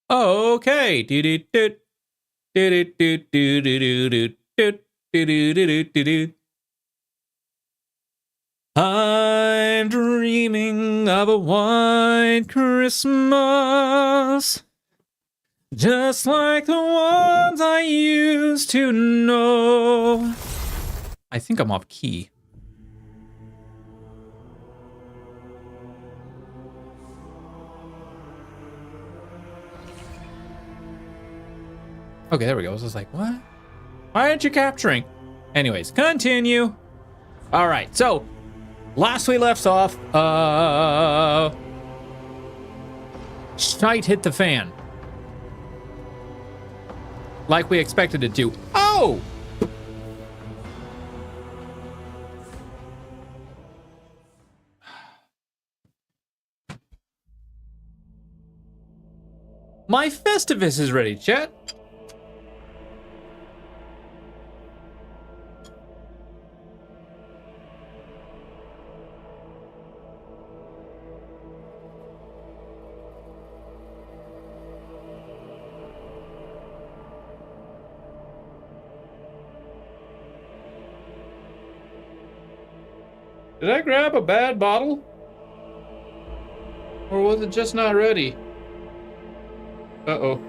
Okay. I'm dreaming of a white Christmas, just like the ones I used to know. I think I'm off key. Okay, there we go. I was just like, what? Why aren't you capturing? Anyways, continue. All right, so last we left off, shite hit the fan. Like we expected it to. Oh! My Festivus is ready, chat. Did I grab a bad bottle? Or was it just not ready? Uh-oh.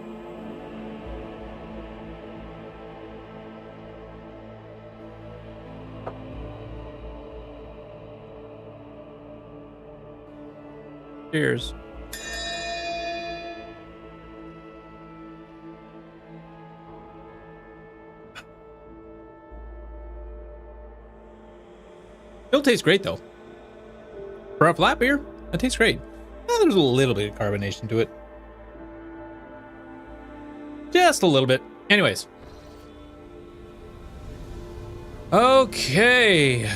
Cheers. Still tastes great though. For a flat beer, that tastes great. There's a little bit of carbonation to it. Just a little bit. Anyways. Okay.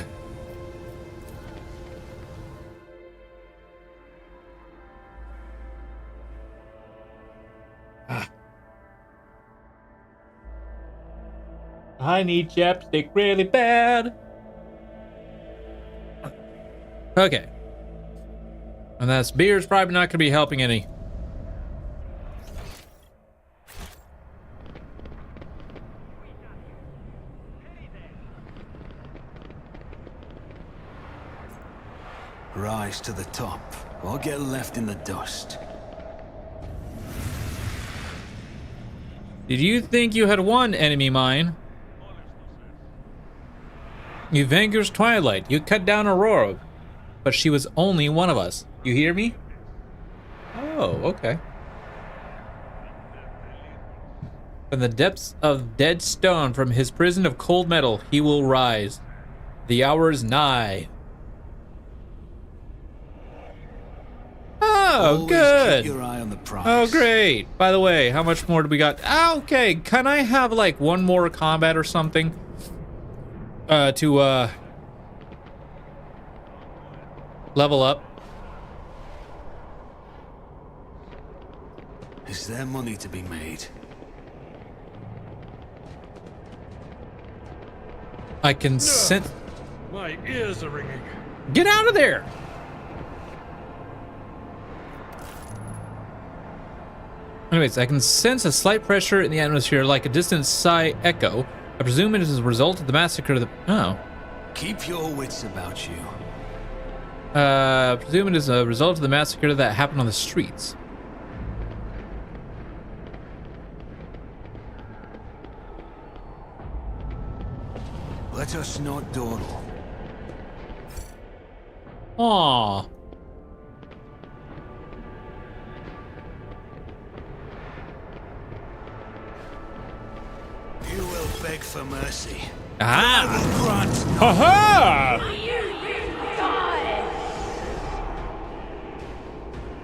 I need chapstick really bad. Okay. And that's beer's probably not going to be helping any. Rise to the top, or get left in the dust. Did you think you had won, enemy mine? You vanquished Twilight. You cut down Aurora. But she was only one of us. You hear me? Oh, okay. From the depths of dead stone, from his prison of cold metal, he will rise. The hour is nigh. Oh, Always good. Keep your eye on the prize. Oh, great. By the way, how much more do we got? Okay, can I have like one more combat or something? To level up. Is there money to be made? I can sense. My ears are ringing. Get out of there! Anyways, I can sense a slight pressure in the atmosphere like a distant sigh echo. I presume it is a result of the massacre of the... Oh. Keep your wits about you. I presume it is a result of the massacre that happened on the streets. Let us not dawdle. Aww. You will beg for mercy. Ah! I will grant Ha ha!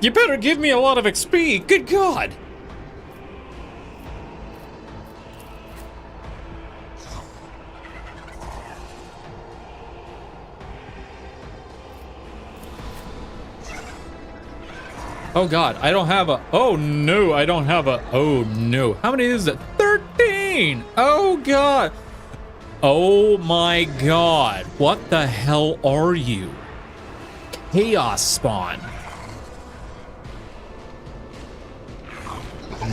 You better give me a lot of XP. Good God. Oh God, I don't have a, oh no, I don't have a, oh no. How many is it? 13! Oh God. Oh my God. What the hell are you? Chaos spawn.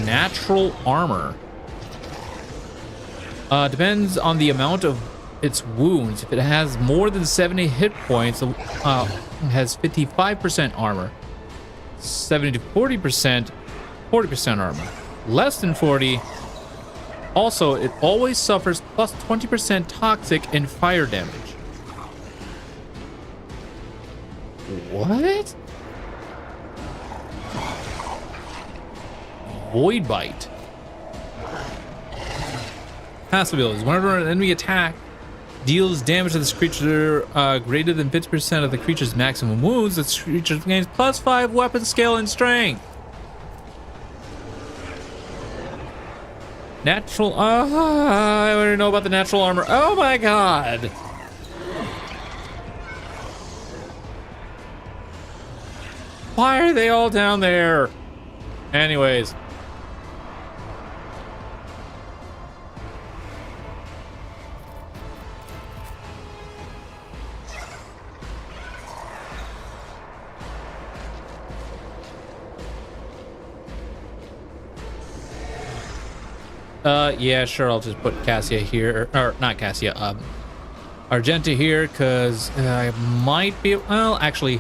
natural armor. Depends on the amount of its wounds. If it has more than 70 hit points, it has 55% armor. 70 to 40%, 40% armor. Less than 40. Also, it always suffers plus 20% toxic and fire damage. What? Void Bite. Passive abilities. Whenever an enemy attack deals damage to this creature greater than 50% of the creature's maximum wounds, this creature gains plus 5 weapon skill and strength. Natural. I already know about the natural armor. Oh my god. Why are they all down there? Anyways. Yeah, sure, I'll just put Cassia here, or not Cassia, Argenta here, because I might be, well, actually,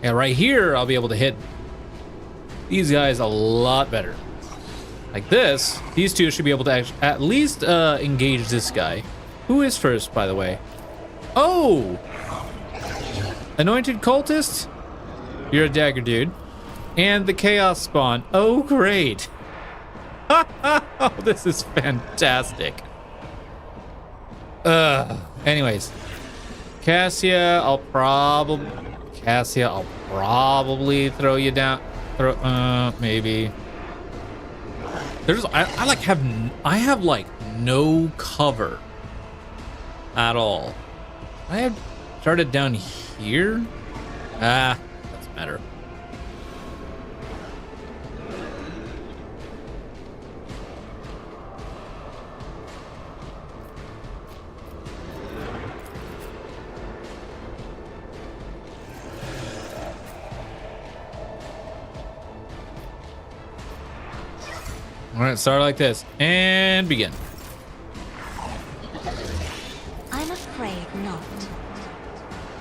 yeah, right here, I'll be able to hit these guys a lot better. Like this, these two should be able to at least engage this guy. Who is first, by the way? Oh! Anointed Cultist? You're a dagger dude. And the Chaos Spawn. Oh, great. Oh, this is fantastic. Anyways. Cassia, I'll probably throw you down. Maybe. I have like no cover at all. I have started down here. Doesn't matter. All right, start like this and begin. I'm afraid not.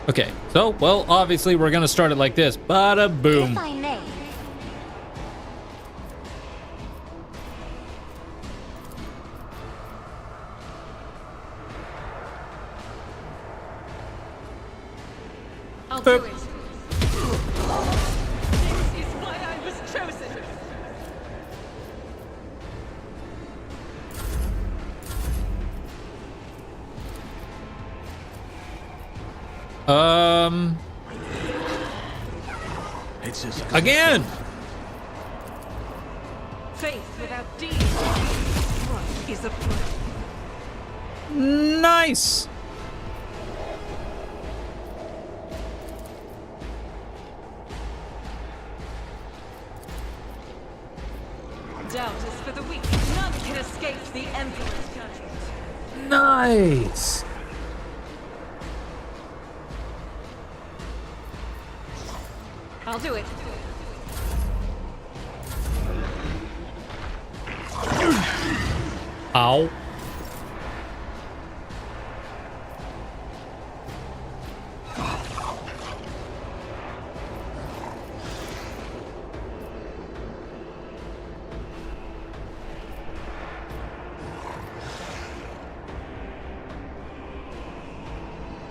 Okay, so, well, obviously we're gonna start it like this. Bada boom. If I may. I'll do it. This is why I was chosen. It's as good. Again. Faith without deeds. What is a prayer? Nice. Doubt is for the weak. None can escape the Emperor's judgment. Nice. I'll do it. Ow.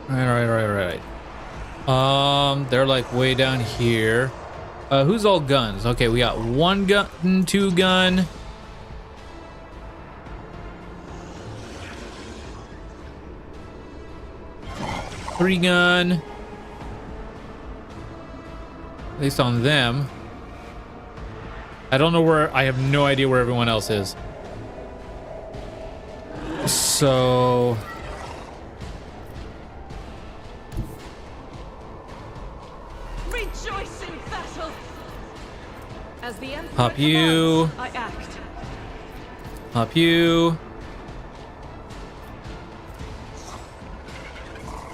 Right. They're like way down here. Who's all guns? Okay, we got 1 gun, 2 gun. Three gun. At least on them. I don't know where, I have no idea where everyone else is. So... Rejoice in battle. As the Emperor Pop you. commands, I act. Pop you.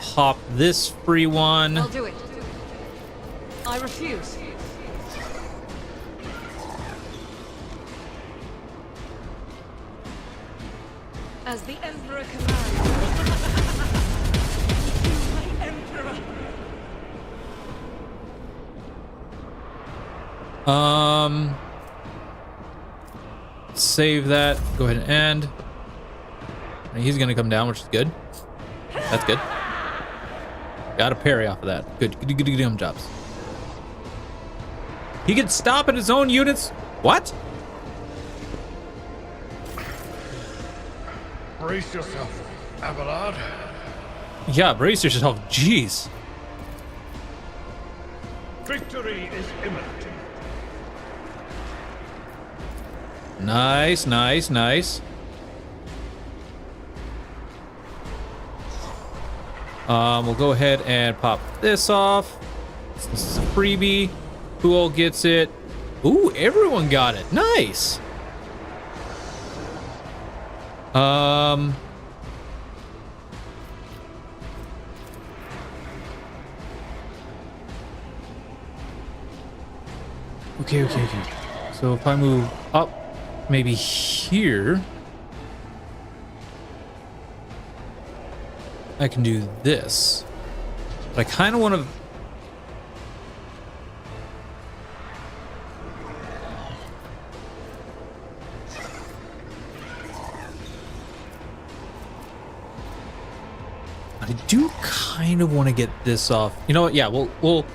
Pop this free one. I'll do it. I refuse. As the Emperor commands. My Emperor. Save that. Go ahead and end. He's gonna come down, which is good. That's good. Got a parry off of that. Good jobs. He can stop at his own units. What? Brace yourself, Abelard. Yeah, brace yourself. Jeez. Victory is imminent. Nice, nice, nice. We'll go ahead and pop this off. This is a freebie. Who all gets it? Ooh, everyone got it. Nice. Okay. So if I move up, maybe here, I can do this. But I kind of want to... I do kind of want to get this off. You know what? Yeah, we'll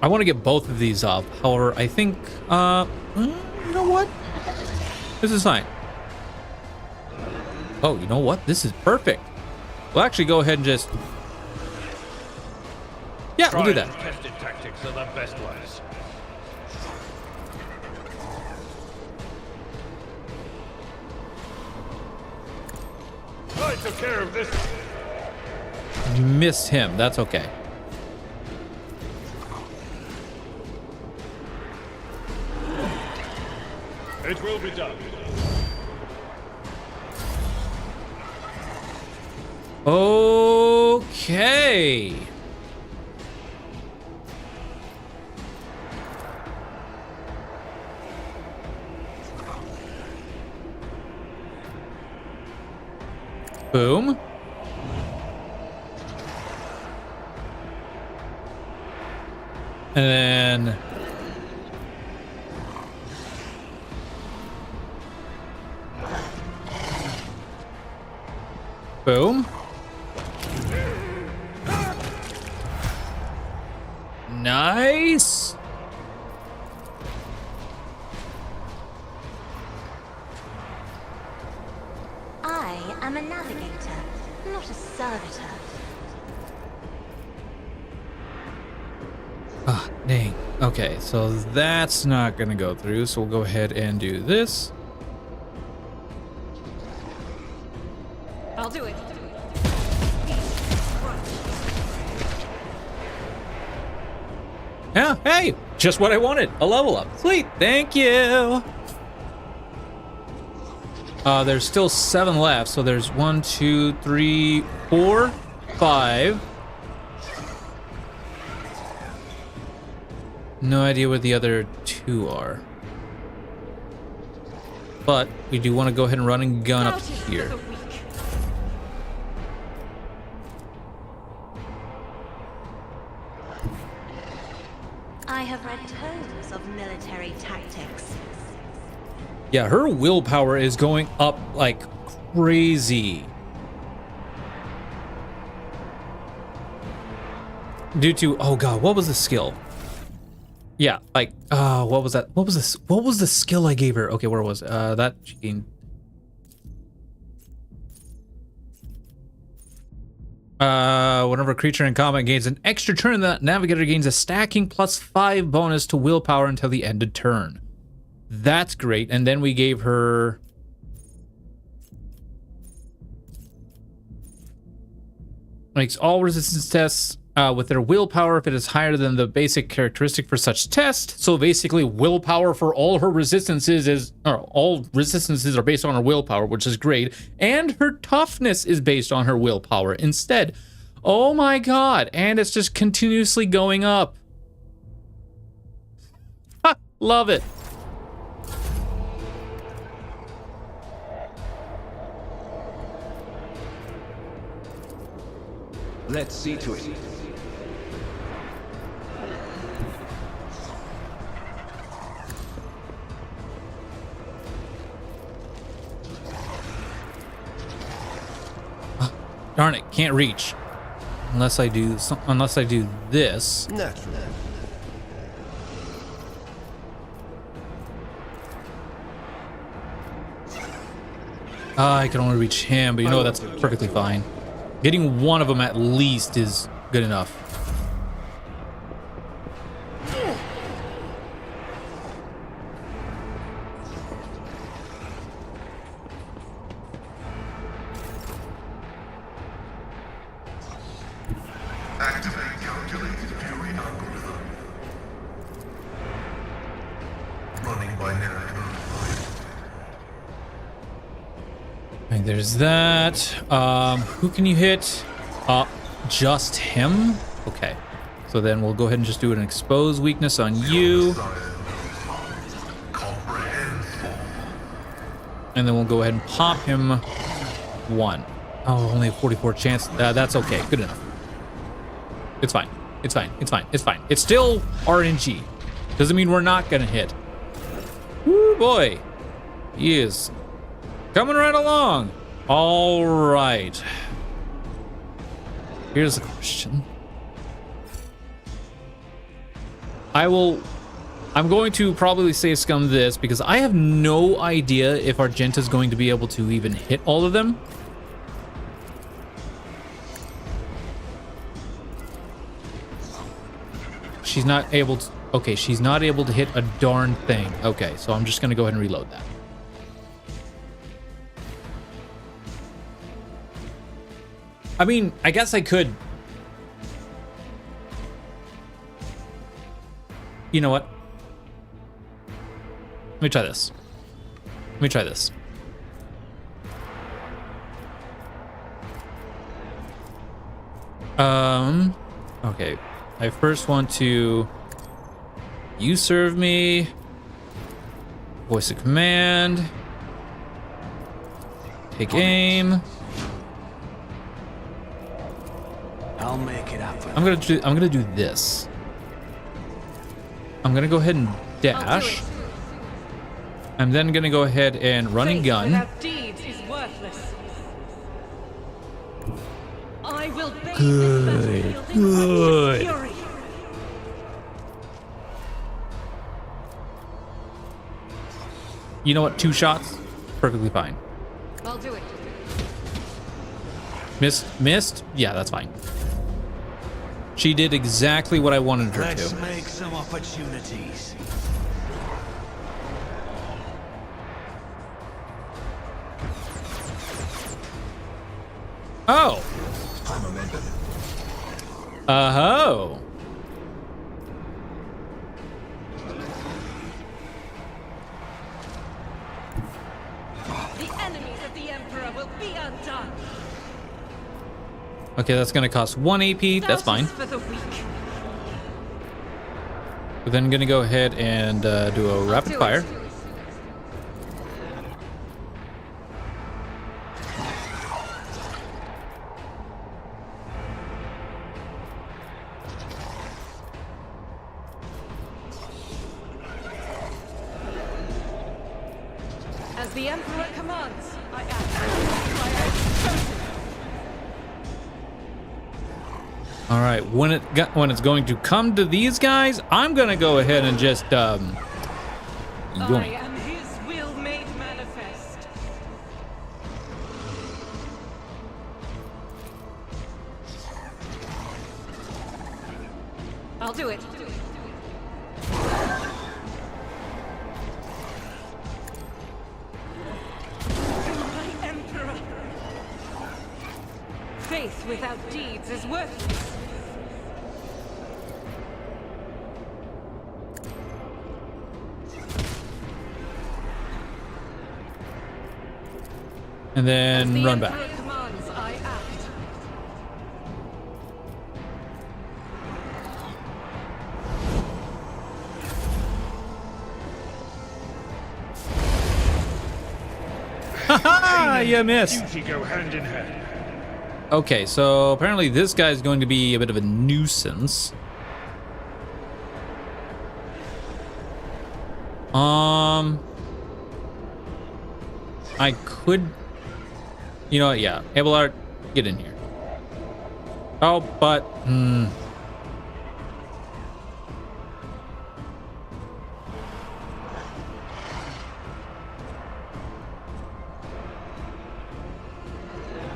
I want to get both of these off. However, I think, you know what? This is fine. Oh, you know what? This is perfect. We'll actually go ahead and just... Yeah, we'll do that. Tested tactics are the best ones. I took care of this. You missed him. That's okay. It will be done. Okay. Boom. And then boom. Nice. I am a navigator, not a servitor. Ah, dang. Okay, so that's not gonna go through, so we'll go ahead and do this. I'll do it. Yeah, hey, just what I wanted. A level up. Sweet, thank you. There's still 7 left, so there's 1, 2, 3, 4, 5. No idea where the other 2 are. But we do want to go ahead and run and gun up here. I have read tomes of military tactics. Yeah, her willpower is going up like crazy. Due to, oh god, what was the skill? Yeah, like, what was that? What was this? What was the skill I gave her? Okay, where was it? That she gained. Whenever a creature in combat gains an extra turn, the navigator gains a stacking +5 bonus to willpower until the end of turn. That's great. And then we gave her makes all resistance tests with their willpower if it is higher than the basic characteristic for such test. So basically willpower for all her resistances is, or all resistances are based on her willpower, which is great. And her toughness is based on her willpower instead. Oh my god. And it's just continuously going up. Love it. Let's see to it. Darn it, can't reach. Unless I do this. Naturally. I can only reach him, but you know that's perfectly fine. Getting one of them at least is good enough. Activate calculated fury algorithm. Running binary mode. And there's that. Who can you hit? Just him? Okay. So then we'll go ahead and just do an expose weakness on you. And then we'll go ahead and pop him 1. Oh, only a 44 chance. That's okay. Good enough. It's fine. It's fine. It's fine. It's fine. It's still RNG. Doesn't mean we're not gonna hit. Woo boy. He is coming right along. All right. Here's the question. I'm going to probably save scum this because I have no idea if Argenta's going to be able to even hit all of them. She's not able to. Okay, she's not able to hit a darn thing. Okay, so I'm just gonna go ahead and reload that. I mean, I guess I could. You know what? Let me try this. Let me try this. Okay. I first want to. You serve me. Voice of command. Take aim. I'll make it happen. I'm gonna do this. I'm gonna go ahead and dash. I'm then gonna go ahead and run and gun. Without deeds is worthless. I will bathe Good. this battlefield in Good. fury. You know what? 2 shots, perfectly fine. I'll do it. Missed? Yeah, that's fine. She did exactly what I wanted her Let's to. make some opportunities. Oh. I'm amended. Oh. The enemies of the Emperor will be undone. Okay, that's gonna cost 1 AP. That's fine. For the weak. We're then gonna go ahead and do a rapid do fire. it. As the Emperor commands, I act. I am chosen. All right, when it's going to come to these guys, I'm gonna go ahead and just I yoink. am his will made manifest. I'll do it. My Emperor. Faith without deeds is worthless. And As then the run Emperor back. commands, I act. you missed. Duty go hand in hand. Okay, so apparently this guy's going to be a bit of a nuisance. I could, you know what? Yeah, Abelard, get in here. Oh, but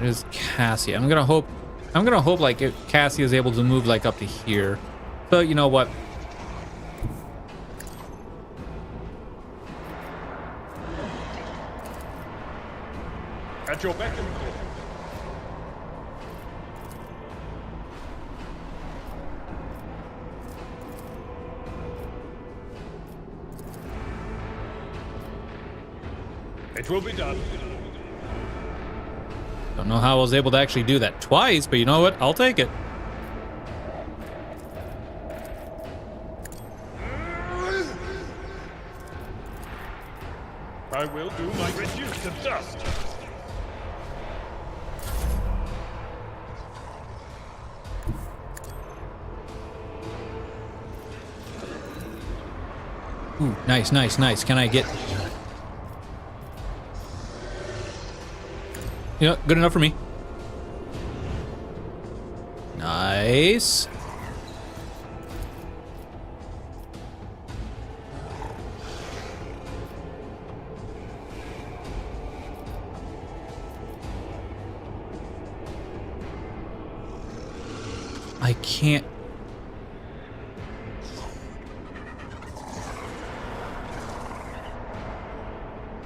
there's Cassia. I'm gonna hope like if Cassia is able to move like up to here. But you know what? At your beck and call. It will be done. Don't know how I was able to actually do that twice, but you know what? I'll take it. I will do my reduce to dust. Ooh, nice, nice, nice. Can I get... You know, good enough for me. Nice. I can't...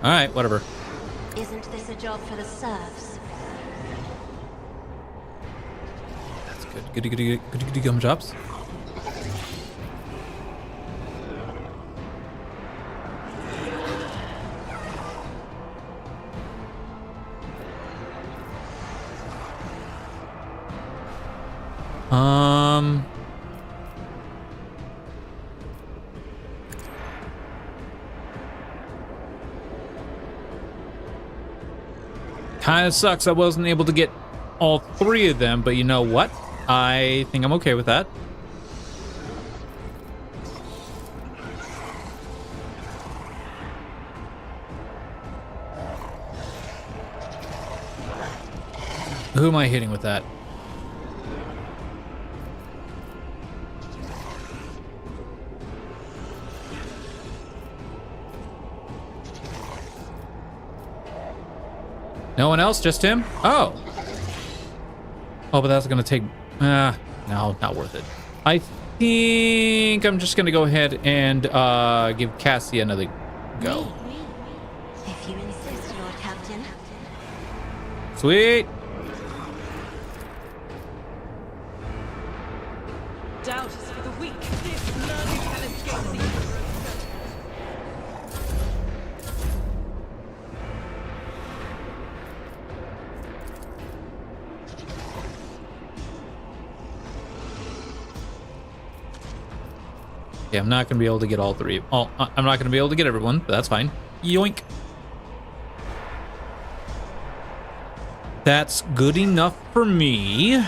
All right, whatever. Isn't this a job for the serfs? That's good. Goody gumdrops. Kind of sucks I wasn't able to get all three of them, but you know what? I think I'm okay with that. Who am I hitting with that? No one else? Just him? Oh. Oh, but that's gonna take... no, not worth it. I think I'm just gonna go ahead and give Cassie another go. If you insist, Lord Captain. Sweet. Doubt is for the weak. This none can escape the Emperor's curse. Yeah, I'm not gonna be able to get all three. Oh, I'm not gonna be able to get everyone, but that's fine. Yoink. That's good enough for me.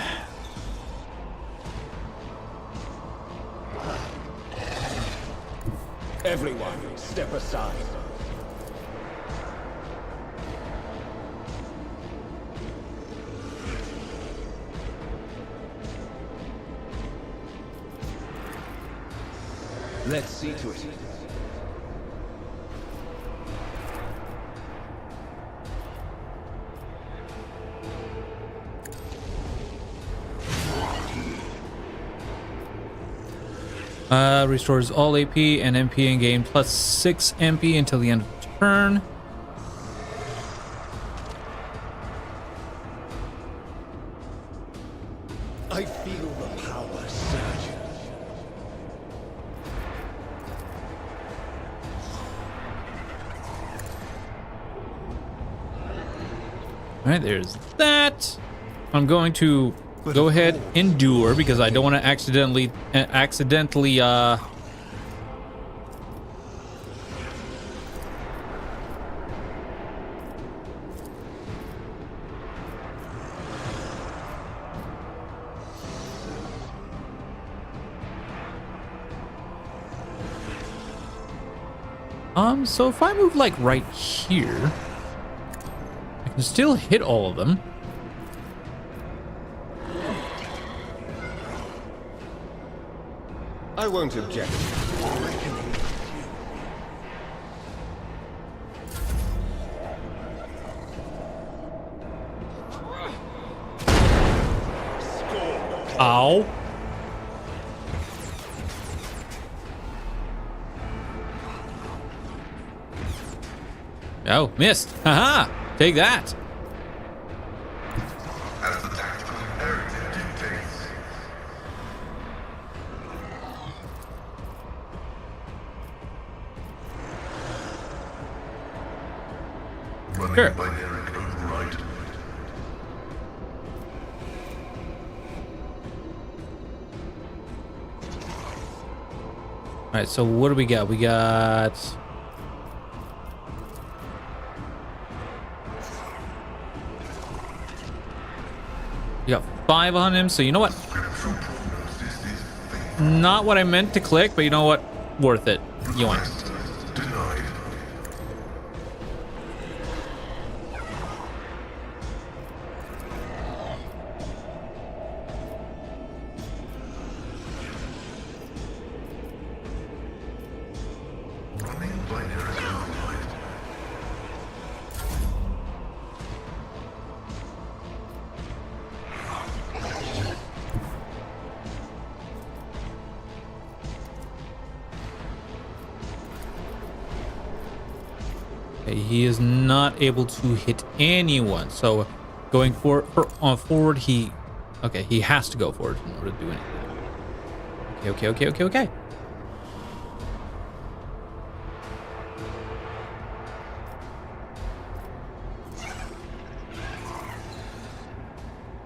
Everyone, step aside. Let's see to it. Restores all AP and MP in game plus 6 MP until the end of the turn. I feel the power surge. All right, there's that. I'm going to go ahead, endure, because I don't want to accidentally So if I move like right here, I can still hit all of them. I won't object. Ow. Oh, missed. Haha. Take that. As the tactical imperative dictates. Running Sure. a binary override. All right, so what do we got? We got... We got 5 on him, so you know what? Not what I meant to click, but you know what? Worth it. Yoink. Denied. Running binary override. Okay, he is not able to hit anyone, so going forward, he has to go forward in order to do anything. Okay.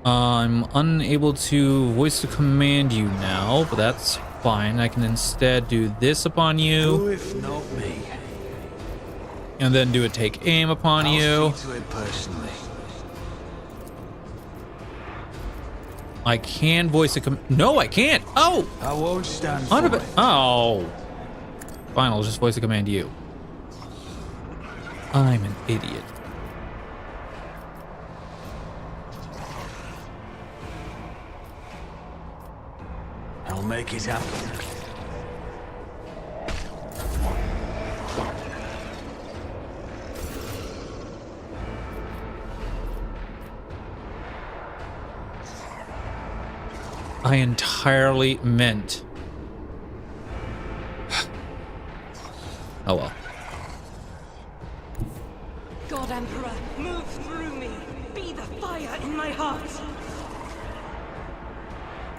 I'm unable to voice to command you now, but that's fine. I can instead do this upon you, If not me, and then do a take aim upon you. I'll see to it personally. I can voice a no, I can't. Oh, I won't stand for Unab it. oh. Fine, I'll just voice a command you. I'm an idiot. I'll make it happen. I entirely meant. Oh well. God Emperor, move through me. Be the fire in my heart.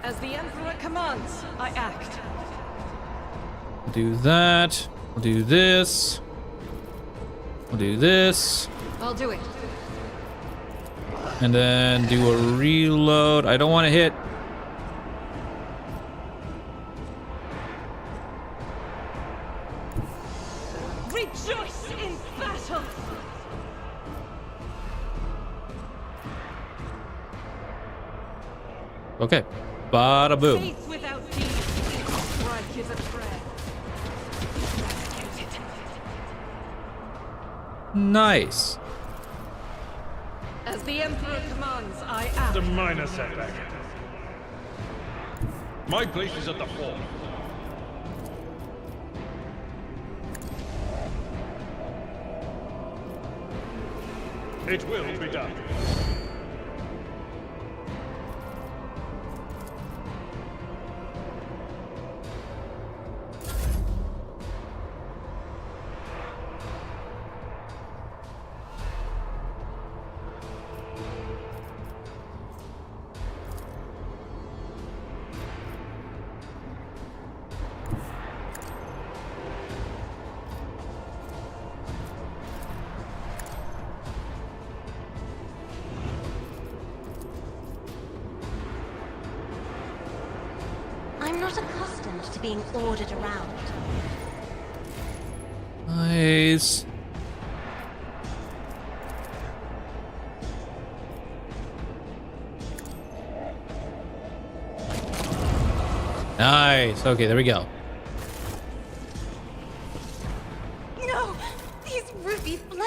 As the Emperor commands, I act. Do that. We'll do this. We'll do this. I'll do it. And then do a reload. I don't want to hit. Rejoice in battle. Okay. Bada boom. Faith without deeds. Strike is a prayer. Eradicated. Nice. As the Emperor commands, I It's a act. minor setback. My place is at the fore. It will be done. I'm not accustomed to being ordered around. Nice. Nice. Okay, there we go. No!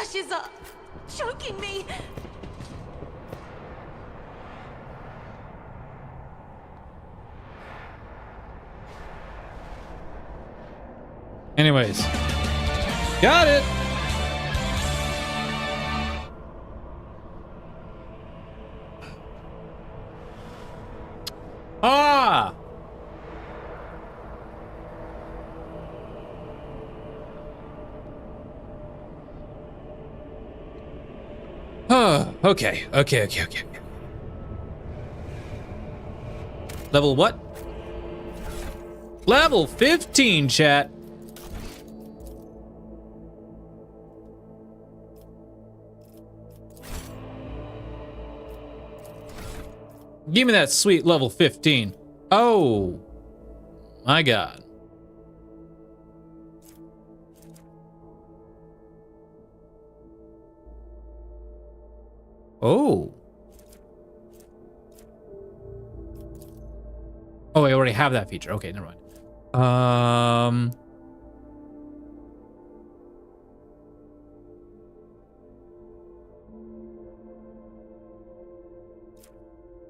lashes are choking me. Anyways. Got it! Ah! Okay. Level what? Level 15, chat. Give me that sweet level 15. Oh, my God. Oh. Oh, I already have that feature. Okay, never mind.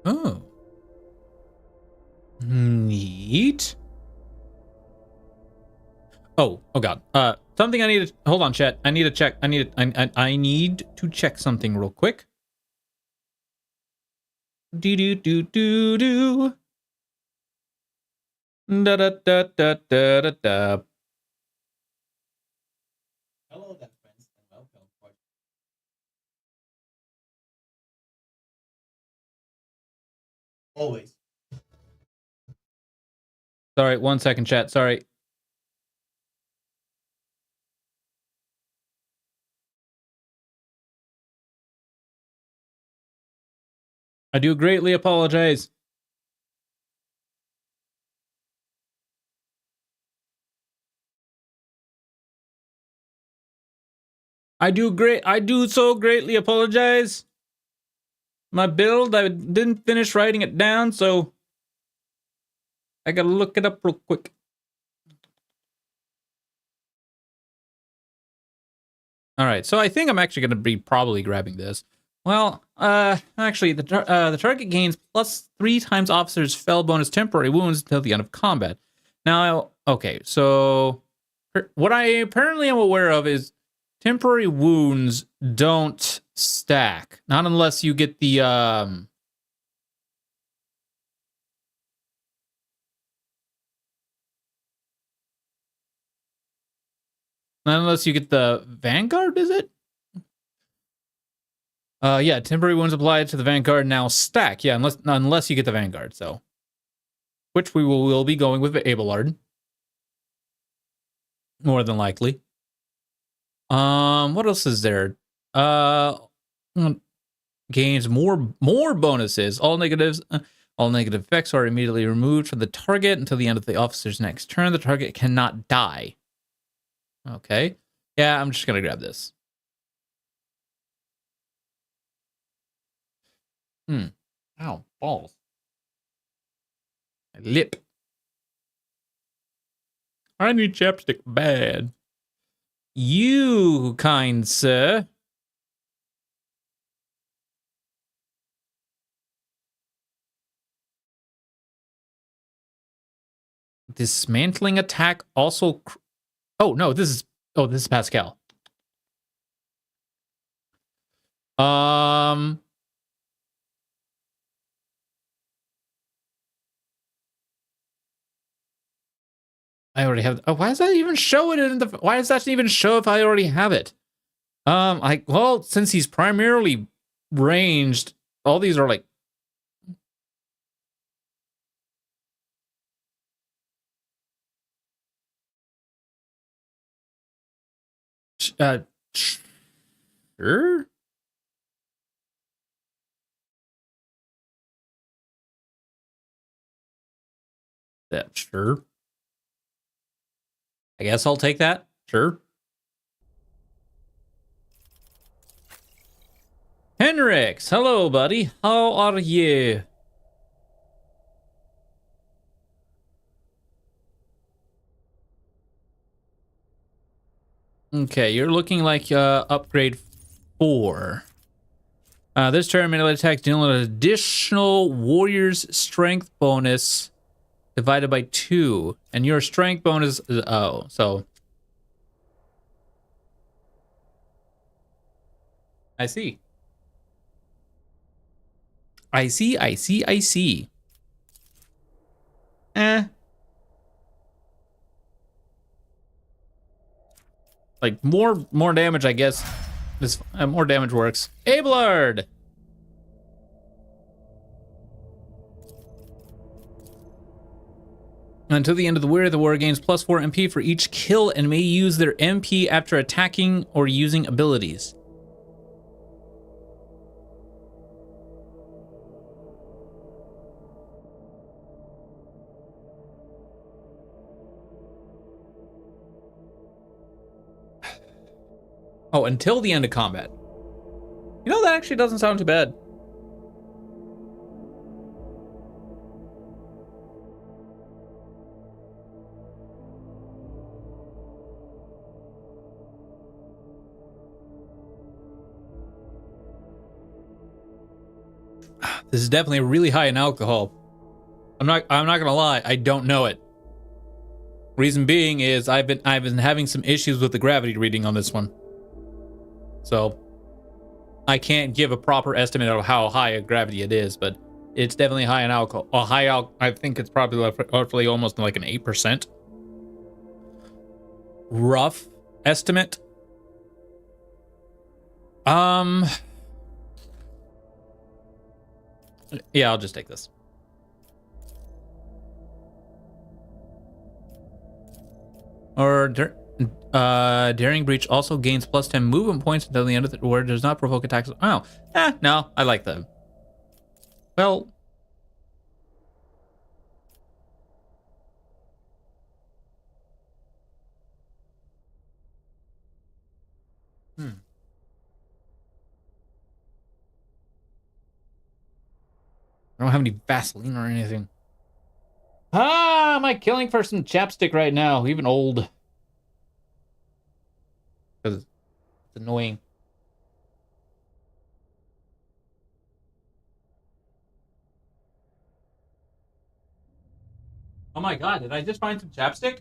Oh. Neat. Oh God. Something I need to hold on, chat. I need to check. I need to check something real quick. Do. Da da da da da da da. Hello there, friends, and welcome. Always. Sorry, 1 second, chat. Sorry. I do greatly apologize. I do so greatly apologize. My build, I didn't finish writing it down, so I gotta look it up real quick. All right, so I think I'm actually gonna be probably grabbing this. Well, actually, the target gains plus 3 times officer's fell bonus temporary wounds until the end of combat. Now, okay, so what I apparently am aware of is temporary wounds don't stack, not unless you get the not unless you get the Vanguard, is it? Yeah, temporary wounds applied to the Vanguard now stack. Yeah, unless you get the Vanguard, so. Which we will be going with Abelard. More than likely. What else is there? Gains more bonuses. All negative effects are immediately removed from the target until the end of the officer's next turn. The target cannot die. Okay. Yeah, I'm just gonna grab this. Ow, balls. My lip. I need chapstick bad. You, kind sir. Dismantling attack also. Oh no, this is Pascal. I already have. Oh, why does that even show it in the? Why does that even show if I already have it? Well, since he's primarily ranged, all these are like. Sure. That sure. I guess I'll take that. Sure. Henrix, hello, buddy. How are you? Okay, you're looking like upgrade 4. This turn, melee attacks dealing an additional warrior's strength bonus divided by 2. And your strength bonus is, oh, so. I see. I see. Like more damage, I guess. This more damage works. Abelard. Until the end of the war gains +4 MP for each kill and may use their MP after attacking or using abilities. Oh, until the end of combat. You know, that actually doesn't sound too bad. This is definitely really high in alcohol. I'm not gonna lie, I don't know it. Reason being is I've been having some issues with the gravity reading on this one. So I can't give a proper estimate of how high a gravity it is, but it's definitely high in alcohol. I think it's probably roughly almost like an 8%. Rough estimate. Yeah, I'll just take this. Or Daring Breach also gains +10 movement points until the end of the war. Does not provoke attacks. Oh, no, I like them. Well, I don't have any Vaseline or anything. Am I killing for some chapstick right now? Even old. Because it's annoying. Oh my god, did I just find some chapstick?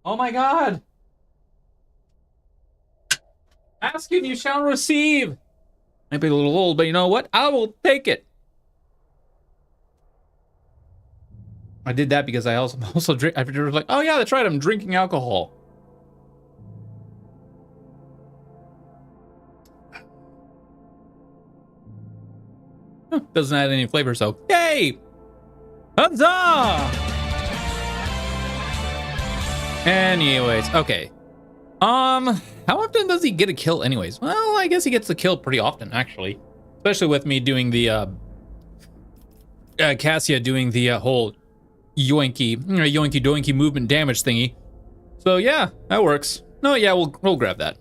Oh my god! Ask and you shall receive! Might be a little old, but you know what? I will take it! I did that because I also drink. I was like, oh yeah, that's right, I'm drinking alcohol. Doesn't add any flavor, so yay! Huzzah! Anyways, okay. How often does he get a kill anyways? Well, I guess he gets a kill pretty often, actually. Especially with me doing the, Cassia doing the, whole yoinky doinky movement damage thingy. So yeah, that works. No, yeah, we'll grab that.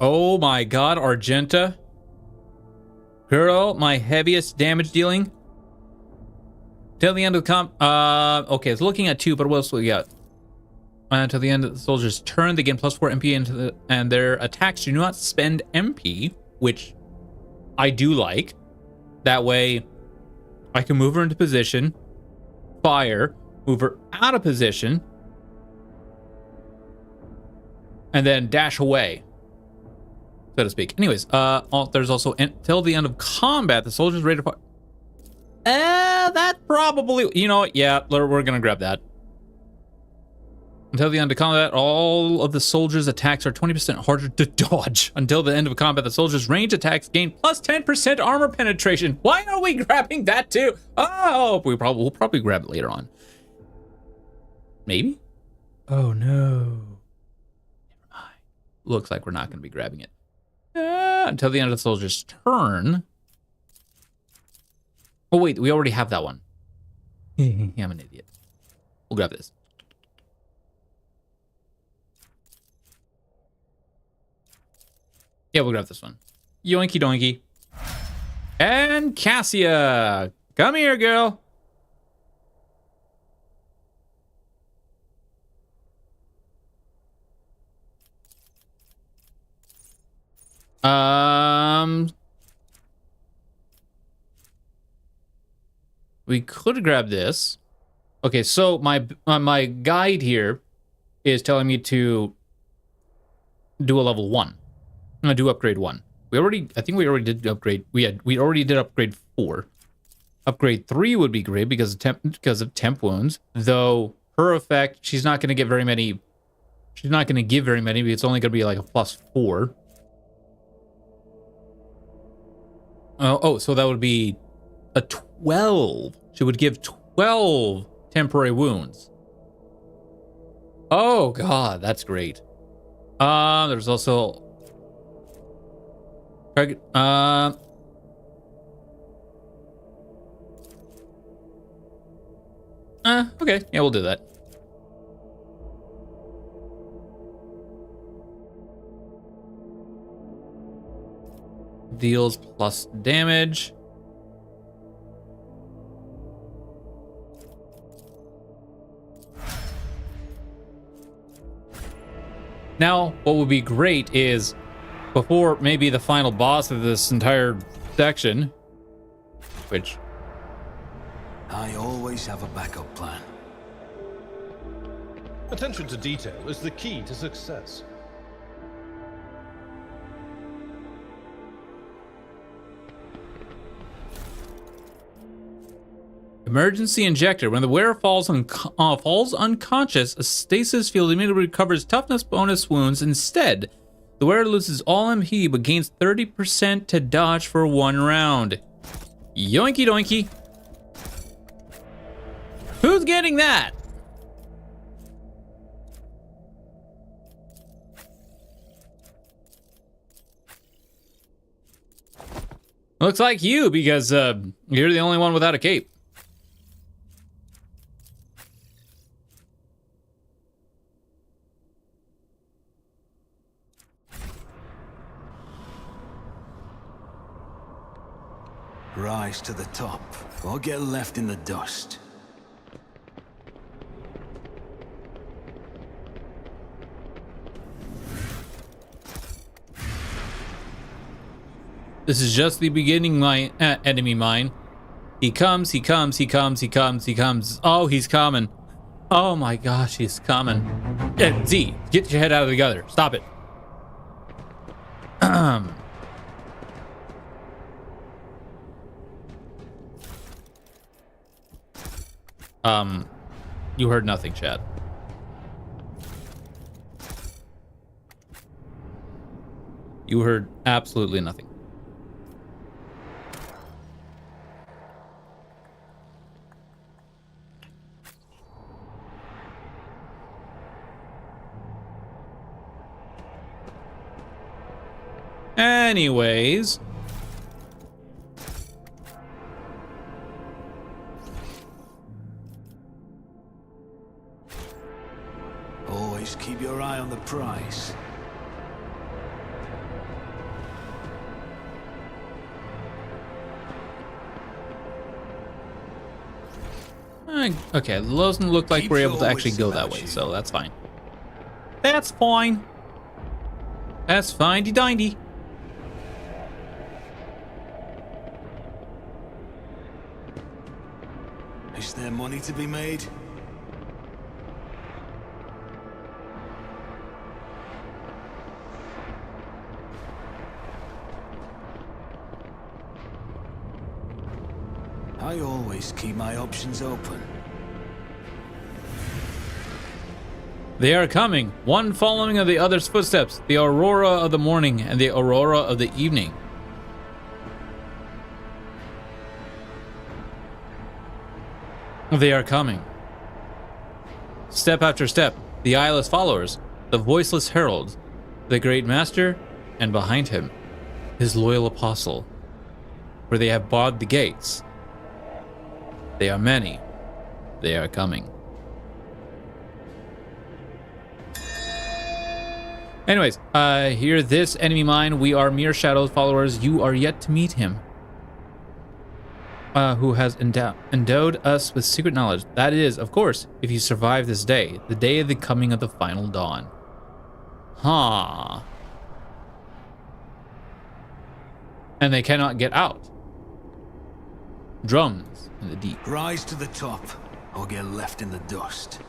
Oh my god, Argenta. Girl, my heaviest damage dealing. Till the end of the okay, it's looking at 2, but what else we got? Until the end of the soldier's turn, they gain +4 MP and their attacks do not spend MP, which I do like. That way, I can move her into position, fire, move her out of position, and then dash away, so to speak. Anyways, there's also until the end of combat, the soldier's ready to fire. That probably, you know what? Yeah, we're gonna grab that. Until the end of combat, all of the soldiers' attacks are 20% harder to dodge. Until the end of combat, the soldiers' range attacks gain +10% armor penetration. Why are we grabbing that too? Oh, we'll probably grab it later on. Maybe? Oh no. Never mind. Looks like we're not gonna be grabbing it. until the end of the soldier's turn. Oh, wait, we already have that one. I'm an idiot. We'll grab this. Yeah, we'll grab this one. Yoinky doinky. And Cassia. Come here, girl. We could grab this. Okay, so my guide here is telling me to do a level 1. I'm gonna do upgrade 1. I think we already did upgrade. We already did upgrade 4. Upgrade 3 would be great because of temp wounds. Though her effect, she's not gonna get very many. She's not gonna give very many. It's only gonna be like a +4. Oh, so that would be a 12. She would give 12 temporary wounds. Oh god, that's great. There's also okay, yeah, we'll do that. Deals plus damage. Now, what would be great is, before maybe the final boss of this entire section, which... I always have a backup plan. Attention to detail is the key to success. Emergency injector. When the wearer falls unconscious, a stasis field immediately recovers toughness bonus wounds. Instead, the wearer loses all MP but gains 30% to dodge for 1 round. Yoinky doinky. Who's getting that? Looks like you, because you're the only one without a cape. Rise to the top, or get left in the dust. This is just the beginning, my enemy mine. He comes, he comes, he comes, he comes, he comes. Oh, he's coming. Oh my gosh, he's coming. Z, get your head out of the gutter. Stop it. You heard nothing, Chad. You heard absolutely nothing. Anyways, always keep your eye on the prize. okay, it doesn't look like we're able to actually go that way, so that's fine. That's fine. That's fine-de-dindy. Is there money to be made? I always keep my options open. They are coming, one following of the other's footsteps, the aurora of the morning and the aurora of the evening. They are coming. Step after step, the eyeless followers, the voiceless heralds, the great master, and behind him, his loyal apostle, for they have barred the gates. They are many. They are coming. Anyways, hear this, enemy mine. We are mere shadow followers. You are yet to meet him. Who has endowed us with secret knowledge. That is, of course, if you survive this day, the day of the coming of the final dawn. Huh. And they cannot get out. Drums in the deep. Rise to the top, or get left in the dust.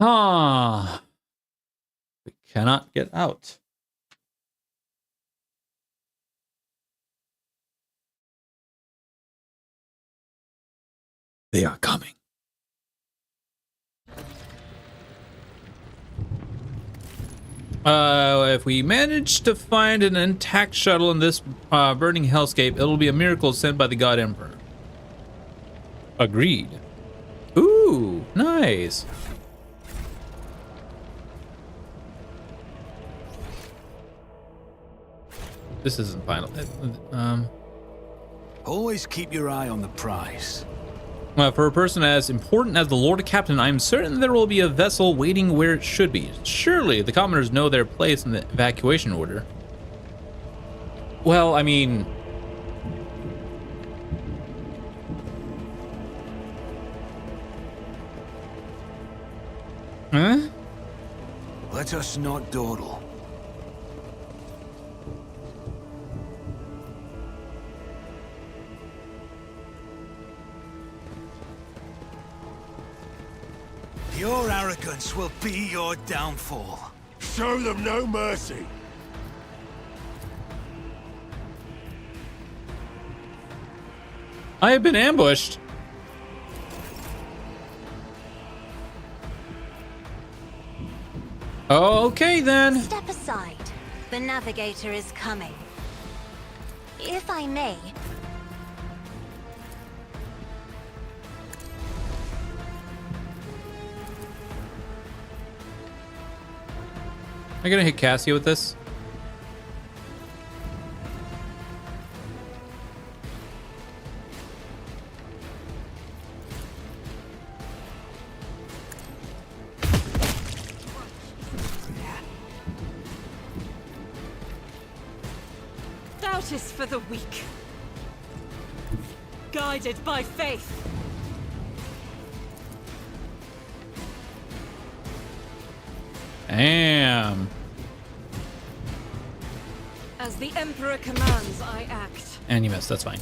Huh. We cannot get out. They are coming. If we manage to find an intact shuttle in this burning hellscape, it'll be a miracle sent by the God Emperor. Agreed. Ooh, nice. This isn't final. Always keep your eye on the prize. For a person as important as the Lord Captain, I am certain there will be a vessel waiting where it should be. Surely the commoners know their place in the evacuation order. Well, I mean... Huh? Let us not dawdle. Your arrogance will be your downfall. Show them no mercy. I have been ambushed. Okay then. Step aside. The navigator is coming. If I may, Am I gonna hit Cassia with this? Doubt is for the weak. Guided by faith. Damn. As the Emperor commands, I act. And you missed, that's fine.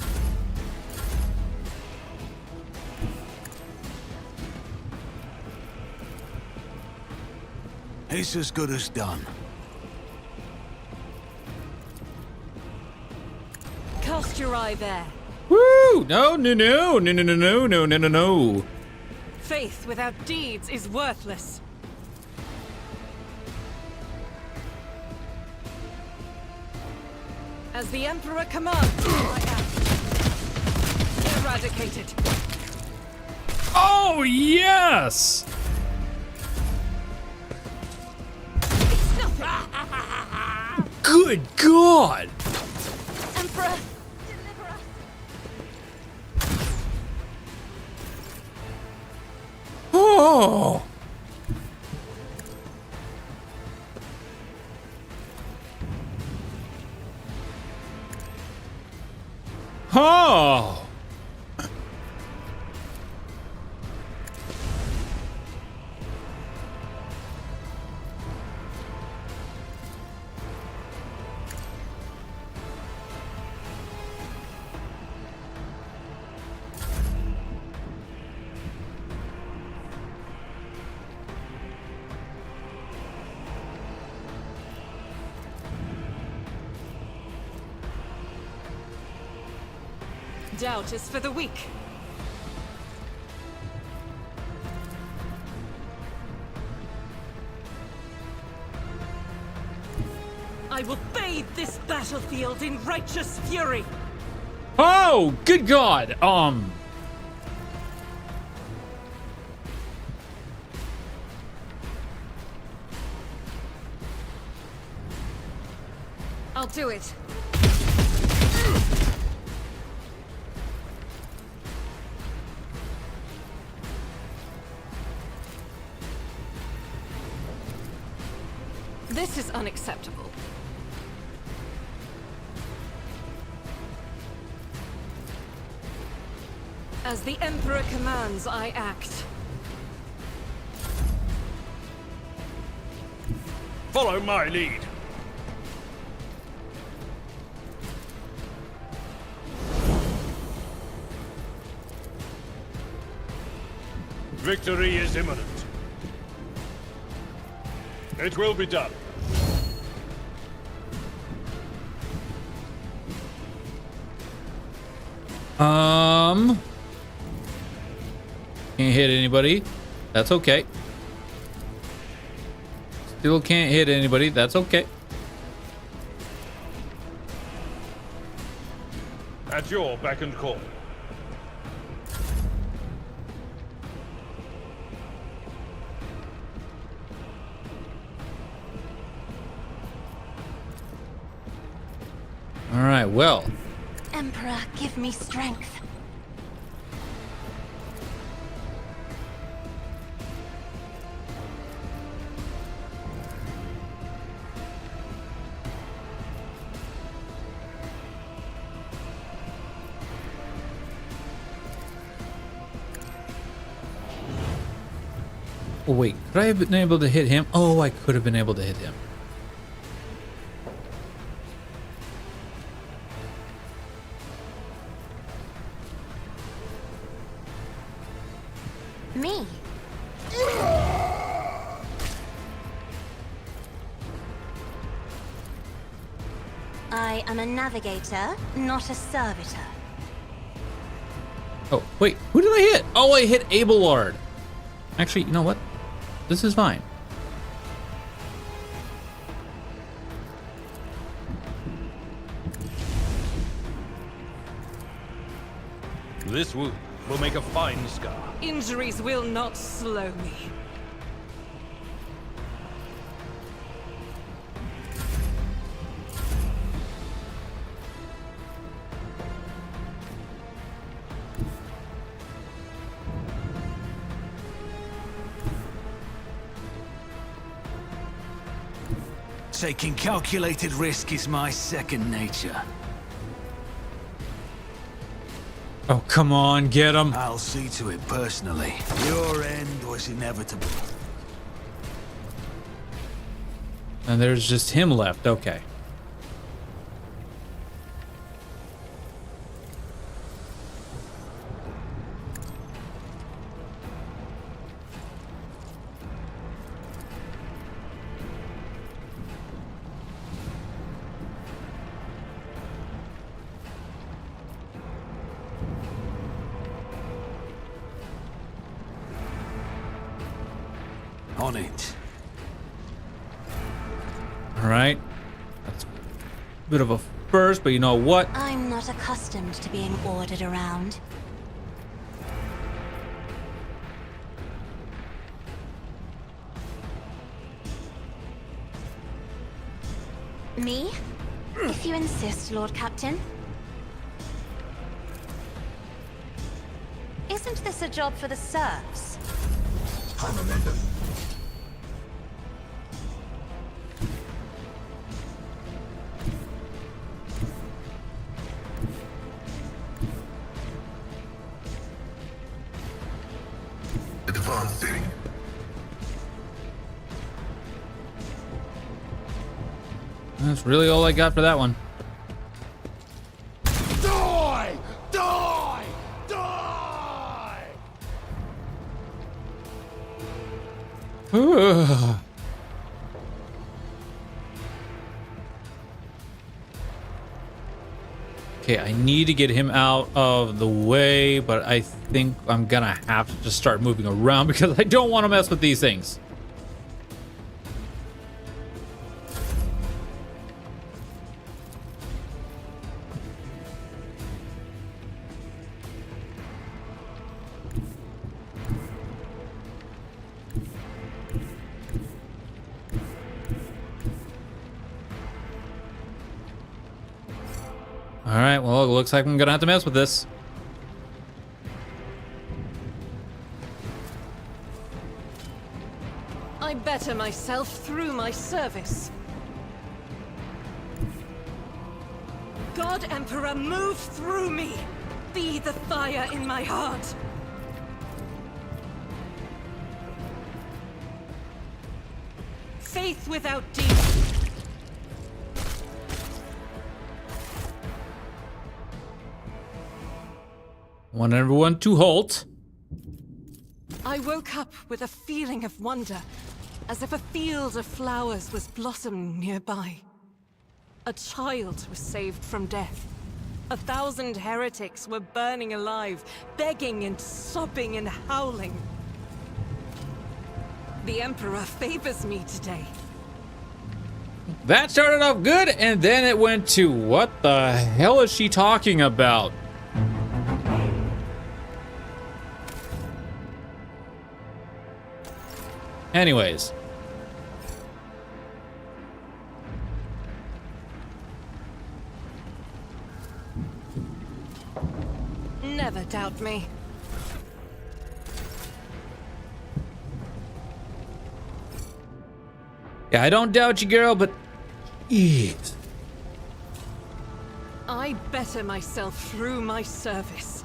It's as good as done. Cast your eye there. Woo! No, no, no, no, no, no, no, no, no, no, no. Faith without deeds is worthless. As the Emperor commands, I act. Eradicated. Oh, yes! It's nothing. Good God! Emperor, deliver us. Oh! Oh! Doubt is for the weak. I will bathe this battlefield in righteous fury. Oh, good God. I'll do it. This is unacceptable. As the Emperor commands, I act. Follow my lead. Victory is imminent. It will be done. Can't hit anybody. That's okay. Still can't hit anybody. That's okay. At your beck and call. All right, well. Emperor, give me strength. Oh, wait, could I have been able to hit him? Oh, I could have been able to hit him. Me? I am a navigator, not a servitor. Oh, wait, who did I hit? Oh, I hit Abelard. Actually, you know what? This is fine. This wound will make a fine scar. Injuries will not slow me. Taking calculated risk is my second nature. Oh, come on, get him. I'll see to it personally. Your end was inevitable. And there's just him left. Okay. On it. All right. That's a bit of a first, but you know what? I'm not accustomed to being ordered around. Me? If you insist, Lord Captain. Isn't this a job for the serfs? Advancing. That's really all I got for that one. Die! Die! Die! Okay, I need to get him out of the way, but I think I'm gonna have to just start moving around because I don't want to mess with these things. right, well, it looks like I'm gonna have to mess with this. I better myself through my service. God Emperor, move through me. Be the fire in my heart. Faith without deed. Want everyone to halt. I woke up with a feeling of wonder, as if a field of flowers was blossoming nearby. A child was saved from death. 1,000 heretics were burning alive, begging and sobbing and howling. The Emperor favors me today. That started off good, and then it went to, what the hell is she talking about? Anyways. Never doubt me. Yeah, I don't doubt you, girl, but... Jeez. I better myself through my service.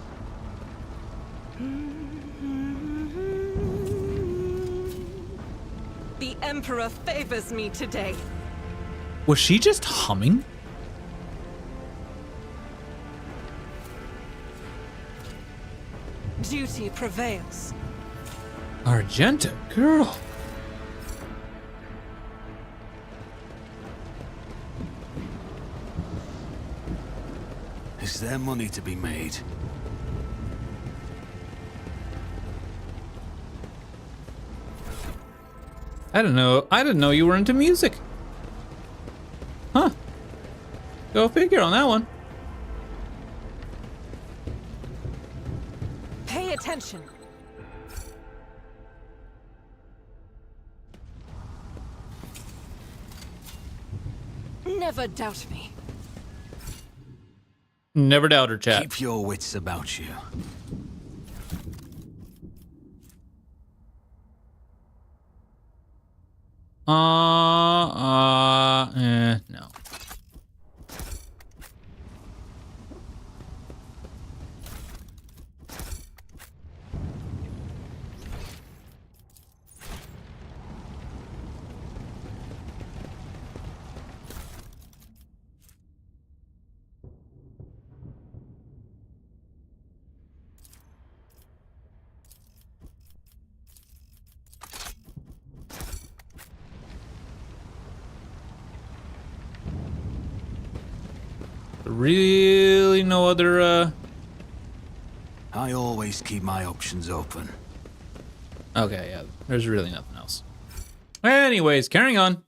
The Emperor favors me today. Was she just humming? Duty prevails. Argenta, girl. Is there money to be made? I didn't know you were into music. Huh. Go figure on that one. Pay attention. Never doubt me. Never doubt her, chat. Keep your wits about you. No. Really no other, I always keep my options open. Okay, yeah, there's really nothing else. Anyways, carrying on.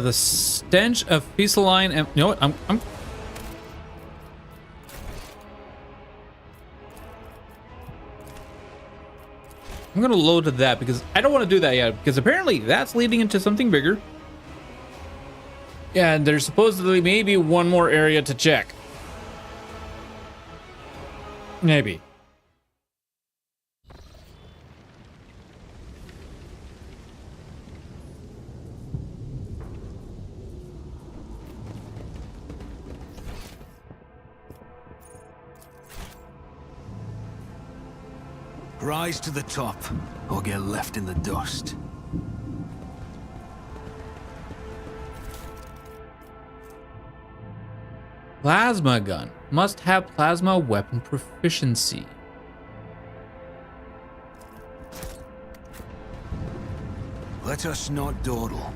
The stench of Fesaline and you know what? I'm gonna load to that because I don't want to do that yet because apparently that's leading into something bigger. Yeah, and there's supposedly maybe one more area to check. Maybe. Rise to the top, or get left in the dust. Plasma gun. Must have plasma weapon proficiency. Let us not dawdle.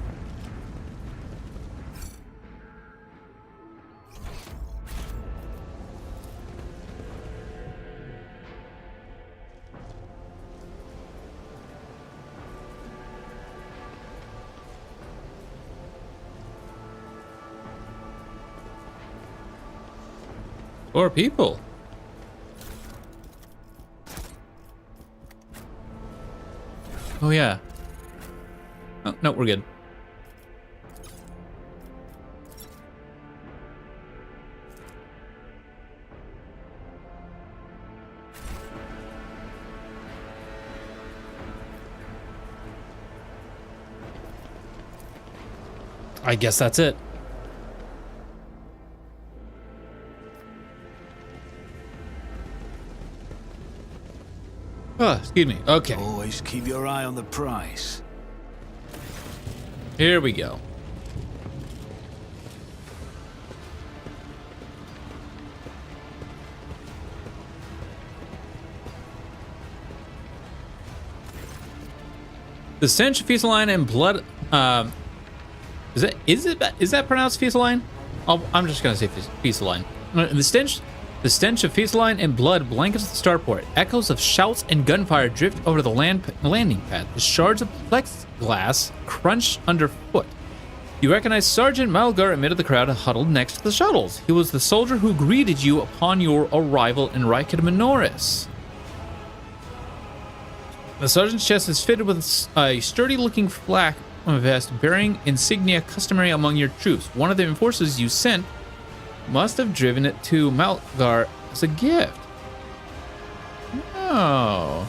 Or people. Oh yeah. Oh, no, we're good. I guess that's it. Oh, excuse me. Okay. Always keep your eye on the prize. Here we go. The stench of Fieseline and blood. Is that pronounced Fieseline? I'm just gonna say Fieseline. The stench of Fieseline and blood blankets the starport. Echoes of shouts and gunfire drift over the landing pad. The shards of plexiglass crunch underfoot. You recognize Sergeant Malgar amid the crowd huddled next to the shuttles. He was the soldier who greeted you upon your arrival in Rykid Minoris. The sergeant's chest is fitted with a sturdy-looking flak vest bearing insignia customary among your troops. One of the enforcers you sent must have driven it to Malgar as a gift. Oh.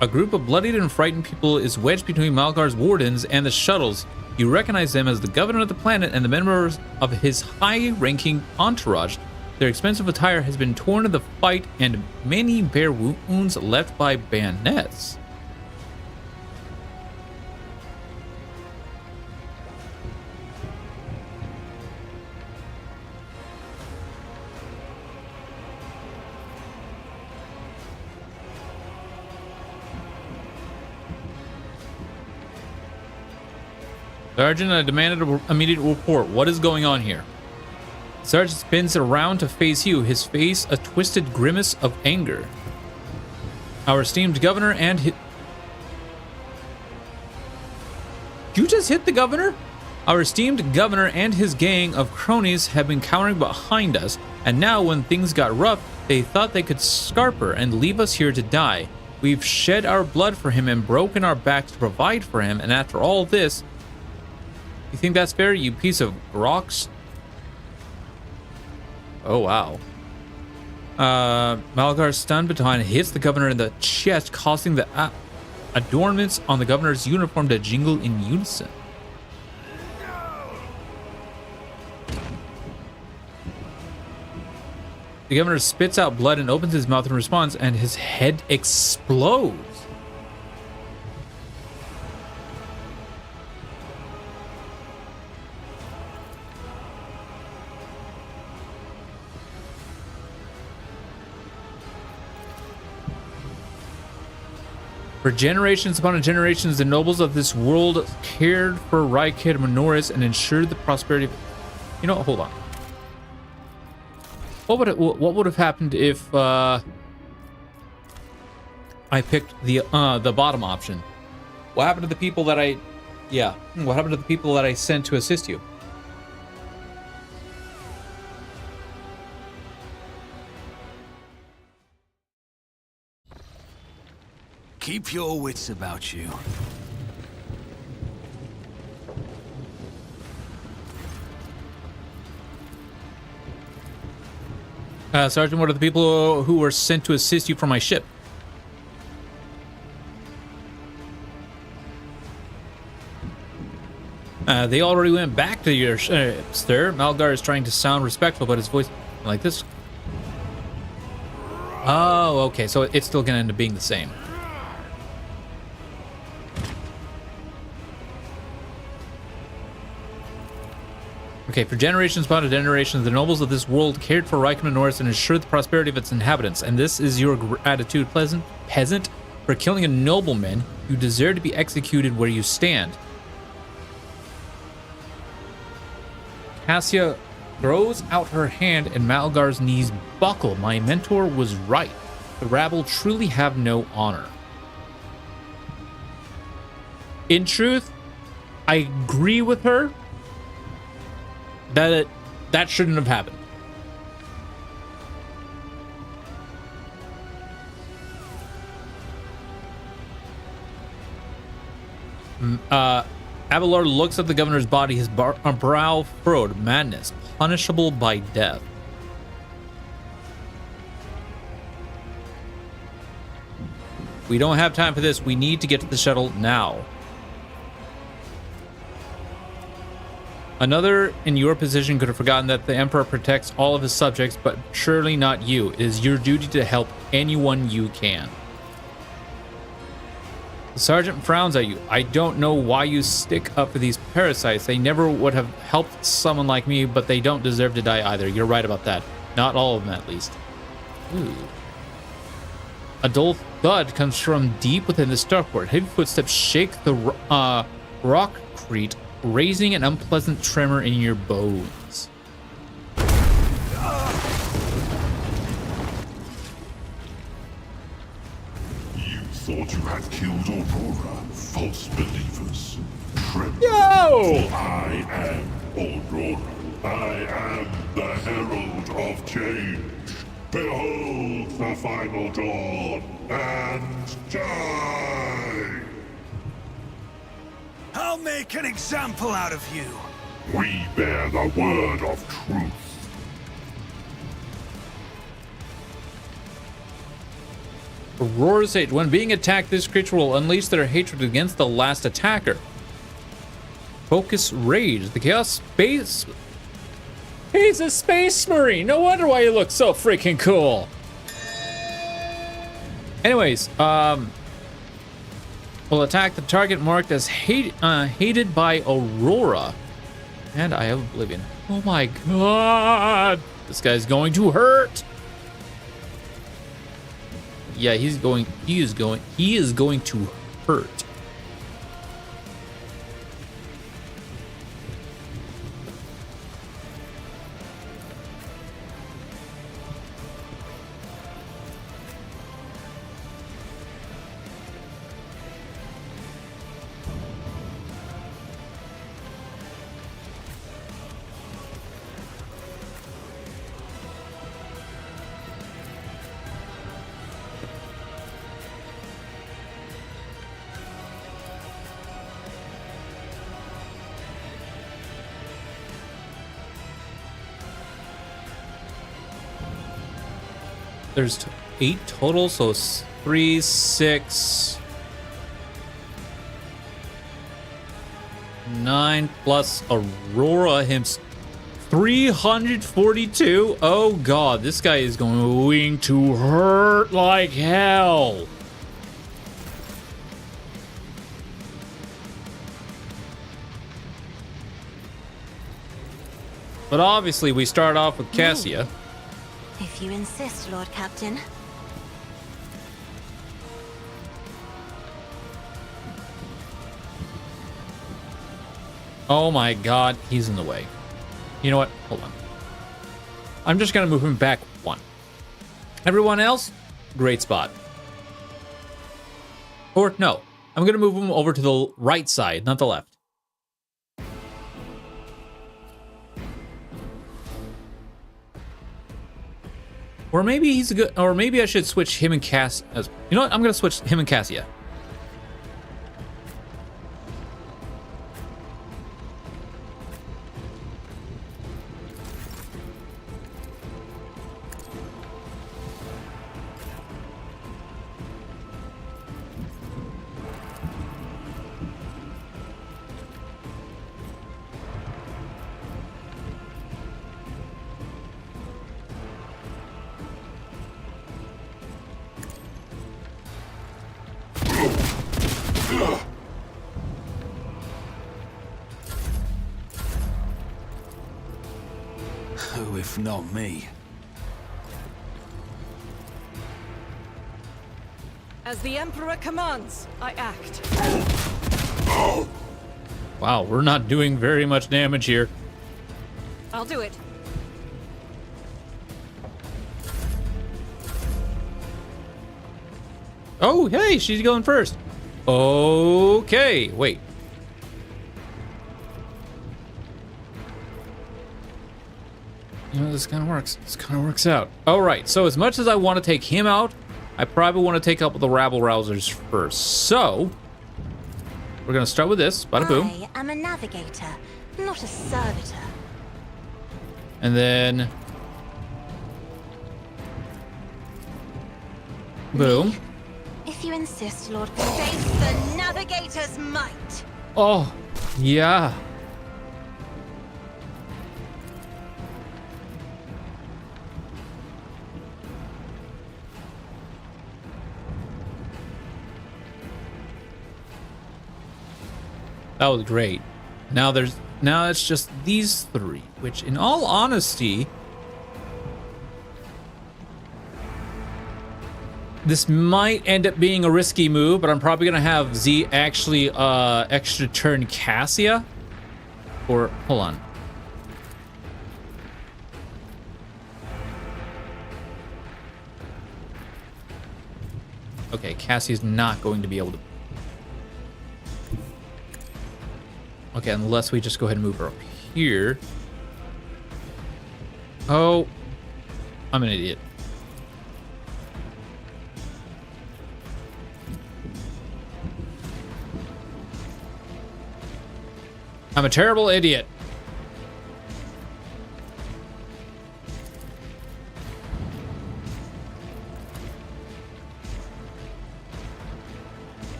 A group of bloodied and frightened people is wedged between Malgar's wardens and the shuttles. You recognize them as the governor of the planet and the members of his high-ranking entourage. Their expensive attire has been torn in the fight and many bear wounds left by bayonets. Sergeant, I demanded an immediate report. What is going on here? Sergeant spins around to face you, his face a twisted grimace of anger. Our esteemed governor and his... You just hit the governor? Our esteemed governor and his gang of cronies have been cowering behind us, and now when things got rough, they thought they could scarper and leave us here to die. We've shed our blood for him and broken our backs to provide for him, and after all this... You think that's fair, you piece of rocks? Oh, wow. Malgar's stun baton hits the governor in the chest, causing the adornments on the governor's uniform to jingle in unison. The governor spits out blood and opens his mouth in response, and his head explodes. For generations upon generations, the nobles of this world cared for Rykid Minoris and ensured the prosperity of... You know, hold on. What would have happened if I picked the bottom option? What happened to the people that I... Yeah. What happened to the people that I sent to assist you? Keep your wits about you. Sergeant, what are the people who were sent to assist you from my ship? They already went back to your sir. Malgar is trying to sound respectful, but his voice like this. Oh, okay. So it's still gonna end up being the same. Okay, for generations upon generations, the nobles of this world cared for Reikman Norris and ensured the prosperity of its inhabitants. And this is your gratitude, pleasant peasant, for killing a nobleman. You deserve to be executed where you stand. Cassia throws out her hand and Malgar's knees buckle. My mentor was right. The rabble truly have no honor. In truth, I agree with her that that shouldn't have happened. Abelard looks at the governor's body, his brow furrowed. Madness, punishable by death. We don't have time for this. We need to get to the shuttle now. Another in your position could have forgotten that the Emperor protects all of his subjects, but surely not you. It is your duty to help anyone you can. The sergeant frowns at you. I don't know why you stick up for these parasites. They never would have helped someone like me, but they don't deserve to die either. You're right about that. Not all of them, at least. Ooh. A dull thud comes from deep within the starport. Heavy footsteps shake the rockcrete, raising an unpleasant tremor in your bones. You thought you had killed Aurora, false believers. Tremble. Yo! I am Aurora. I am the herald of change. Behold the final dawn and die! I'll make an example out of you. We bear the word of truth. Aurora's hate. When being attacked, this creature will unleash their hatred against the last attacker. Focus rage. The Chaos Space... He's a space marine. No wonder why he looks so freaking cool. Anyways, will attack the target marked as hated by Aurora. And I have Oblivion. Oh my god. This guy's going to hurt. Yeah, he is going to hurt. There's 8 total, so 3, 6, 9 plus Aurora himself. 342. Oh god, this guy is going to hurt like hell. But obviously we start off with Cassia. If you insist, Lord Captain. Oh my god, he's in the way. You know what? Hold on. I'm just gonna move him back 1. Everyone else, great spot. Or no, I'm gonna move him over to the right side, not the left. Or maybe he's a good, or maybe I should switch him and Cass as, you know what? I'm gonna switch him and Cassia. if not me. As the Emperor commands, I act. Wow, we're not doing very much damage here. I'll do it. Oh, hey, she's going first. Okay, wait. You know, this kind of works. This kind of works out. All right, so as much as I want to take him out, I probably want to take out the rabble-rousers first. So, we're going to start with this. Bada boom. I am a navigator, not a servitor. And then... boom. If you insist, Lord, face the navigator's might. Oh, yeah. That was great. Now it's just these three, which in all honesty, this might end up being a risky move, but I'm probably gonna have Z actually extra turn Cassia. Or hold on. Okay, Cassia's not going to be able to. Okay, unless we just go ahead and move her up here. Oh, I'm an idiot. I'm a terrible idiot.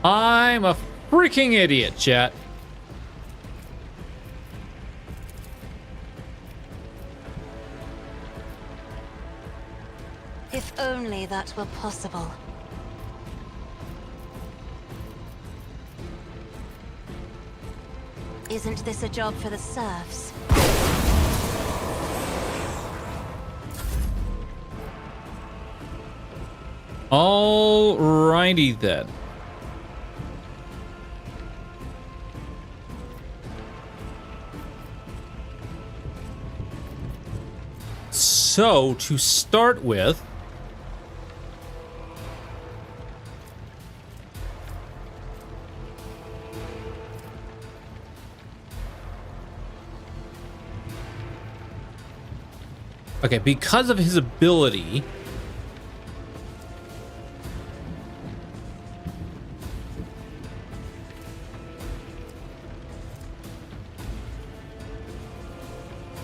I'm a freaking idiot, chat. If only that were possible. Isn't this a job for the serfs? Alrighty then. So, to start with, okay, because of his ability,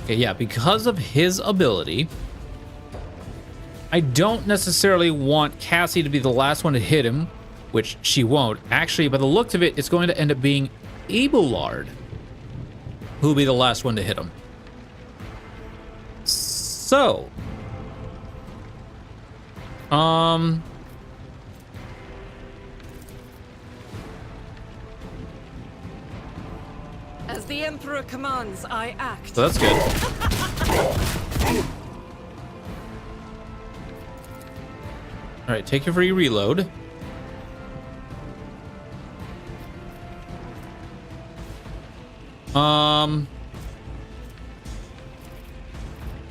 okay, yeah, because of his ability, I don't necessarily want Cassie to be the last one to hit him, which she won't. Actually, by the looks of it, it's going to end up being Abelard who will be the last one to hit him. So, As the Emperor commands, I act. so that's good. All right, take your free reload.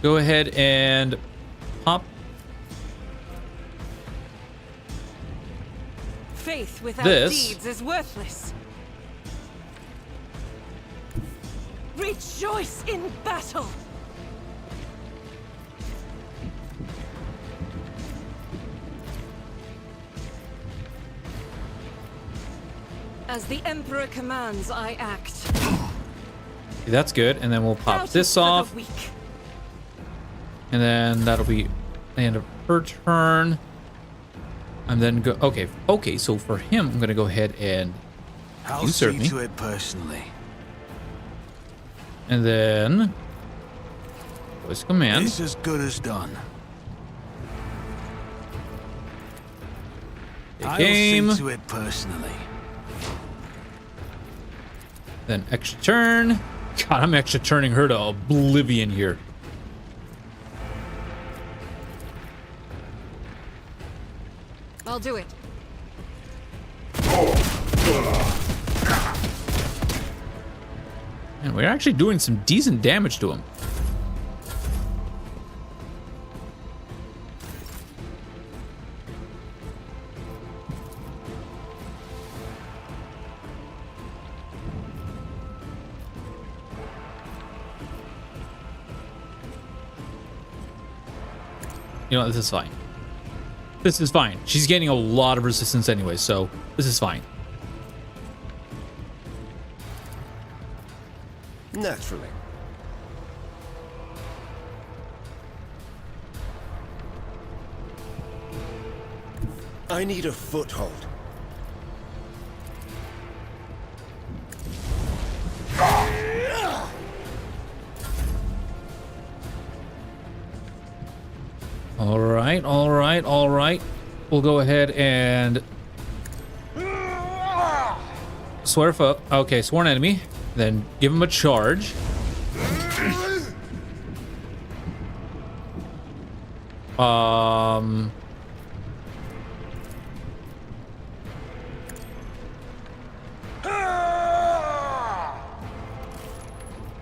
Go ahead and pop. Faith without This. deeds is worthless. Rejoice in battle. As the Emperor commands, I act. That's good, and then we'll pop Doubt this is for the off, weak. and then that'll be the end of her turn. And then go. Okay. So for him, I'm gonna go ahead and I'll usurp see me, to it personally. and then voice command. It's as good as done. I'll Game. see to it personally. Then extra turn. God, I'm extra turning her to oblivion here. I'll do it. And we're actually doing some decent damage to him. You know, this is fine. This is fine. She's gaining a lot of resistance anyway, so this is fine. Naturally. I need a foothold. All right, all right, all right. We'll go ahead and swear foe. Okay, sworn enemy. Then give him a charge.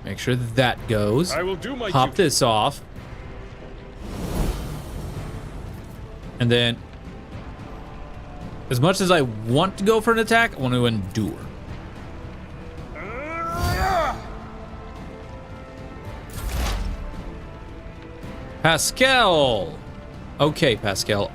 Make sure that goes. I will do my Pop duty. this off. And then, as much as I want to go for an attack, I want to endure. Pascal. Okay, Pascal.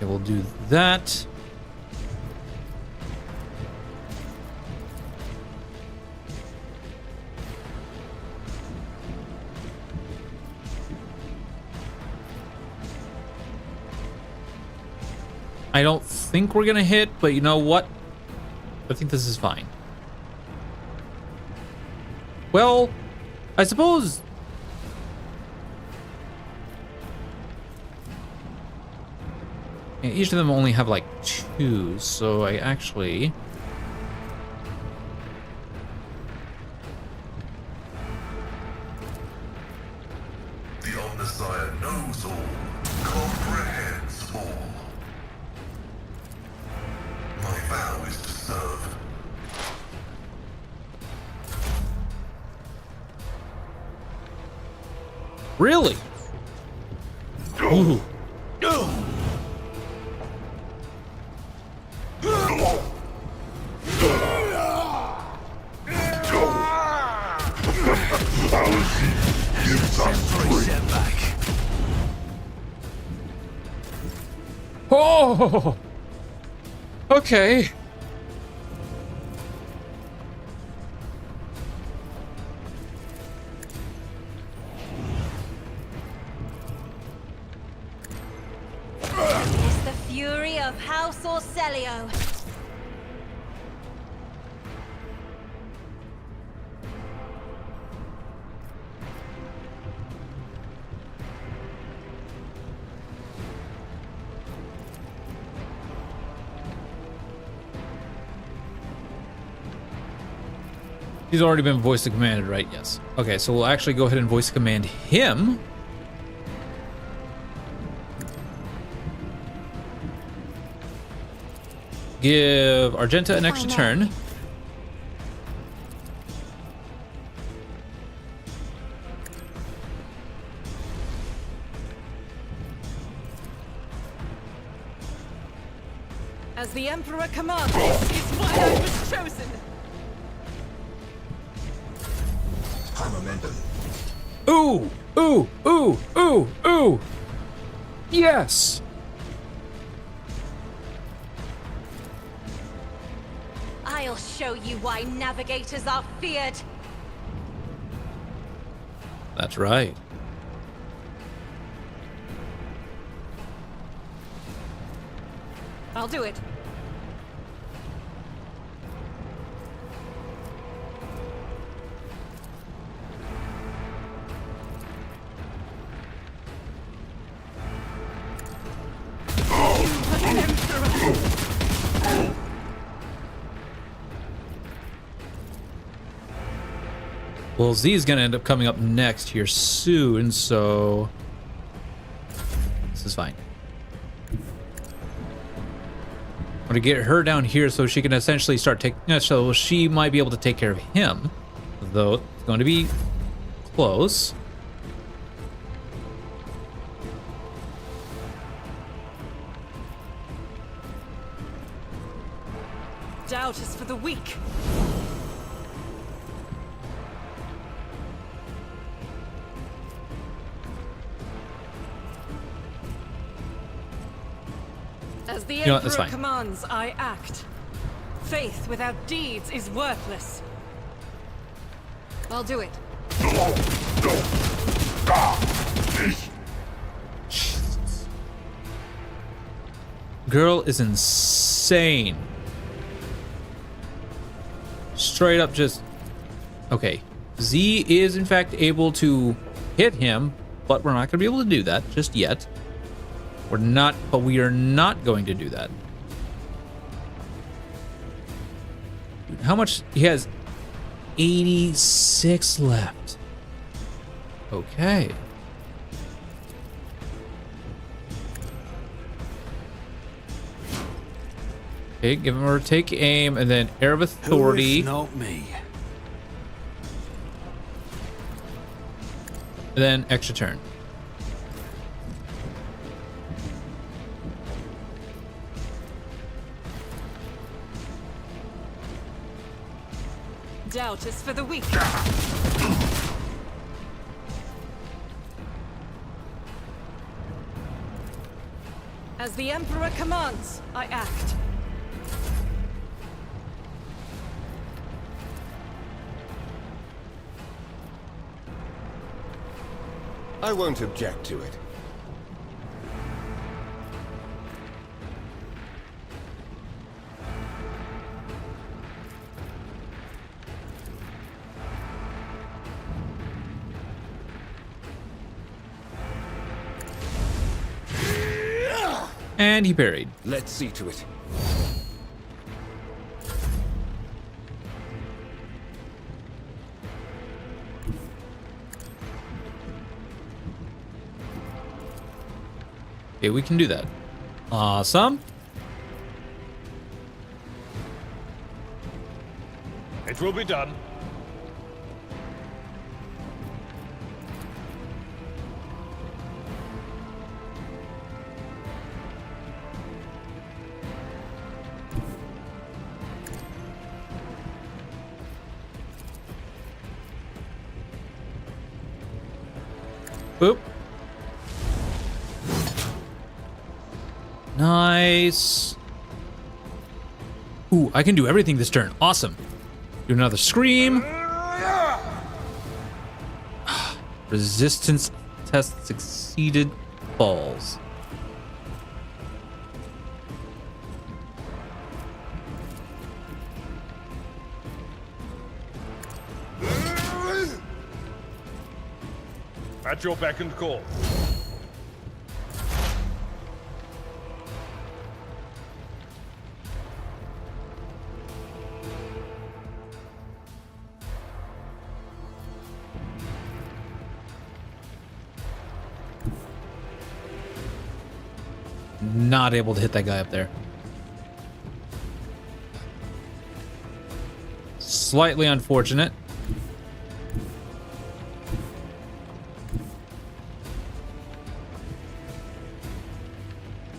Okay, we'll do that. I don't think we're gonna hit, but you know what? I think this is fine. Well, I suppose... Yeah, each of them only have like 2, so I actually... The Omnissiah knows all, comprehends all. My vow is to serve. Really? Ooh. Oh! Okay. It's the fury of House Orcelio. He's already been voice commanded, right? Yes. Okay, so we'll actually go ahead and voice command him. Give Argenta an extra turn. As the Emperor commands, this is why I was chosen. Ooh! Ooh! Ooh! Ooh! Ooh! Yes! I'll show you why navigators are feared. That's right. I'll do it. Well, Z is gonna end up coming up next here soon, so this is fine. I'm gonna get her down here so she can essentially start taking. So she might be able to take care of him, though it's going to be close. Doubt is for the weak. As the know what, that's Emperor fine. commands, I act. Faith without deeds is worthless. I'll do it. Girl is insane. Straight up just... Okay. Z is in fact able to hit him, but we're not going to be able to do that just yet. We're not, but we are not going to do that. Dude, how much? He has 86 left. Okay. Okay, give him a take aim, and then Air of Authority. Who if not me? And then extra turn. Doubt is for the weak. As the Emperor commands, I act. I won't object to it. And he parried. Let's see to it. Okay, we can do that. Awesome. It will be done. Boop. Nice. Ooh, I can do everything this turn. Awesome. Do another scream. Resistance test succeeded. Falls. At your beck and call. Not able to hit that guy up there. Slightly unfortunate.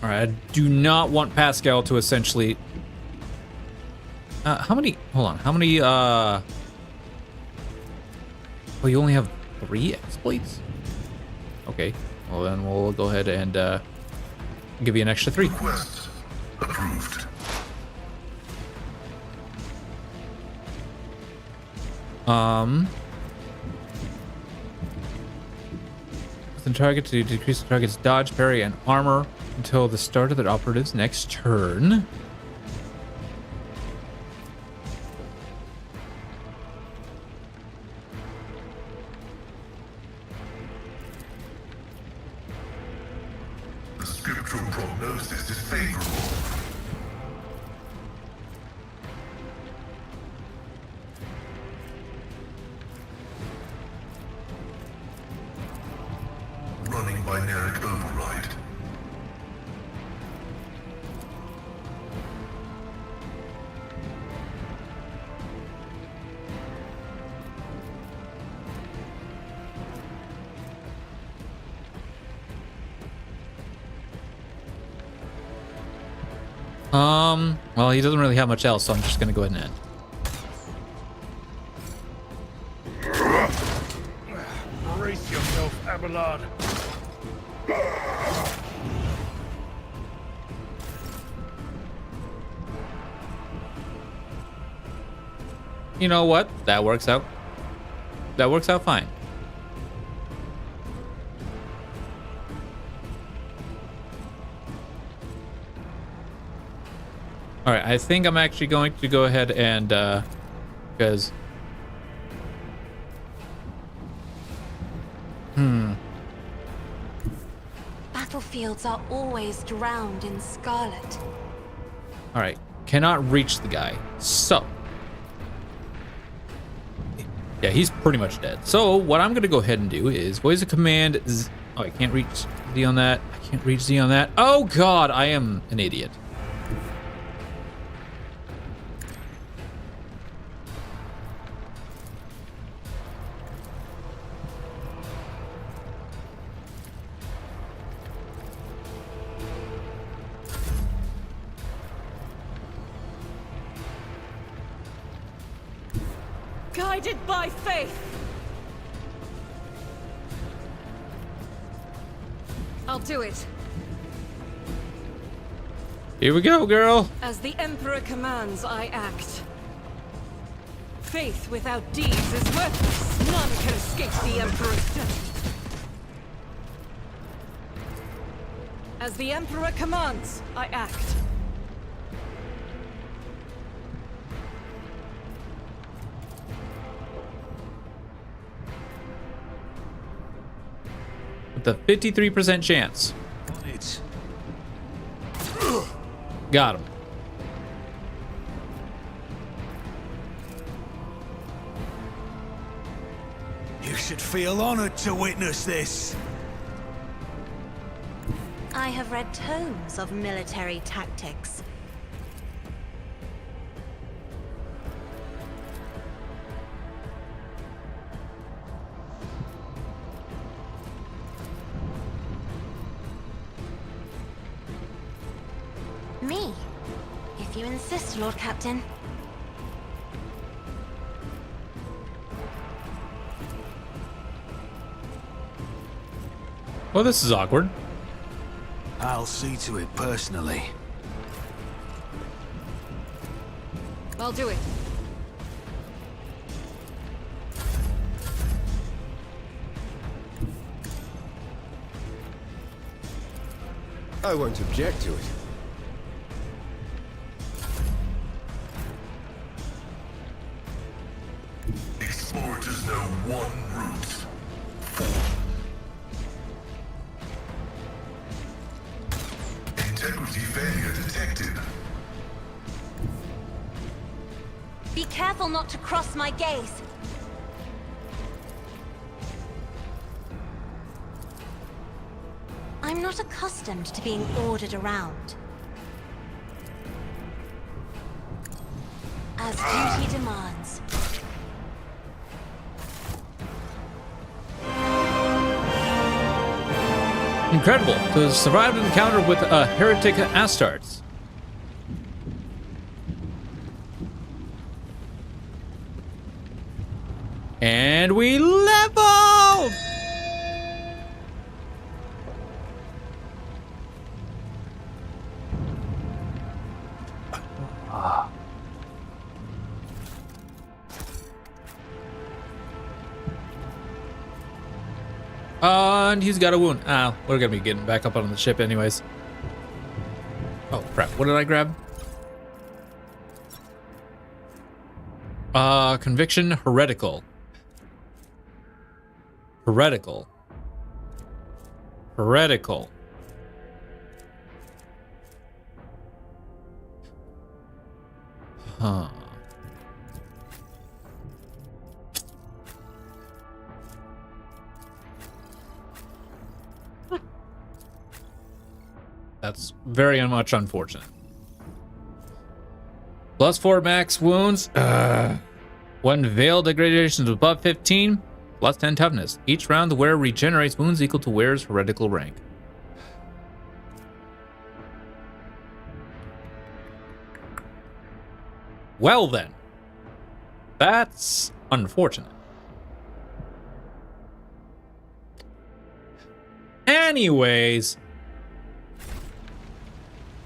Alright, I do not want Pascal to essentially... how many... Hold on. How many, Oh, you only have 3 exploits? Okay. Well, then we'll go ahead and, give you an extra 3. Request approved. The target to decrease the target's dodge, parry, and armor until the start of the operative's next turn. The scriptural prognosis is favorable. generic override. Well, he doesn't really have much else, so I'm just gonna go ahead and end. Brace yourself, Abelard. You know what? That works out. That works out fine. All right, I think I'm actually going to go ahead and, because... Battlefields are always drowned in scarlet. All right, cannot reach the guy. So... yeah, he's pretty much dead. So what I'm gonna go ahead and do is voice a command. Oh, I can't reach Z on that. I can't reach Z on that. Oh God, I am an idiot. Guided by faith. I'll do it. Here we go, girl. As the Emperor commands, I act. Faith without deeds is worthless. None can escape the Emperor's judgment. As the Emperor commands, I act. With a 53% chance. On it. Got him. You should feel honored to witness this. I have read tomes of military tactics. Me, if you insist, Lord Captain. Well, this is awkward. I'll see to it personally. I'll do it. I won't object to it. Explorators know one route. Integrity failure detected. Be careful not to cross my gaze. I'm not accustomed to being ordered around. As duty demands. Incredible to have survived an encounter with a heretic Astartes. And we leveled! And he's got a wound. Ah, we're gonna be getting back up on the ship anyways. Oh crap, what did I grab? Conviction heretical. Heretical. Heretical. Huh. That's very much unfortunate. +4 max wounds. When Veil degradation is above 15, +10 toughness. Each round, the wearer regenerates wounds equal to wearer's heretical rank. Well then, that's unfortunate. Anyways,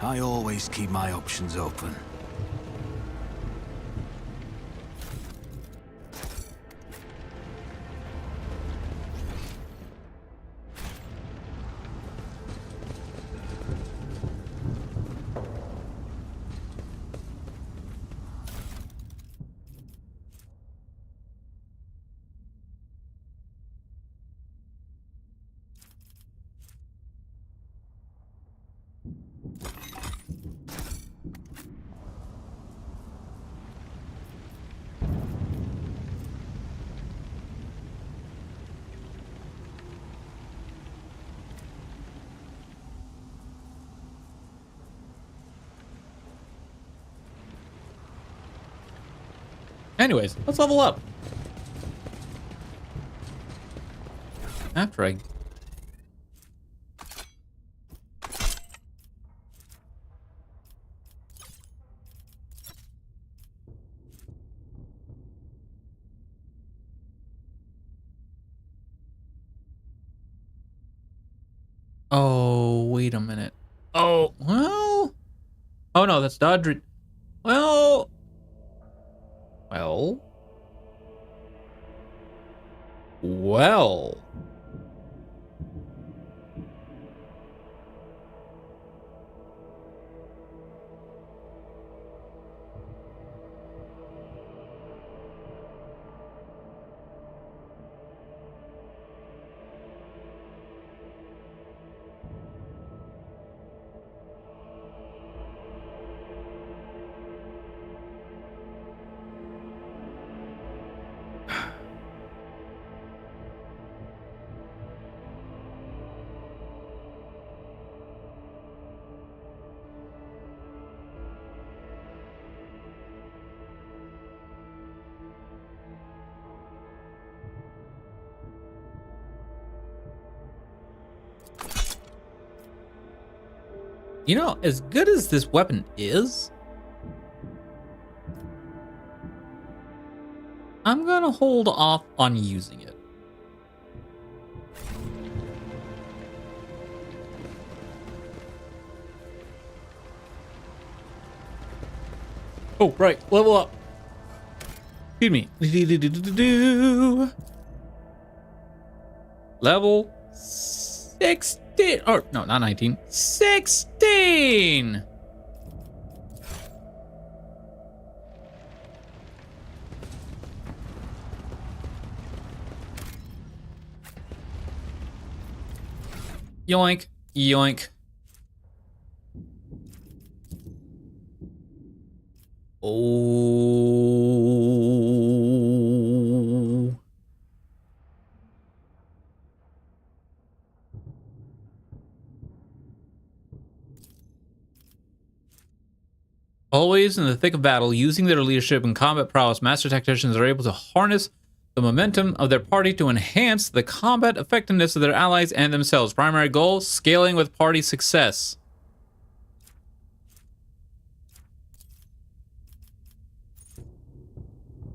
I always keep my options open. let's level up. After I... Oh, wait a minute. Oh, well... Oh no, that's Dodge. Well... Well... You know, as good as this weapon is, I'm gonna hold off on using it. Oh, right, level up. Excuse me. Level 16. Or, no, not 19. 16! Yoink, yoink. Oh. Always in the thick of battle, using their leadership and combat prowess, master tacticians are able to harness the momentum of their party to enhance the combat effectiveness of their allies and themselves. Primary goal, scaling with party success.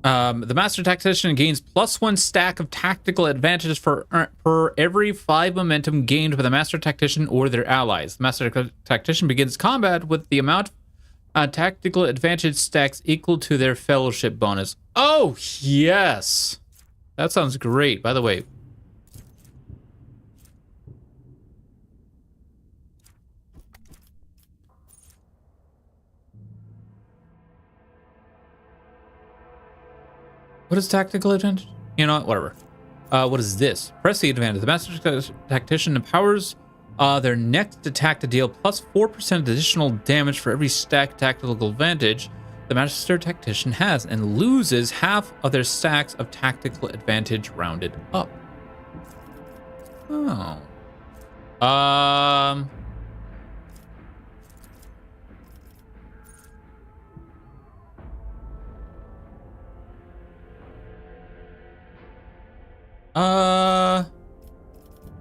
The master tactician gains +1 stack of tactical advantages per every 5 momentum gained by the master tactician or their allies. The master tactician begins combat with the amount of tactical advantage stacks equal to their fellowship bonus. Oh, yes. That sounds great. By the way, what is tactical advantage? You know what? Whatever. What is this? Press the advantage. The master tactician empowers their next attack to deal +4% additional damage for every stack tactical advantage the master tactician has, and loses half of their stacks of tactical advantage rounded up. Oh. I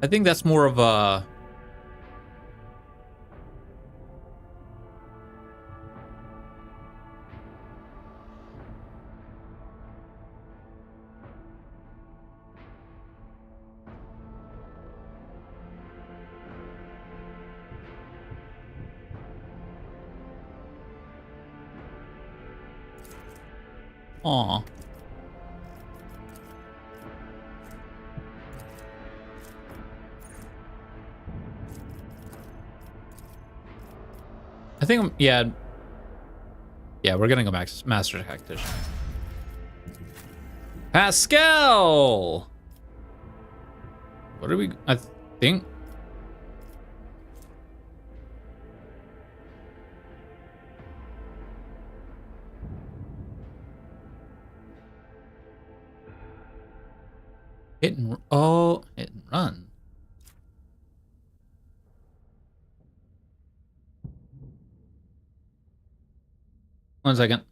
think that's more of a... Aw. I think, yeah. Yeah, we're gonna go back to Master Tactician. Pascal! What are we, I think. Hit and, oh, hit and run. One second.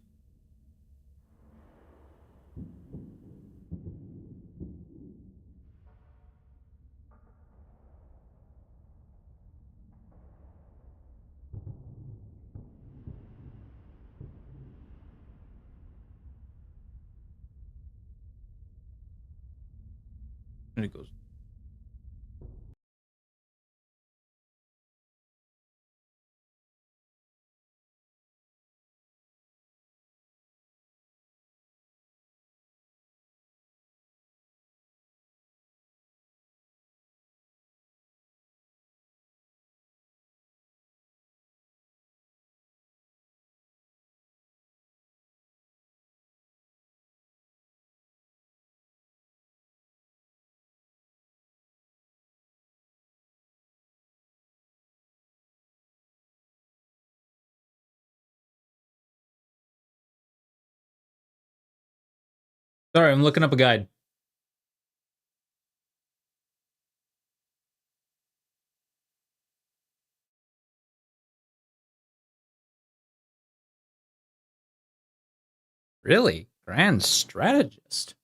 There it goes. Sorry, I'm looking up a guide. Really? Grand strategist.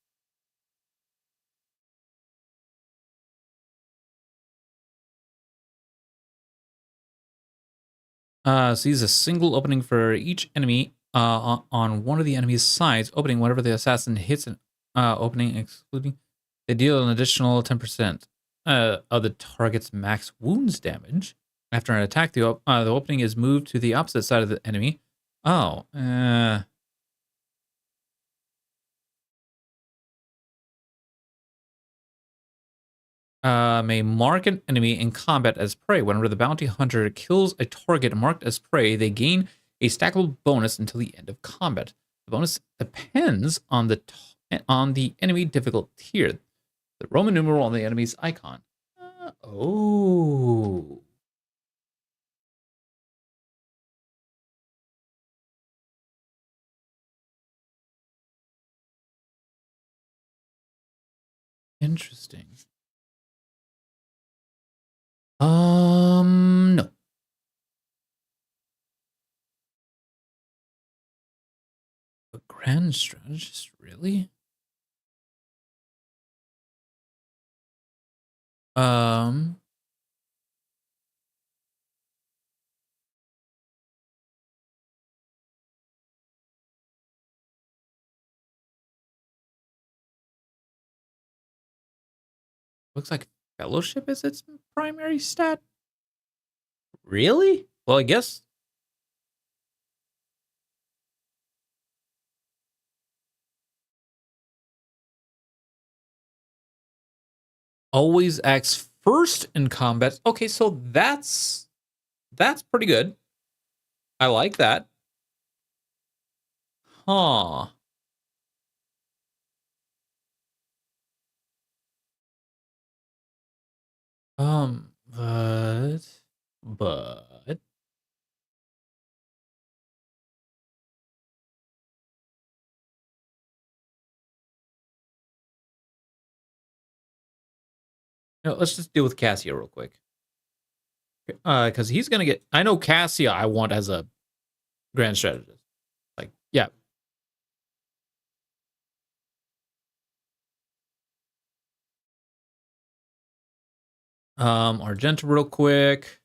Sees a single opening for each enemy on one of the enemy's sides, opening whenever the assassin hits an opening, excluding. They deal an additional 10% of the target's max wounds damage. After an attack, the opening is moved to the opposite side of the enemy. Oh, may mark an enemy in combat as prey. Whenever the bounty hunter kills a target marked as prey, they gain a stackable bonus until the end of combat. The bonus depends on the enemy difficult tier. The Roman numeral on the enemy's icon. Oh. Interesting. No. A grand strategist, really? Looks like fellowship is its primary stat. Really? Well, I guess. Always acts first in combat. Okay, so that's pretty good. I like that. Huh. But let's just deal with Cassia real quick. Because he's gonna get. I know Cassia. I want as a grand strategist. Like, yeah. Argenta real quick.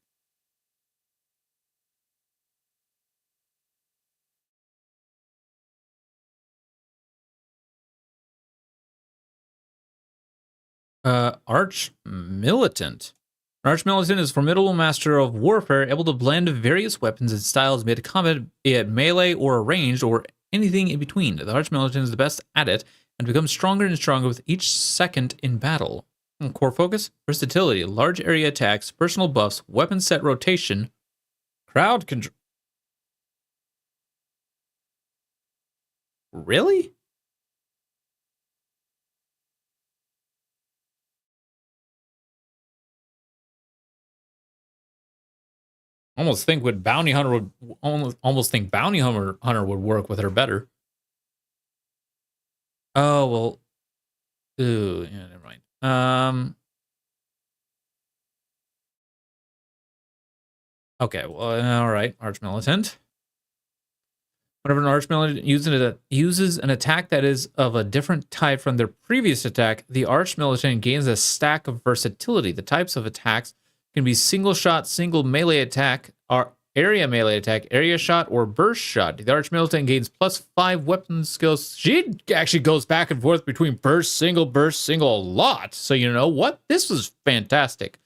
Arch Militant. An Arch Militant is a formidable master of warfare, able to blend various weapons and styles mid combat, be it melee or ranged or anything in between. The Arch Militant is the best at it and becomes stronger and stronger with each second in battle. Core focus, versatility, large area attacks, personal buffs, weapon set rotation, crowd control. Really? Almost think would Bounty Hunter would almost think Bounty Hunter would work with her better. Oh well. Ooh, yeah, never mind. Okay, well, all right. Arch Militant. Whenever an Arch Militant uses an attack that is of a different type from their previous attack, the Arch Militant gains a stack of versatility. The types of attacks can be single shot, single melee attack, or area melee attack, area shot, or burst shot. The Arch Militant gains +5 weapon skills. She actually goes back and forth between burst, single, a lot. So you know what? This was fantastic.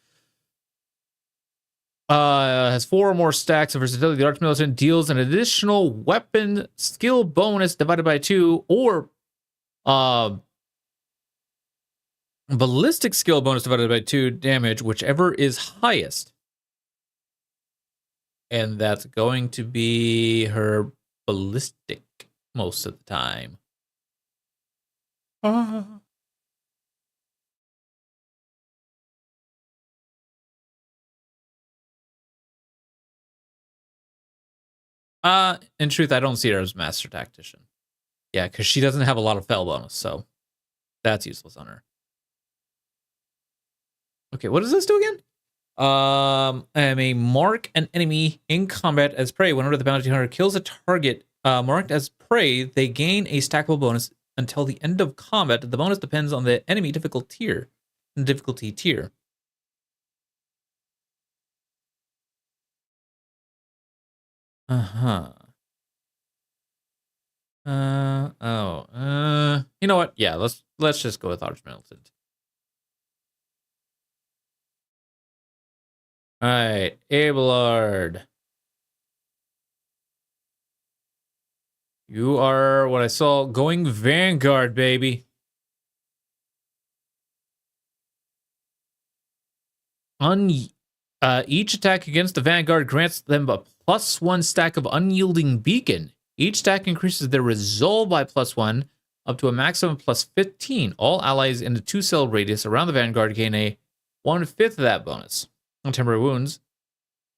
Has 4 or more stacks of versatility. The Arch Militant deals an additional weapon skill bonus divided by 2, or ballistic skill bonus divided by 2 damage, whichever is highest. And that's going to be her ballistic most of the time. In truth, I don't see her as Master Tactician. Yeah, because she doesn't have a lot of fell bonus, so that's useless on her. Okay, what does this do again? I may mark an enemy in combat as prey. Whenever the bounty hunter kills a target marked as prey, they gain a stackable bonus until the end of combat. The bonus depends on the enemy difficulty tier. You know what? Yeah, let's just go with Arch Militant. All right, Abelard. You are what I saw going Vanguard, baby. Each attack against the Vanguard grants them a +1 stack of Unyielding Beacon. Each stack increases their resolve by +1 up to a maximum of +15. All allies in the 2-cell radius around the Vanguard gain a 1/5 of that bonus. Temporary wounds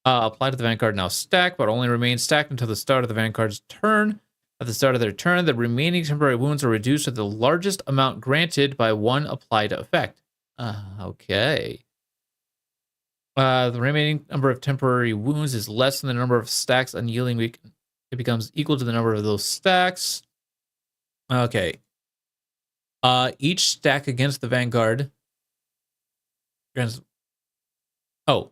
apply to the Vanguard now stack, but only remain stacked until the start of the Vanguard's turn. At the start of their turn, the remaining temporary wounds are reduced to the largest amount granted by 1 applied effect. Okay. The remaining number of temporary wounds is less than the number of stacks Unyielding Beacon. It becomes equal to the number of those stacks. Okay. Each stack against the Vanguard grants. Oh.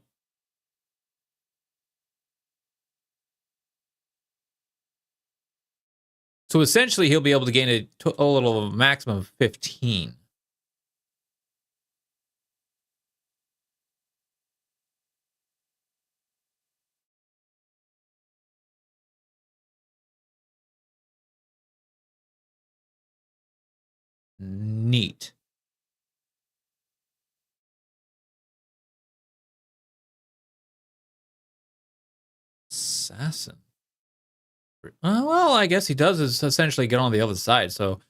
So essentially, he'll be able to gain a total of a maximum of 15. Neat. Assassin. Well, I guess he does is essentially get on the other side, so.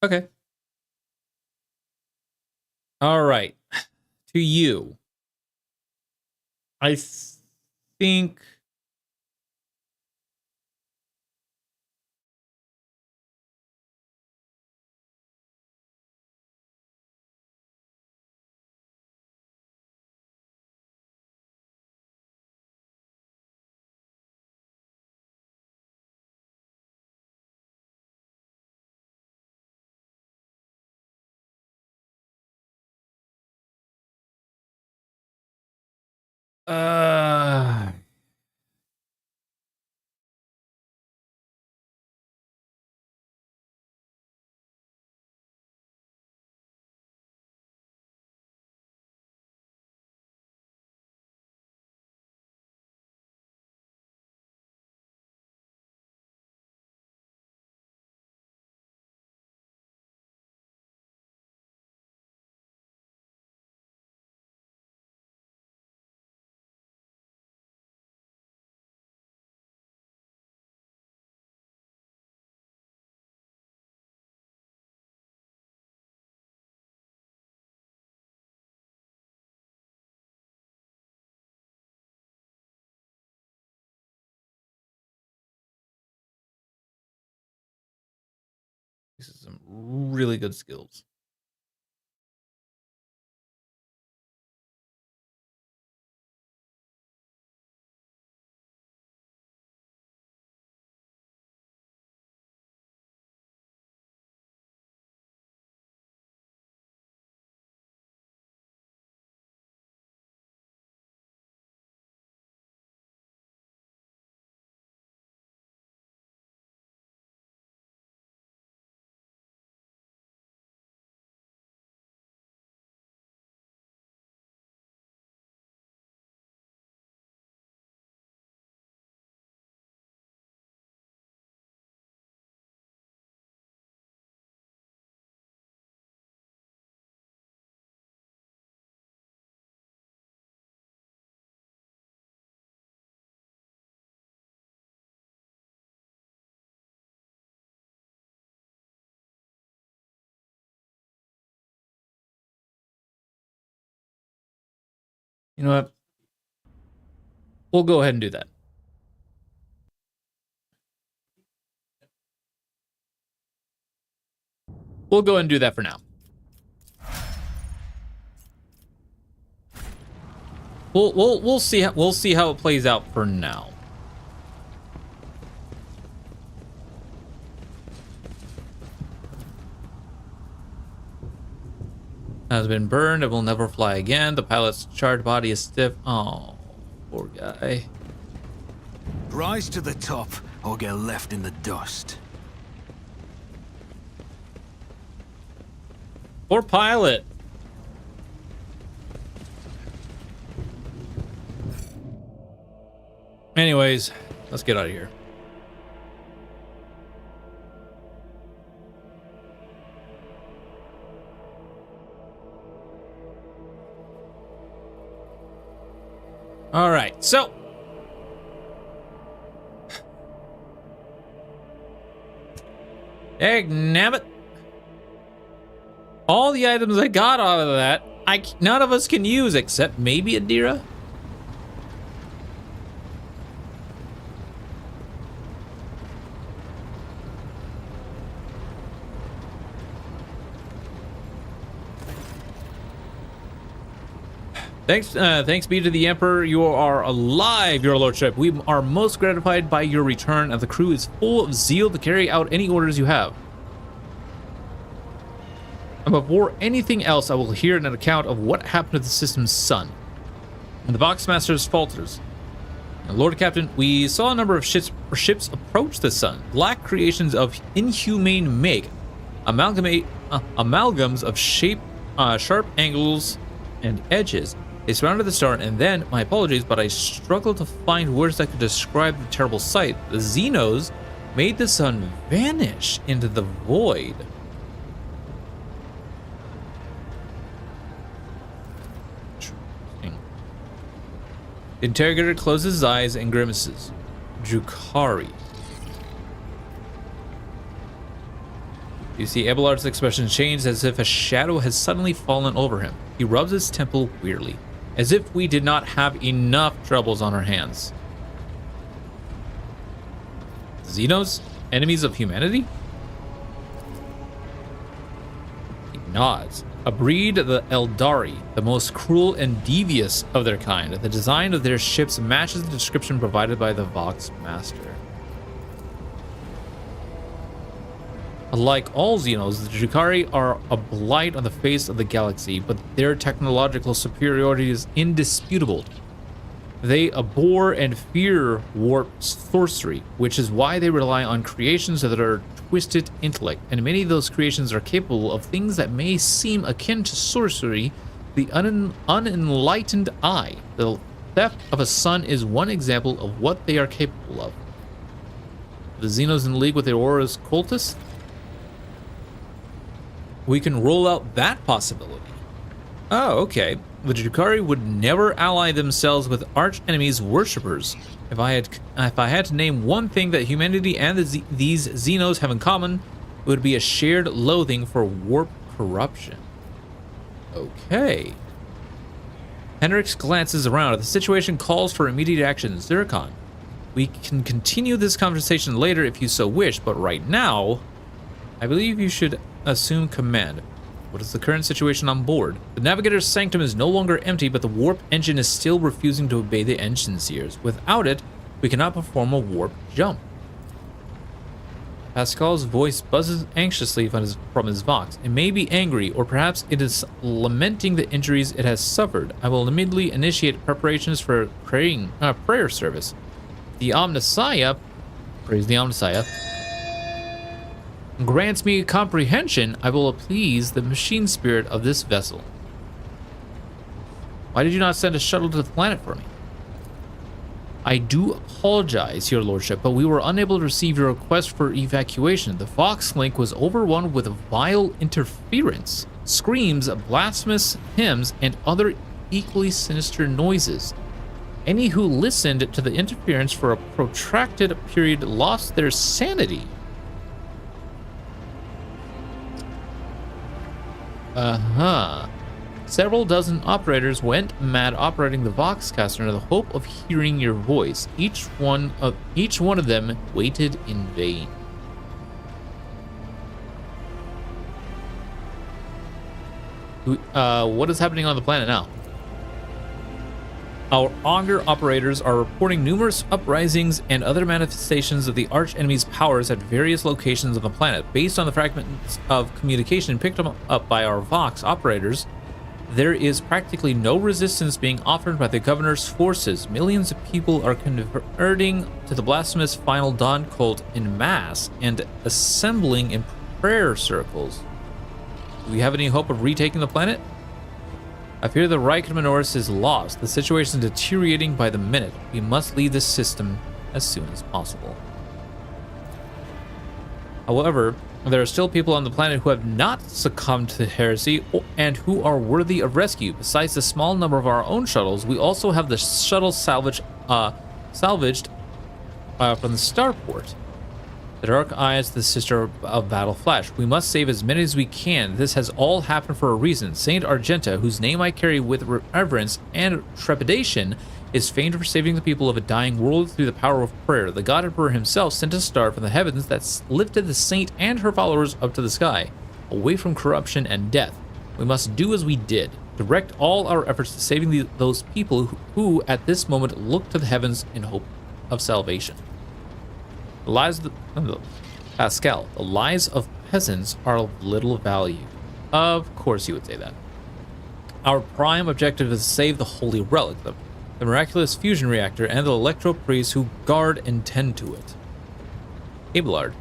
Okay. All right. To you. I think Uh... These are some really good skills. You know what? We'll go ahead and do that. We'll go and do that for now. We'll see how it plays out for now. Has been burned and will never fly again. The pilot's charred body is stiff. Oh, poor guy. Rise to the top or get left in the dust. Poor pilot. Anyways, let's get out of here. All right, so Dagnabbit. All the items I got out of that, none of us can use except maybe Adira. Thanks be to the Emperor, you are alive, your lordship. We are most gratified by your return, and the crew is full of zeal to carry out any orders you have. And before anything else, I will hear an account of what happened to the system's sun. And the Voxmaster falters. Lord Captain, we saw a number of ships approach the sun, black creations of inhumane make, amalgams of sharp angles and edges. They surrounded the star, and then, my apologies, but I struggled to find words that could describe the terrible sight. The Xenos made the sun vanish into the void. Interesting. The interrogator closes his eyes and grimaces. Drukhari. You see Abelard's expression change as if a shadow has suddenly fallen over him. He rubs his temple wearily, as if we did not have enough troubles on our hands. Xenos? Enemies of humanity? He nods. A breed, the Eldari, the most cruel and devious of their kind. The design of their ships matches the description provided by the Voxmaster. Like all Xenos, the Drukhari are a blight on the face of the galaxy, but their technological superiority is indisputable. They abhor and fear warp sorcery, which is why they rely on creations that are twisted intellect, and many of those creations are capable of things that may seem akin to sorcery. The unenlightened eye. The theft of a son is one example of what they are capable of. The Xenos in league with the Aura's cultists? We can rule out that possibility. Oh, okay. The Drukhari would never ally themselves with arch-enemies worshippers. If I had to name one thing that humanity and these Xenos have in common, it would be a shared loathing for warp corruption. Okay. Hendricks glances around. The situation calls for immediate action. Zircon, we can continue this conversation later if you so wish, but right now, I believe you should assume command. What is the current situation on board? The Navigator's sanctum is no longer empty, but the warp engine is still refusing to obey the engine seers. Without it, we cannot perform a warp jump. Pascal's voice buzzes anxiously from his Vox. It may be angry, or perhaps it is lamenting the injuries it has suffered. I will immediately initiate preparations for prayer service. The Omnissiah, praise the Omnissiah, grants me comprehension. I will appease the machine spirit of this vessel. Why did you not send a shuttle to the planet for me? I do apologize, Your Lordship, but we were unable to receive your request for evacuation. The Vox link was overrun with vile interference, screams, blasphemous hymns, and other equally sinister noises. Any who listened to the interference for a protracted period lost their sanity. Several dozen operators went mad operating the Voxcaster in the hope of hearing your voice. Each one of them waited in vain. What is happening on the planet now? Our auger operators are reporting numerous uprisings and other manifestations of the arch-enemy's powers at various locations on the planet. Based on the fragments of communication picked up by our Vox operators, there is practically no resistance being offered by the governor's forces. Millions of people are converting to the blasphemous Final Dawn cult in mass and assembling in prayer circles. Do we have any hope of retaking the planet? I fear the Reich of Minoris is lost. The situation is deteriorating by the minute. We must leave this system as soon as possible. However, there are still people on the planet who have not succumbed to heresy and who are worthy of rescue. Besides the small number of our own shuttles, we also have the shuttle salvaged from the starport. The Dark Eye is the sister of Battle Flash. We must save as many as we can. This has all happened for a reason. Saint Argenta, whose name I carry with reverence and trepidation, is famed for saving the people of a dying world through the power of prayer. The God Emperor himself sent a star from the heavens that lifted the saint and her followers up to the sky, away from corruption and death. We must do as we did. Direct all our efforts to saving those people who at this moment look to the heavens in hope of salvation. The lives of Pascal, the lives of peasants are of little value. Of course you would say that. Our prime objective is to save the Holy Relic, the miraculous fusion reactor, and the Electro Priests who guard and tend to it. Abelard,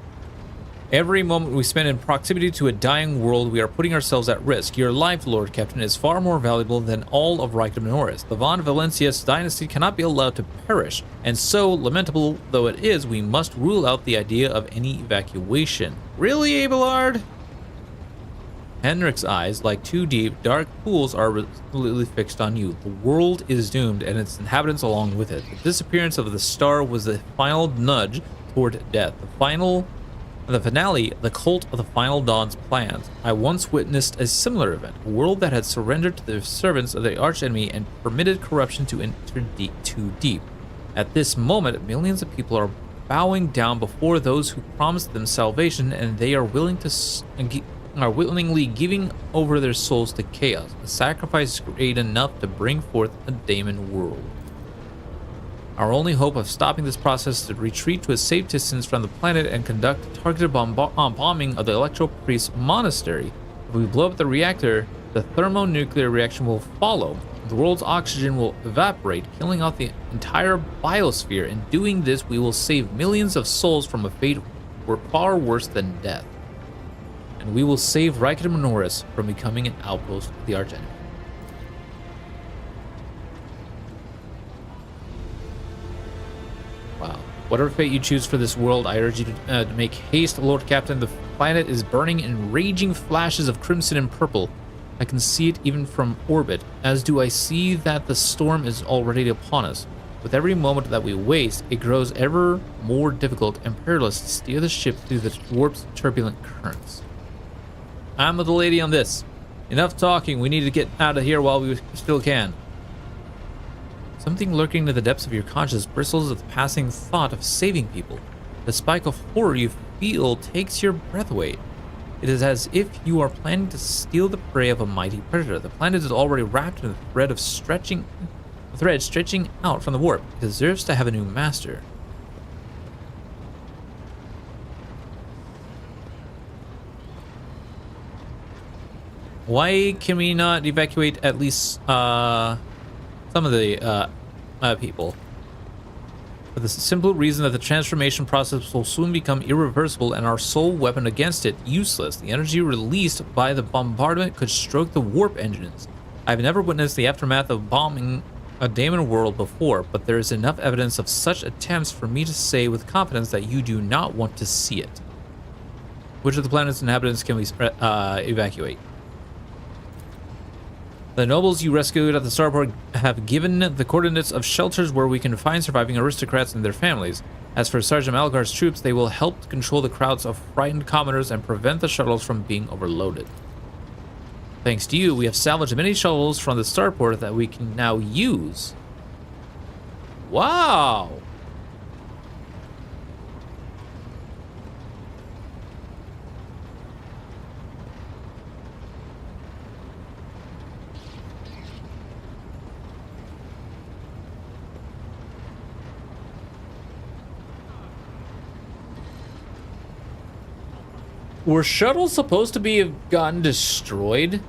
every moment we spend in proximity to a dying world, we are putting ourselves at risk. Your life, Lord Captain, is far more valuable than all of Reich of Minoris. The Von Valencius dynasty cannot be allowed to perish, and so, lamentable though it is, we must rule out the idea of any evacuation. Really, Abelard? Henrik's eyes, like two deep, dark pools, are resolutely fixed on you. The world is doomed, and its inhabitants along with it. The disappearance of the star was the final nudge toward death. The finale, the cult of the Final Dawn's plans. I once witnessed a similar event, a world that had surrendered to the servants of the archenemy and permitted corruption to enter too deep. At this moment, millions of people are bowing down before those who promised them salvation, and they are willingly giving over their souls to chaos, a sacrifice great enough to bring forth a daemon world. Our only hope of stopping this process is to retreat to a safe distance from the planet and conduct targeted bombing of the Electro Priest Monastery. If we blow up the reactor, the thermonuclear reaction will follow. the world's oxygen will evaporate, killing off the entire biosphere. In doing this, we will save millions of souls from a fate far worse than death. And we will save Rykard Minoris from becoming an outpost of the archenemy. Wow. Whatever fate you choose for this world, I urge you to make haste, Lord Captain. The planet is burning in raging flashes of crimson and purple. I can see it even from orbit, as do I see that the storm is already upon us. With every moment that we waste, it grows ever more difficult and perilous to steer the ship through the warp's turbulent currents. I'm with the lady on this. Enough talking, we need to get out of here while we still can. Something lurking in the depths of your conscience bristles at the passing thought of saving people. The spike of horror you feel takes your breath away. It is as if you are planning to steal the prey of a mighty predator. The planet is already wrapped in a thread stretching out from the warp. It deserves to have a new master. Why can we not evacuate at least some of the people? For the simple reason that the transformation process will soon become irreversible and our sole weapon against it useless. The energy released by the bombardment could stroke the warp engines. I've never witnessed the aftermath of bombing a Daemon world before, but there is enough evidence of such attempts for me to say with confidence that you do not want to see it. Which of the planet's inhabitants can we evacuate? The nobles you rescued at the starport have given the coordinates of shelters where we can find surviving aristocrats and their families. As for Sergeant Malgar's troops, they will help control the crowds of frightened commoners and prevent the shuttles from being overloaded. Thanks to you, we have salvaged many shuttles from the starport that we can now use. Wow! Were shuttles supposed to be have gotten destroyed?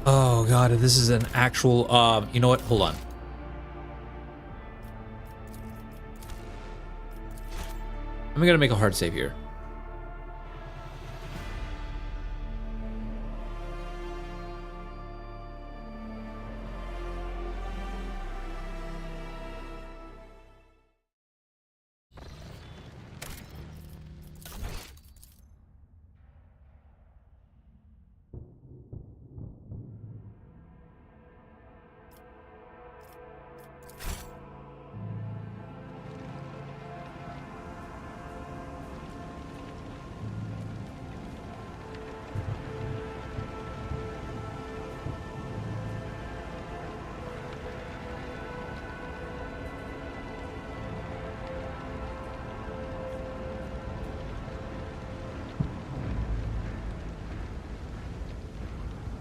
Oh god, if this is an actual, you know what? Hold on. I'm gonna make a hard save here.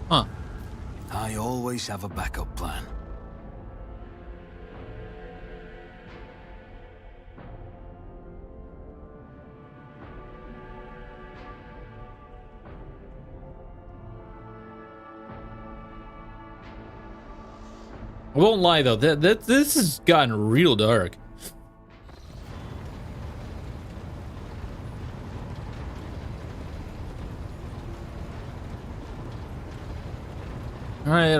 Huh. I always have a backup plan. I won't lie though, this has gotten real dark. All right.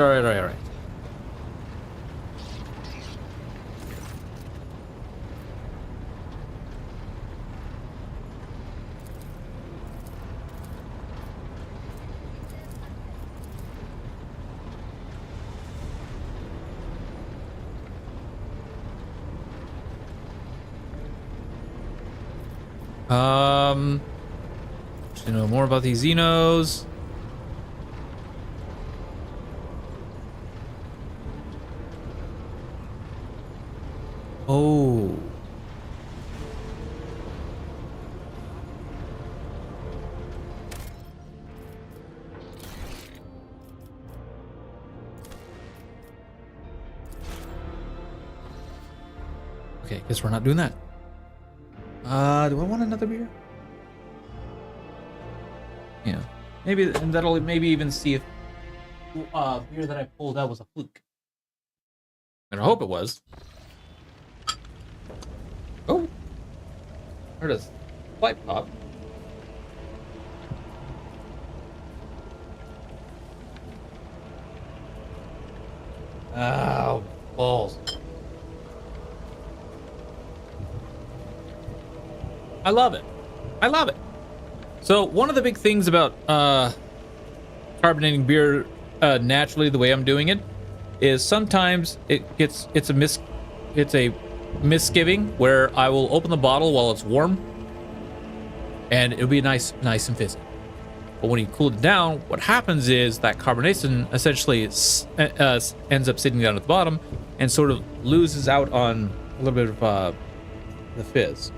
To know more about these Xenos. Oh. Okay, guess we're not doing that. Do I want another beer? Yeah. Maybe, and that'll maybe even see if beer that I pulled out was a fluke. And I hope it was. Oh. Heard a pipe pop. Oh, balls. I love it. I love it. So one of the big things about carbonating beer naturally, the way I'm doing it, is sometimes it's a misgiving where I will open the bottle while it's warm, and it'll be nice and fizzy. But when you cool it down, what happens is that carbonation essentially ends up sitting down at the bottom and sort of loses out on a little bit of the fizz.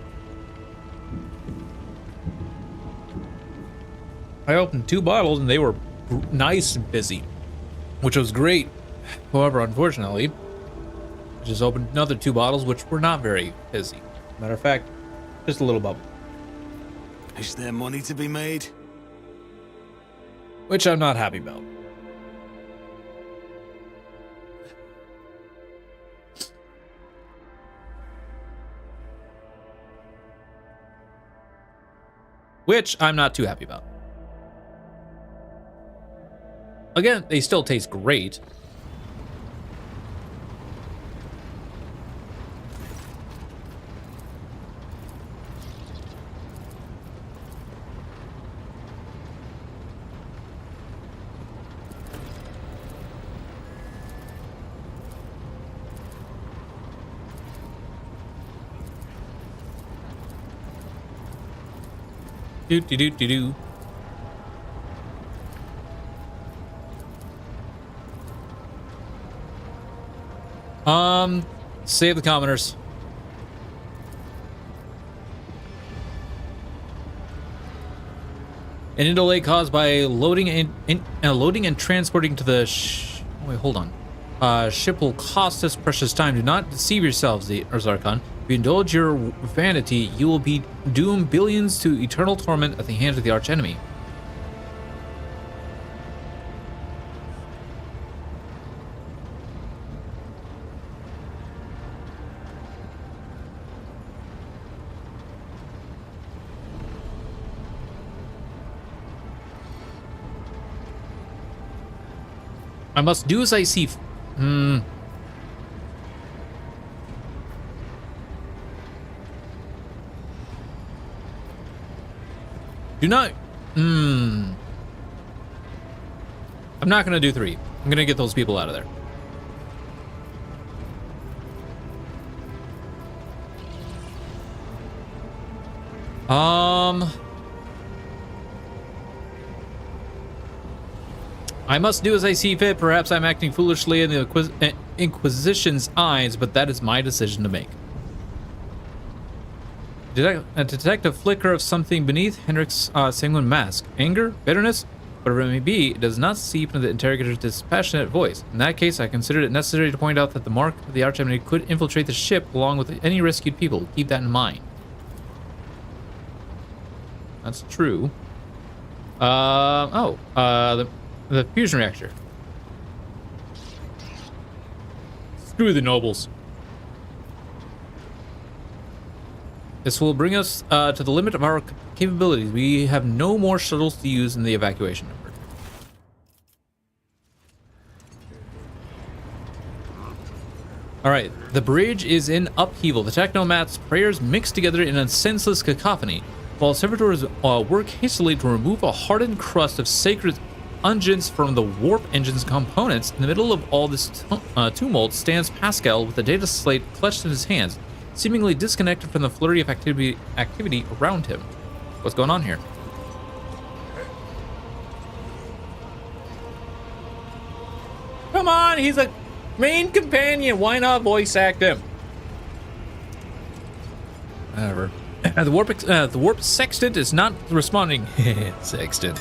I opened 2 bottles and they were nice and fizzy, which was great. However, unfortunately, I just opened another 2 bottles which were not very fizzy. Matter of fact, just a little bubble. Is there money to be made? Which I'm not happy about. Which I'm not too happy about. Again, they still taste great. Do do do do do. Save the commoners. An delay caused by loading and transporting to the wait, hold on. Ship will cost us precious time. Do not deceive yourselves, the Zarkon. If you indulge your vanity, you will be doomed billions to eternal torment at the hands of the archenemy. I must do as I see. Do not. I'm not gonna do 3. I'm gonna get those people out of there. I must do as I see fit. Perhaps I'm acting foolishly in the Inquisition's eyes, but that is my decision to make. Detect a flicker of something beneath Hendrik's sanguine mask. Anger? Bitterness? Whatever it may be, it does not seep into the interrogator's dispassionate voice. In that case, I considered it necessary to point out that the mark of the archenemy could infiltrate the ship along with any rescued people. Keep that in mind. That's true. The fusion reactor. Screw the nobles. This will bring us to the limit of our capabilities. We have no more shuttles to use in the evacuation effort. Alright, the bridge is in upheaval. The Technomat's prayers mix together in a senseless cacophony, while servitors work hastily to remove a hardened crust of sacred unguents from the warp engine's components. In the middle of all this tumult stands Pascal with the data slate clutched in his hands, seemingly disconnected from the flurry of activity around him. What's going on here? Come on, he's a main companion. Why not voice act him? Whatever. The warp sextant is not responding. Sextant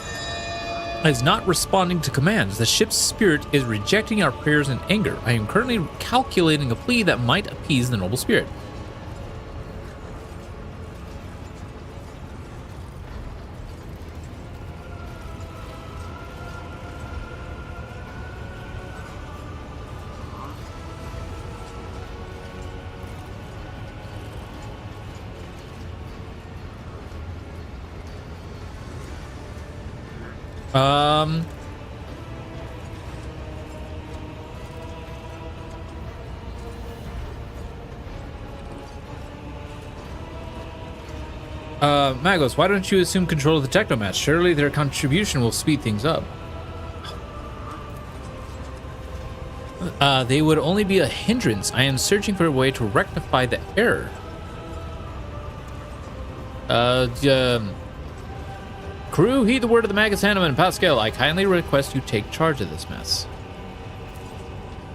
is not responding to commands. The ship's spirit is rejecting our prayers in anger. I am currently calculating a plea that might appease the noble spirit. Magos, why don't you assume control of the Technomats? Surely their contribution will speed things up. They would only be a hindrance. I am searching for a way to rectify the error. Crew, heed the word of the Magus Hanneman. Pascal, I kindly request you take charge of this mess.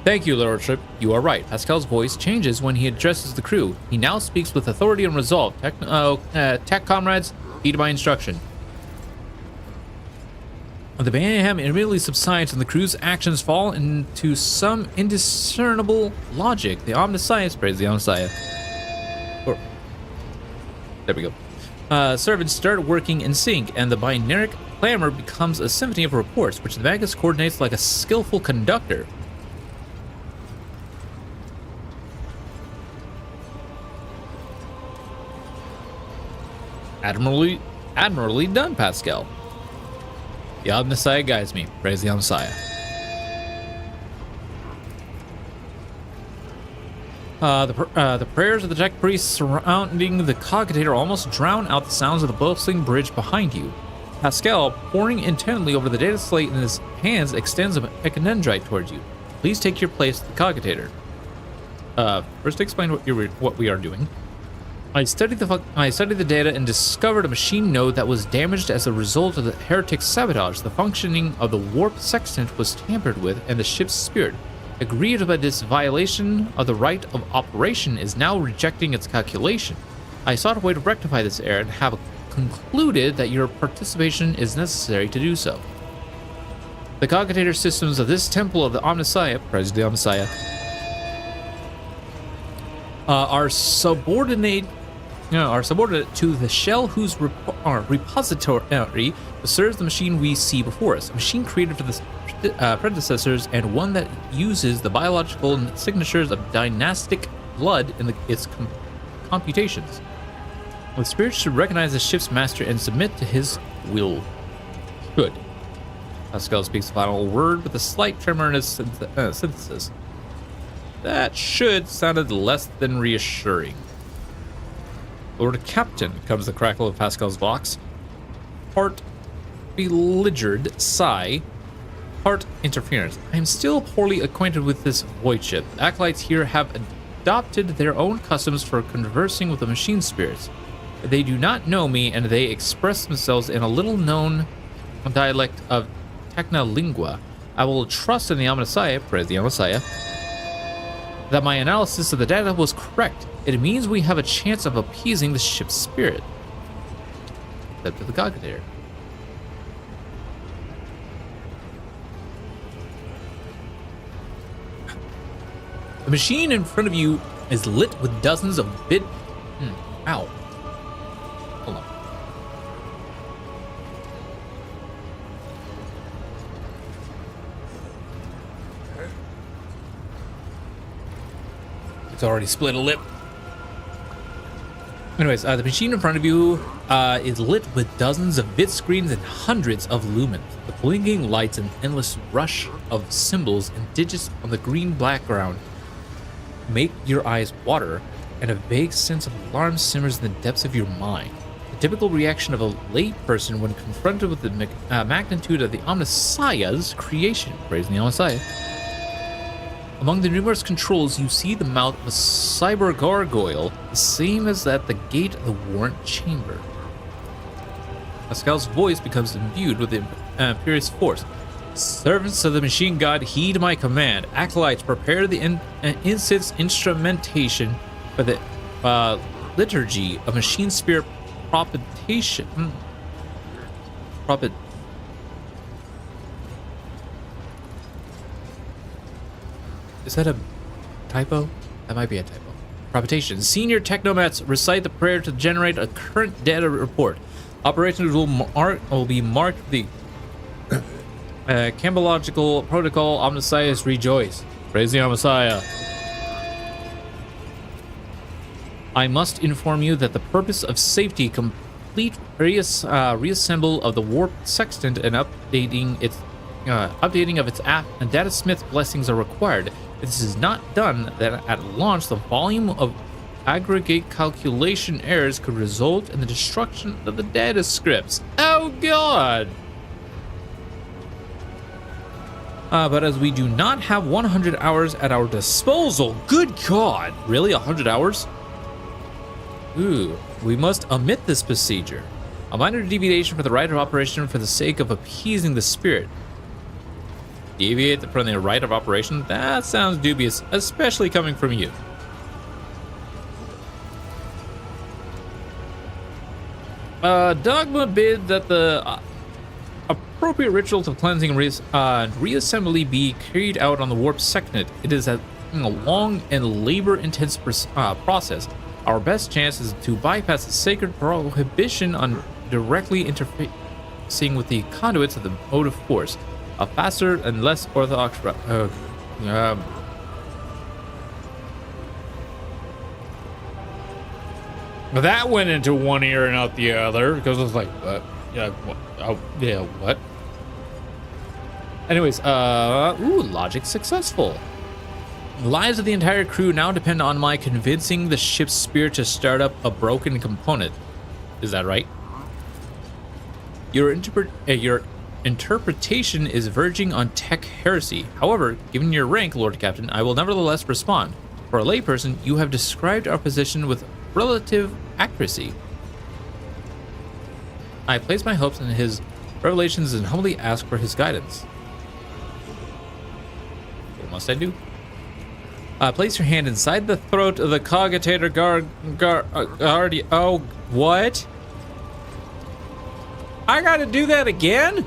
Thank you, Lordship. You are right. Pascal's voice changes when he addresses the crew. He now speaks with authority and resolve. Tech comrades, heed my instruction. The mayhem immediately subsides and the crew's actions fall into some indiscernible logic. The Omnissiah, praise the Omnissiah. There we go. Servants start working in sync, and the binaric clamor becomes a symphony of reports, which the Magus coordinates like a skillful conductor. Admirably done, Pascal. The Omnissiah guides me. Praise the Omnissiah. The prayers of the tech priests surrounding the cogitator almost drown out the sounds of the bustling bridge behind you. Pascal, poring intently over the data slate in his hands, extends a echinendrite towards you. Please take your place at the cogitator. First explain what we are doing. I studied the data and discovered a machine node that was damaged as a result of the heretic sabotage. The functioning of the warp sextant was tampered with, and the ship's spirit, aggrieved by this violation of the right of operation, is now rejecting its calculation. I sought a way to rectify this error and have concluded that your participation is necessary to do so. The cogitator systems of this temple of the Omnissiah, praise the Omnissiah, are subordinate to the shell whose repository serves the machine we see before us. A machine created for the predecessors, and one that uses the biological signatures of dynastic blood in its computations. The spirit should recognize the ship's master and submit to his will. Good. Pascal speaks the final word with a slight tremor in his synthesis. That should sounded less than reassuring. Lord Captain, comes the crackle of Pascal's vox. Part belligered sigh. Part interference. I am still poorly acquainted with this void ship. The acolytes here have adopted their own customs for conversing with the machine spirits. They do not know me, and they express themselves in a little-known dialect of Technolingua. I will trust in the Omnissiah, praise the Omnissiah, that my analysis of the data was correct. It means we have a chance of appeasing the ship's spirit. Step to the cogitator. The machine in front of you is lit with dozens of Ow. Hold on. It's already split a lip. Anyways, the machine in front of you is lit with dozens of bit screens and hundreds of lumens. The blinking lights and endless rush of symbols and digits on the green background make your eyes water, and a vague sense of alarm simmers in the depths of your mind. The typical reaction of a layperson when confronted with the magnitude of the Omnissiah's creation. Praise the Omnissiah. Among the numerous controls, you see the mouth of a cyber gargoyle, the same as at the gate of the warrant chamber. Pascal's voice becomes imbued with the imperious force. Servants of the machine god, heed my command. Acolytes, prepare the incense instrumentation for the liturgy of machine spirit propitiation. Is that a typo? That might be a typo. Propitiation. Senior Technomats recite the prayer to generate a current data report. Operations will be marked the Campbellogical protocol. Omnissiahs rejoice. Praise the Omnissiah. I must inform you that the purpose of safety complete reassemble of the warp sextant and updating of its app and data smith blessings are required. If this is not done, then at launch the volume of aggregate calculation errors could result in the destruction of the data scripts. Oh god! But as we do not have 100 hours at our disposal, good god, really 100 hours? Ooh, we must omit this procedure. A minor deviation from the right of operation for the sake of appeasing the spirit. Deviate from the right of operation? That sounds dubious, especially coming from you. Dogma bid that the appropriate rituals of cleansing and reassembly be carried out on the warp sextant. It is a long and labor-intense process. Our best chance is to bypass the sacred prohibition on directly interfacing with the conduits of the motive force. A faster and less orthodox But that went into one ear and out the other because it was like, what? Yeah, what? Oh, yeah, what? Anyways, logic successful. The lives of the entire crew now depend on my convincing the ship's spirit to start up a broken component. Is that right? Your interpretation is verging on tech heresy. However, given your rank, Lord Captain, I will nevertheless respond. For a layperson, you have described our position with relative accuracy. I place my hopes in his revelations and humbly ask for his guidance. What must I do? Place your hand inside the throat of the cogitator guardian. Oh, what? I gotta do that again?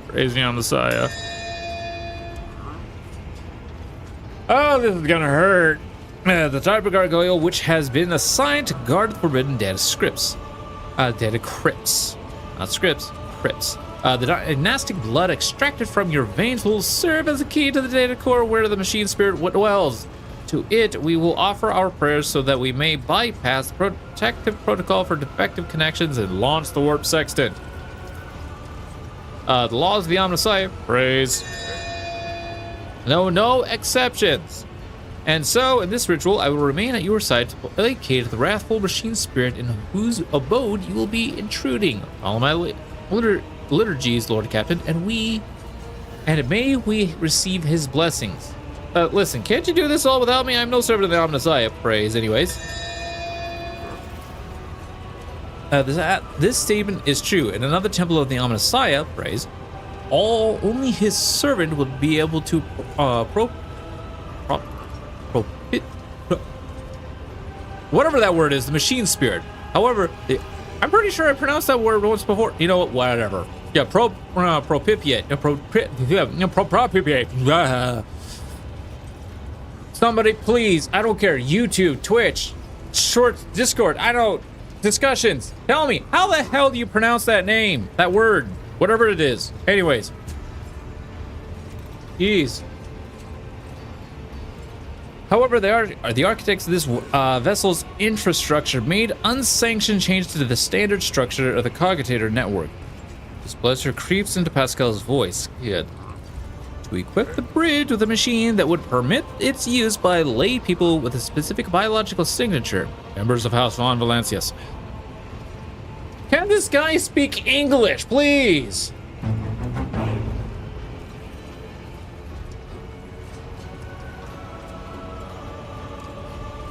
Praise me on Messiah. Oh, this is gonna hurt. The type of gargoyle which has been assigned to guard the forbidden data scripts. Data crypts. Not scripts, crypts. The dynastic blood extracted from your veins will serve as a key to the data core where the machine spirit dwells. To it, we will offer our prayers so that we may bypass the protective protocol for defective connections and launch the warp sextant. The laws of the Omnissiah, praise. No exceptions. And so, in this ritual, I will remain at your side to placate the wrathful machine spirit in whose abode you will be intruding. Follow my liturgies, Lord Captain, and may we receive his blessings. Listen, can't you do this all without me? I'm no servant of the Omnissiah, praise, anyways. This statement is true. In another temple of the Omnissiah, praise, only his servant would be able to whatever that word is, the machine spirit. However, I'm pretty sure I pronounced that word once before. You know what? Whatever. Yeah, propitiate. Propitiate. Somebody, please. I don't care. YouTube, Twitch, Shorts, Discord. I don't. Discussions. Tell me, how the hell do you pronounce that name? That word. Whatever it is. Anyways. Jeez. However, the architects of this vessel's infrastructure made unsanctioned changes to the standard structure of the cogitator network. Displeasure creeps into Pascal's voice. Yet, to equip the bridge with a machine that would permit its use by lay people with a specific biological signature, members of House Von Valancius. Can this guy speak English, please?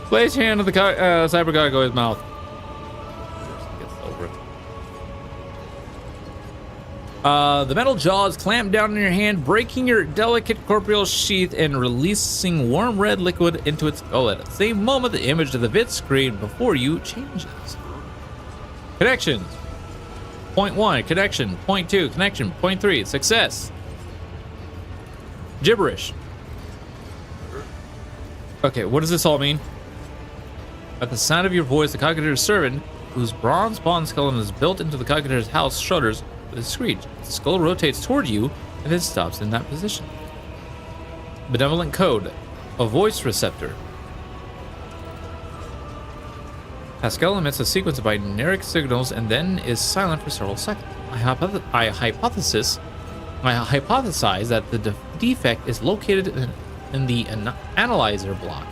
Place your hand on the cyber gargoyle's mouth. The metal jaws clamp down in your hand, breaking your delicate corporeal sheath and releasing warm red liquid into its gullet. At the same moment, the image of the vid screen before you changes. Connections. Point 1, connection. Point 2, connection. Point 3, success. Gibberish. Okay, what does this all mean? At the sound of your voice, the cogitator's servant, whose bronze bond skeleton is built into the cogitator's house, shudders with a screech. The skull rotates toward you and then stops in that position. Benevolent code. A voice receptor. Pascal emits a sequence of binary signals and then is silent for several seconds. I hypothesize that the defect is located in the analyzer block.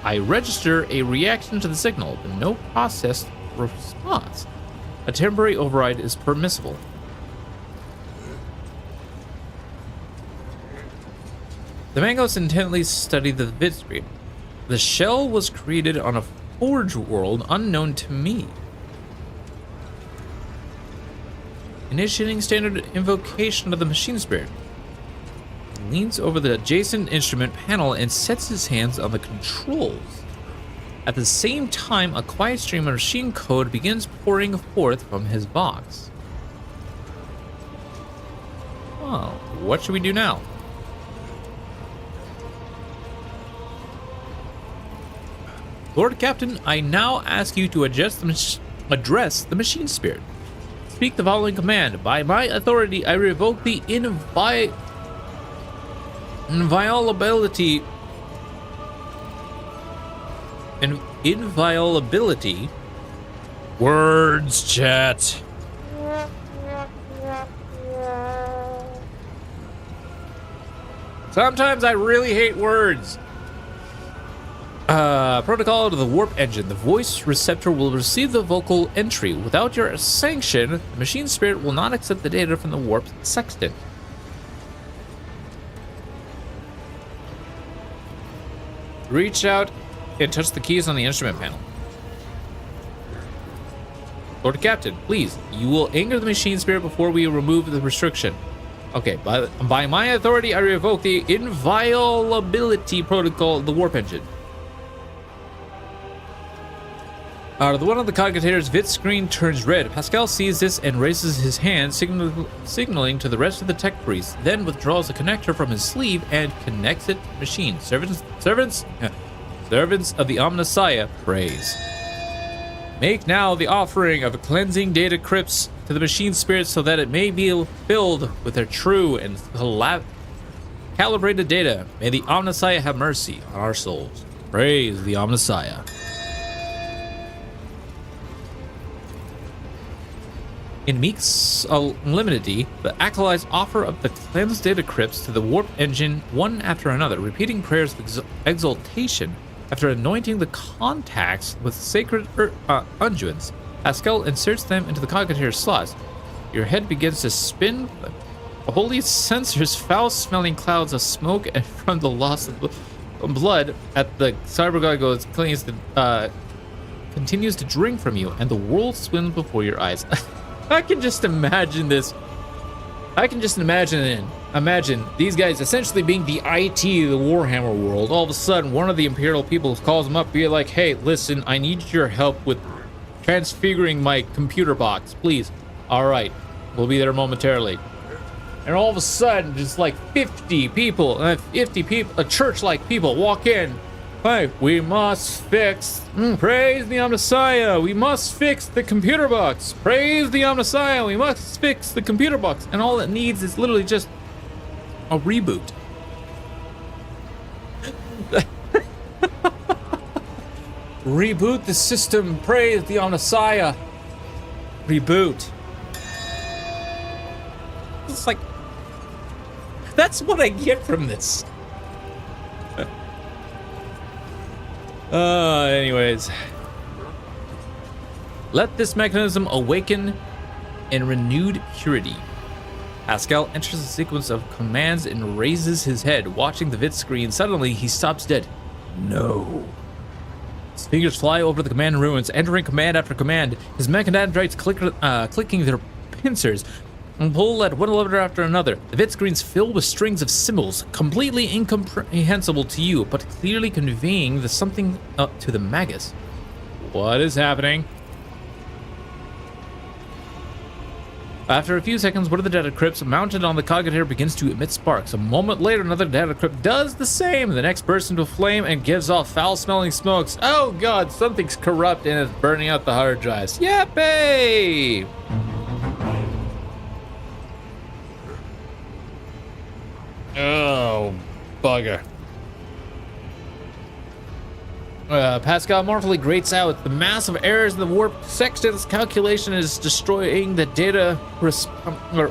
I register a reaction to the signal, but no processed response. A temporary override is permissible. The Mangos intently studied the vidscreen. The shell was created on a forge world unknown to me. Initiating standard invocation of the machine spirit. He leans over the adjacent instrument panel and sets his hands on the controls. At the same time, a quiet stream of machine code begins pouring forth from his box. Well, what should we do now? Lord Captain, I now ask you to address the machine spirit. Speak the following command. By my authority, I revoke the inviolability words, chat. Sometimes I really hate words. Protocol to the warp engine. The voice receptor will receive the vocal entry. Without your sanction, the machine spirit will not accept the data from the warp sextant. Reach out and touch the keys on the instrument panel. Lord Captain, please, you will anger the machine spirit before we remove the restriction. Okay, by my authority, I revoke the inviolability protocol of the warp engine. The one on the cogitator's vid screen turns red. Pascal sees this and raises his hand, signaling to the rest of the tech priests, then withdraws a connector from his sleeve and connects it to the machine. Servants of the Omnissiah, praise. Make now the offering of cleansing data crypts to the machine spirit so that it may be filled with their true and calibrated data. May the Omnissiah have mercy on our souls. Praise the Omnissiah. In Meek's Unlimitedity, the acolytes offer up the cleansed data crypts to the warp engine one after another, repeating prayers of exaltation. After anointing the contacts with sacred unguents, Pascal inserts them into the cogitator's slots. Your head begins to spin. Holy censors foul-smelling clouds of smoke and from the loss of blood at the cybergod continues to drink from you, and the world swims before your eyes. I can just imagine this. I can just imagine these guys essentially being the IT of the Warhammer world. All of a sudden, one of the Imperial people calls them up, be like, hey, listen, I need your help with transfiguring my computer box, please. All right, we'll be there momentarily. And all of a sudden, just like 50 people, a church-like people walk in. Hey, we must fix, praise the Omnissiah, we must fix the computer box. Praise the Omnissiah, we must fix the computer box. And all it needs is literally just a reboot. Reboot the system, praise the Omnissiah. Reboot. It's like, that's what I get from this. Anyways. Let this mechanism awaken in renewed purity. Pascal enters a sequence of commands and raises his head, watching the vid screen. Suddenly, he stops dead. No. His fingers fly over the command ruins, entering command after command. His mechanites clicking their pincers and pull at one lever after another. The vid screens fill with strings of symbols, completely incomprehensible to you, but clearly conveying something to the Magus. What is happening? After a few seconds, one of the data crypts mounted on the cogitator begins to emit sparks. A moment later, another data crypt does the same. The next bursts into flame and gives off foul-smelling smokes. Oh god, something's corrupt and is burning out the hard drives. Yippee! Oh, bugger. Pascal mournfully grates out. The massive errors in the warp sextant's calculation is destroying the data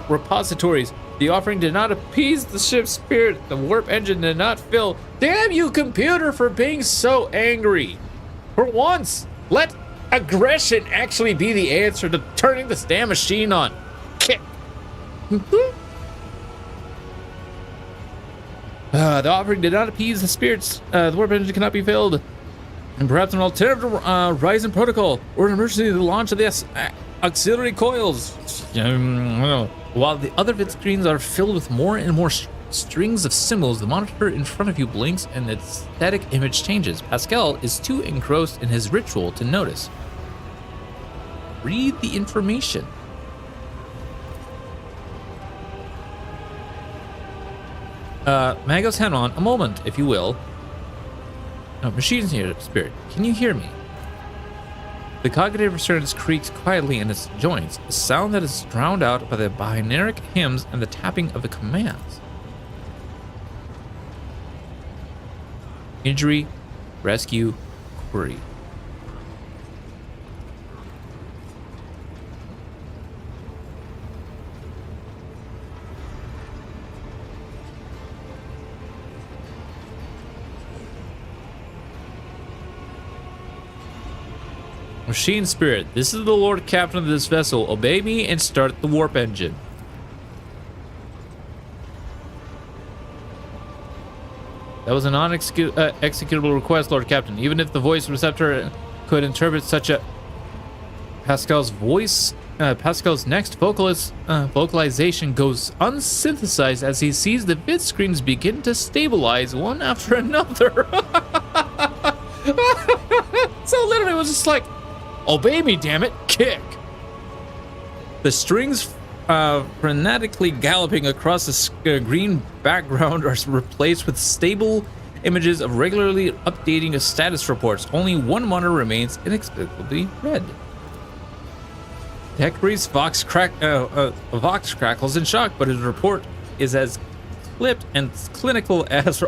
repositories. The offering did not appease the ship's spirit. The warp engine did not fill. Damn you, computer, for being so angry. For once, let aggression actually be the answer to turning this damn machine on. Kick. The offering did not appease the spirits. The warp engine cannot be filled. And perhaps an alternative Ryzen protocol or an emergency launch of the auxiliary coils. While the other vid screens are filled with more and more strings of symbols, the monitor in front of you blinks and its static image changes. Pascal is too engrossed in his ritual to notice. Read the information. Magos, hang on a moment, if you will. No, machines here, spirit. Can you hear me? The cognitive resurgence creaks quietly in its joints, a sound that is drowned out by the binaric hymns and the tapping of the commands. Injury, rescue, query. Machine spirit, this is the Lord Captain of this vessel. Obey me and start the warp engine. That was a non-executable request, Lord Captain. Even if the voice receptor could interpret such a... Pascal's next vocalization goes unsynthesized as he sees the vid screens begin to stabilize one after another. So literally it was just like, obey me, damn it, kick. The strings frenetically galloping across the green background are replaced with stable images of regularly updating status reports. Only one monitor remains inexplicably red. Hectory's Vox crackles in shock, but his report is as clipped and clinical as...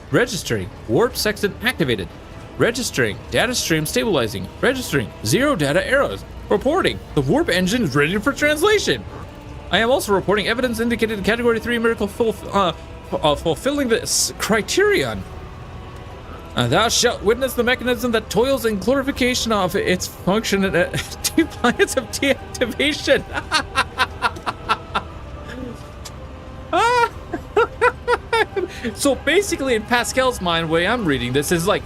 Registering. Warp sextant activated. Registering. Data stream stabilizing. Registering. 0 data errors. Reporting. The warp engine is ready for translation. I am also reporting evidence indicated in Category 3 miracle fulfilling the criterion. Thou shalt witness the mechanism that toils in glorification of its function and defiance of deactivation. So basically, in Pascal's mind, the way I'm reading this is like,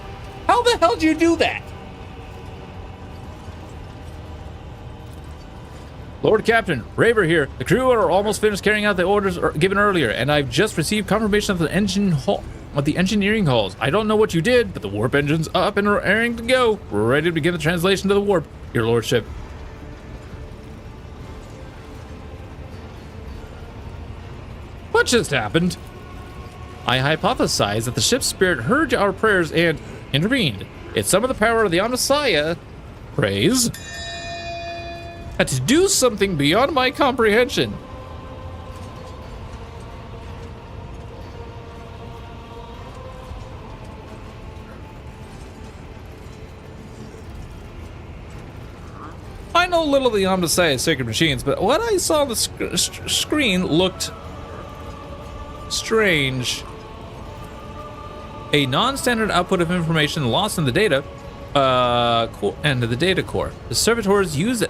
how the hell do you do that? Lord Captain, Raver here. The crew are almost finished carrying out the orders given earlier, and I've just received confirmation of the engineering halls. I don't know what you did, but the warp engine's up and raring to go. We're ready to begin the translation to the warp, Your Lordship. What just happened? I hypothesize that the ship's spirit heard our prayers and intervened. It summoned the power of the Omnissiah, praise, and to do something beyond my comprehension. I know little of the Omnissiah sacred machines, but what I saw on the screen looked strange. A non-standard output of information lost in the data and the data core. The servitors used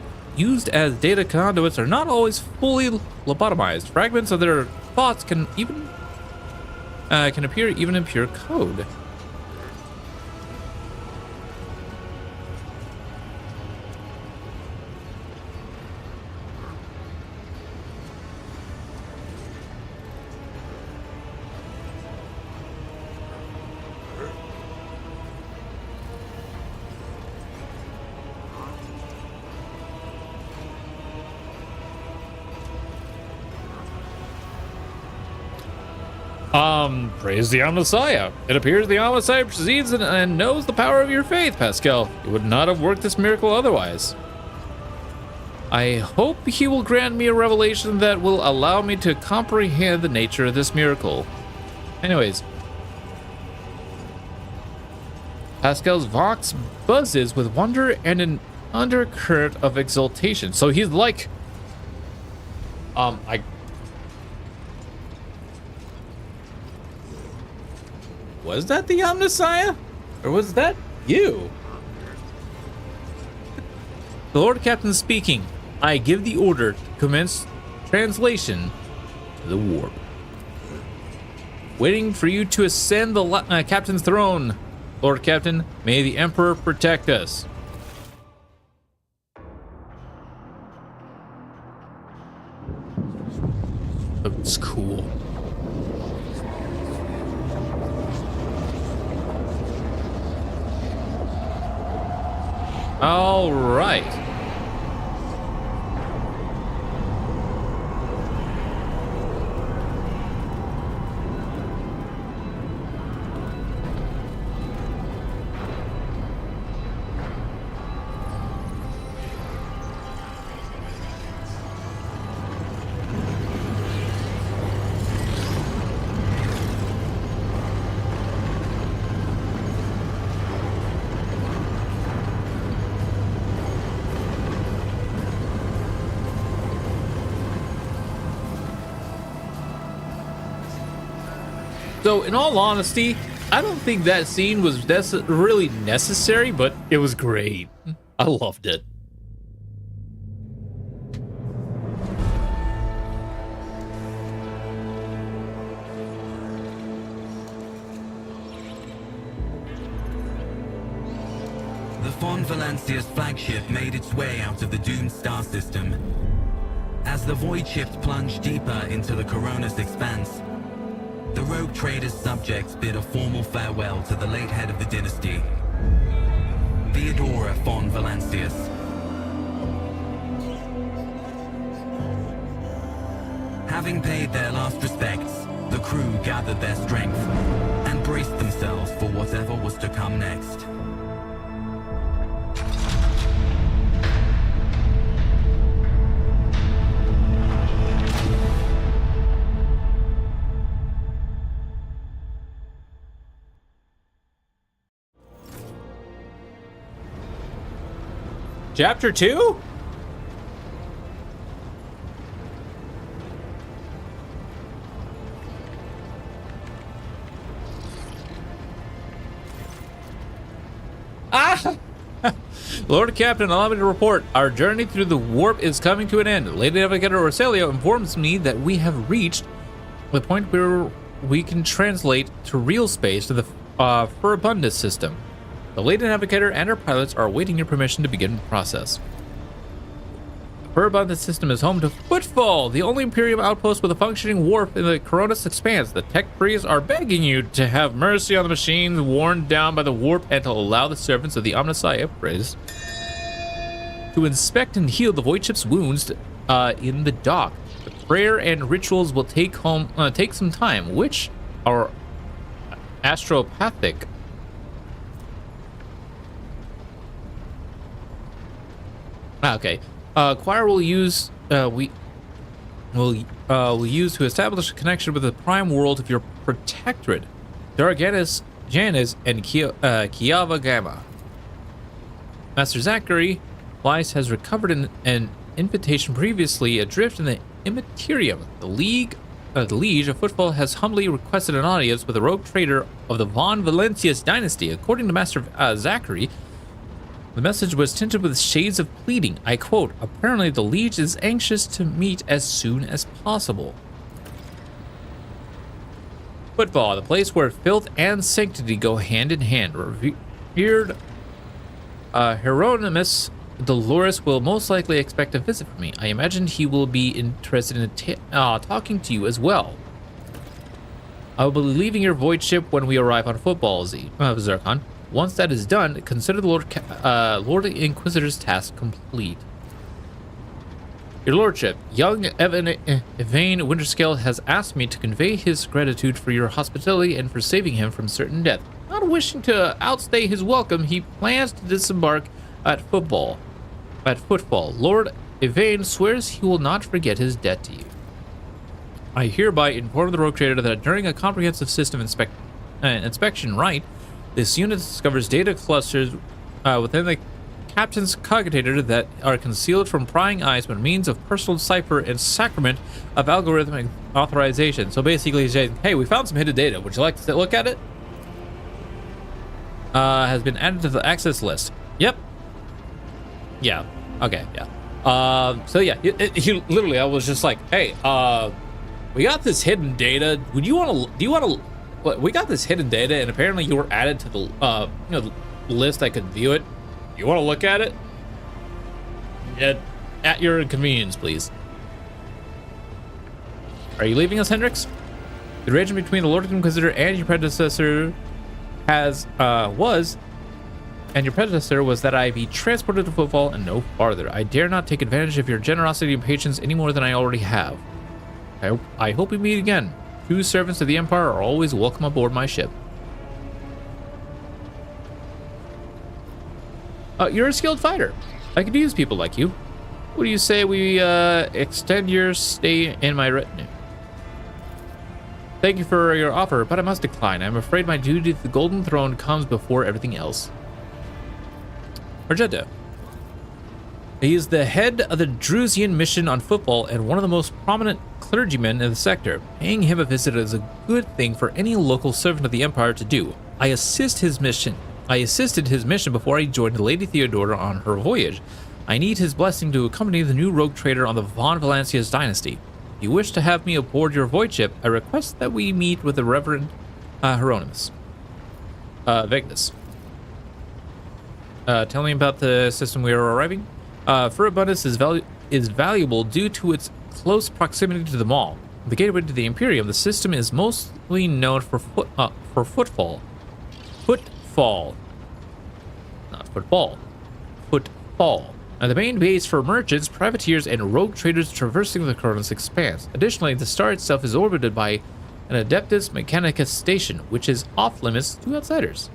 as data conduits are not always fully lobotomized. Fragments of their thoughts can appear even in pure code. Praise the Omnissiah. It appears the Omnissiah perceives and knows the power of your faith, Pascal. It would not have worked this miracle otherwise. I hope he will grant me a revelation that will allow me to comprehend the nature of this miracle. Anyways. Pascal's vox buzzes with wonder and an undercurrent of exultation. So he's like, was that the Omnissiah? Or was that you? The Lord Captain speaking. I give the order to commence translation to the warp. Waiting for you to ascend the Captain's throne. Lord Captain, may the Emperor protect us. That's cool. All right. So, in all honesty, I don't think that scene was really necessary, but it was great. I loved it. The Von Valancia's flagship made its way out of the doomed star system. As the void ships plunged deeper into the Corona's expanse, the rogue trader's subjects bid a formal farewell to the late head of the dynasty, Theodora von Valancius. Having paid their last respects, the crew gathered their strength and braced themselves for whatever was to come next. Chapter 2? Ah! Lord Captain, allow me to report. Our journey through the warp is coming to an end. Lady Navigator Orselio informs me that we have reached the point where we can translate to real space to the Furibundus system. The Lady Navigator and her pilots are awaiting your permission to begin the process. The Furibundus system is home to Footfall, the only Imperium outpost with a functioning warp in the Coronis Expanse. The tech priests are begging you to have mercy on the machines worn down by the warp and to allow the servants of the Omnissiah to inspect and heal the void ship's wounds in the dock. The prayer and rituals will take some time, which are astropathic. Okay. Choir will use will use to establish a connection with the prime world of your protectorate, Darganis, Janus, and Kiava Gamma. Master Zachary Weiss has recovered an invitation previously adrift in the Immaterium. The Liege of Footfall has humbly requested an audience with a rogue trader of the Von Valancius dynasty. According to Master Zachary, the message was tinted with shades of pleading. I quote, apparently the Liege is anxious to meet as soon as possible. Footfall, the place where filth and sanctity go hand in hand. Revered Hieronymus Dolores will most likely expect a visit from me. I imagine he will be interested in talking to you as well. I will be leaving your void ship when we arrive on Football, Zircon. Once that is done, consider the Lord Inquisitor's task complete. Your Lordship, young Yvain Winterscale has asked me to convey his gratitude for your hospitality and for saving him from certain death. Not wishing to outstay his welcome, he plans to disembark at Footfall. Lord Yvain swears he will not forget his debt to you. I hereby inform the rogue trader that during a comprehensive system inspection rite, This unit discovers data clusters within the captain's cogitator that are concealed from prying eyes by means of personal cipher and sacrament of algorithmic authorization. So basically he's saying, hey, we found some hidden data. Would you like to look at it? Has been added to the access list. Yep. Yeah. Okay, yeah. So yeah, he literally, I was just like, hey, we got this hidden data. Would you want to, do you want to, we got this hidden data and apparently you were added to the, the list. I could view it. You want to look at it? At your convenience, please. Are you leaving us, Hendricks? The arrangement between the Lord Inquisitor and your predecessor was that I be transported to Footfall and no farther. I dare not take advantage of your generosity and patience any more than I already have. I hope we meet again. True servants of the Empire are always welcome aboard my ship. You're a skilled fighter. I could use people like you. What do you say we extend your stay in my retinue? Thank you for your offer, but I must decline. I'm afraid my duty to the Golden Throne comes before everything else. Argento. He is the head of the Drusian mission on Footfall and one of the most prominent clergymen in the sector. Paying him a visit is a good thing for any local servant of the Empire to do. I assisted his mission before I joined Lady Theodora on her voyage. I need his blessing to accompany the new rogue trader on the Von Valancius dynasty. If you wish to have me aboard your void ship, I request that we meet with the Reverend Hieronymus. Vigdis. Tell me about the system we are arriving. Fur Abundance is valuable due to its close proximity to the Mall. The gateway to the Imperium, the system is mostly known for Footfall. Not football. Footfall. And the main base for merchants, privateers, and rogue traders traversing the Cronus Expanse. Additionally, the star itself is orbited by an Adeptus Mechanicus station, which is off limits to outsiders.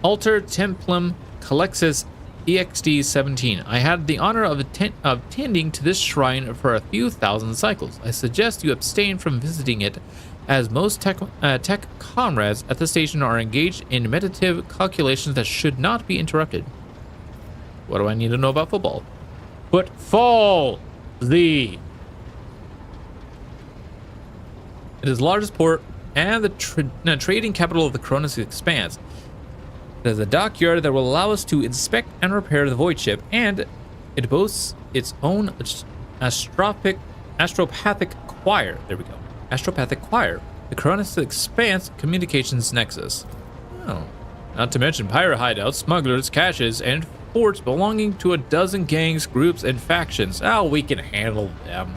Alter Templum Calexis EXD-17. I had the honor of attending to this shrine for a few thousand cycles. I suggest you abstain from visiting it, as most tech comrades at the station are engaged in meditative calculations that should not be interrupted. What do I need to know about football? Footfall! It is the largest port and the trading capital of the Cronus Expanse. It is a dockyard that will allow us to inspect and repair the void ship, and it boasts its own astropathic choir. There we go. Astropathic choir, the Cronus Expanse communications nexus. Oh, not to mention pirate hideouts, smugglers, caches, and forts belonging to a dozen gangs, groups, and factions. Oh, we can handle them.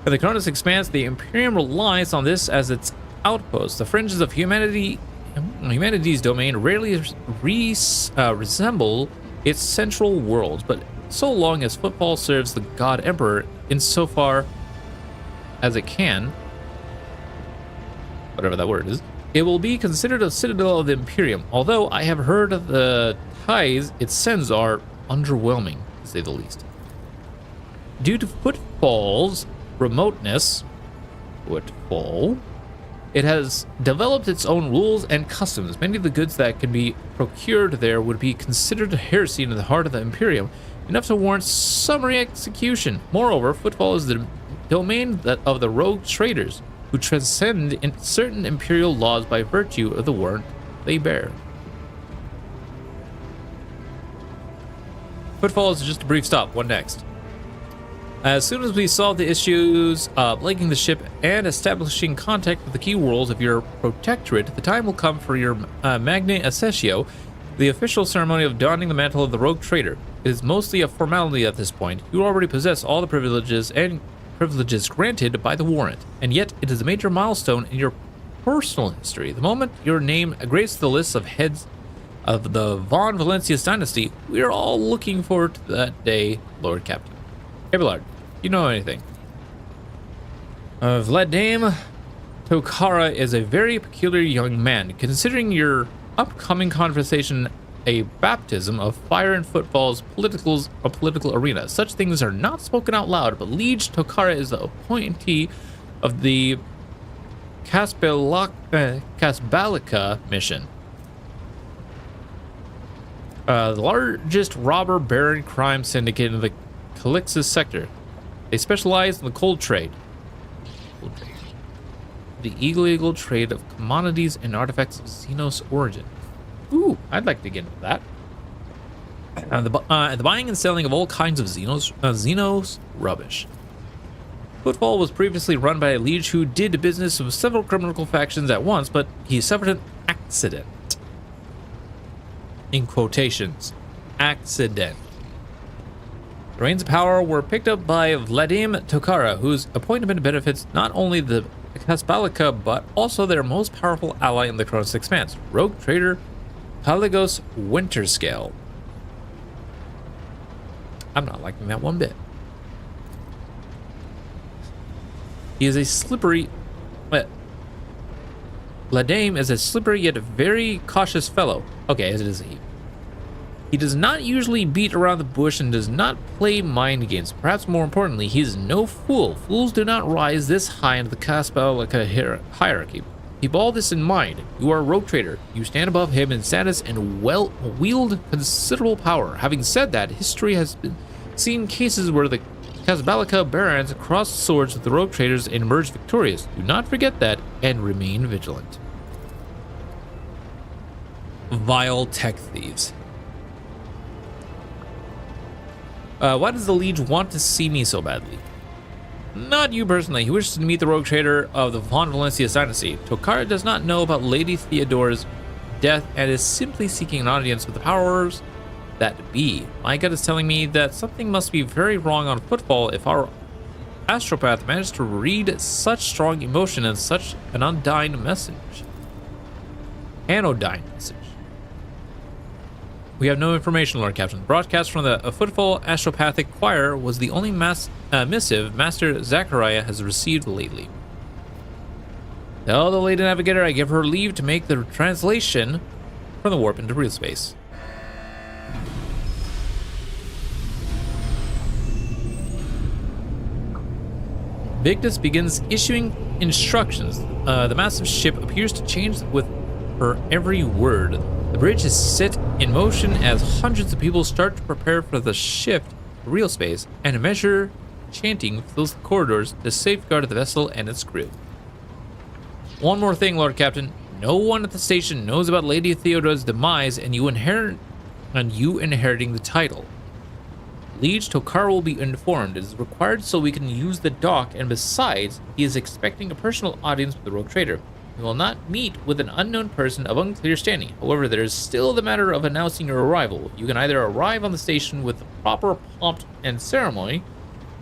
For the Cronus Expanse, the Imperium relies on this as its outpost. The fringes of humanity's domain rarely resemble its central world, but so long as Footfall serves the God Emperor insofar as it can, whatever that word is, it will be considered a citadel of the Imperium, although I have heard of the ties it sends are underwhelming, to say the least. Due to Footfall's remoteness, it has developed its own rules and customs. Many of the goods that can be procured there would be considered heresy in the heart of the Imperium, enough to warrant summary execution. Moreover, Footfall is the domain of the rogue traders, who transcend in certain imperial laws by virtue of the warrant they bear. Footfall is just a brief stop. What next? As soon as we solve the issues plaguing the ship and establishing contact with the key worlds of your protectorate, the time will come for your Magna Accessio, the official ceremony of donning the mantle of the rogue trader. It is mostly a formality at this point. You already possess all the privileges granted by the warrant, and yet it is a major milestone in your personal history. The moment your name graced the list of heads of the Von Valancius dynasty, we are all looking forward to that day, Lord Captain. Abelard, you know anything? Vladimir Tokara is a very peculiar young man. Considering your upcoming conversation a baptism of fire and Footfall's political arena. Such things are not spoken out loud, but Liege Tokara is the appointee of the Kasbalika mission. The largest robber baron crime syndicate in the Calixis sector. They specialize in the cold trade. The illegal trade of commodities and artifacts of Xenos origin. Ooh, I'd like to get into that. The buying and selling of all kinds of Xenos rubbish. Footfall was previously run by a liege who did business with several criminal factions at once, but he suffered an accident. In quotations, accident. The reins of power were picked up by Vladim Tokara, whose appointment benefits not only the Kasbalika, but also their most powerful ally in the Kronos Expanse, rogue trader Kaligos Winterscale. I'm not liking that one bit. He is a slippery... Vladim is a slippery yet very cautious fellow. Okay, as it is he. He does not usually beat around the bush and does not play mind games. Perhaps more importantly, he is no fool. Fools do not rise this high into the Kasbalika hierarchy. Keep all this in mind. You are a rogue trader. You stand above him in status and wield considerable power. Having said that, history has seen cases where the Kasbalika barons crossed swords with the rogue traders and emerged victorious. Do not forget that and remain vigilant. Vile tech thieves. Why does the liege want to see me so badly? Not you personally. He wishes to meet the rogue trader of the Von Valencius dynasty. Tokara does not know about Lady Theodora's death and is simply seeking an audience with the powers that be. My gut is telling me that something must be very wrong on Footfall if our astropath managed to read such strong emotion and such an anodyne message. Anodyne message. We have no information, Lord Captain. The broadcast from the Footfall Astropathic Choir was the only missive Master Zachariah has received lately. Tell the Lady Navigator I give her leave to make the translation from the warp into real space. Vigdis begins issuing instructions. The massive ship appears to change with her every word. The bridge is set in motion as hundreds of people start to prepare for the shift to real space, and a measure chanting fills the corridors to safeguard the vessel and its crew. One more thing, Lord Captain. No one at the station knows about Lady Theodora's demise and you inheriting the title. Liege Tokar will be informed. It is required so we can use the dock, and besides, he is expecting a personal audience with the rogue trader. He will not meet with an unknown person of unclear standing. However, there is still the matter of announcing your arrival. You can either arrive on the station with the proper pomp and ceremony,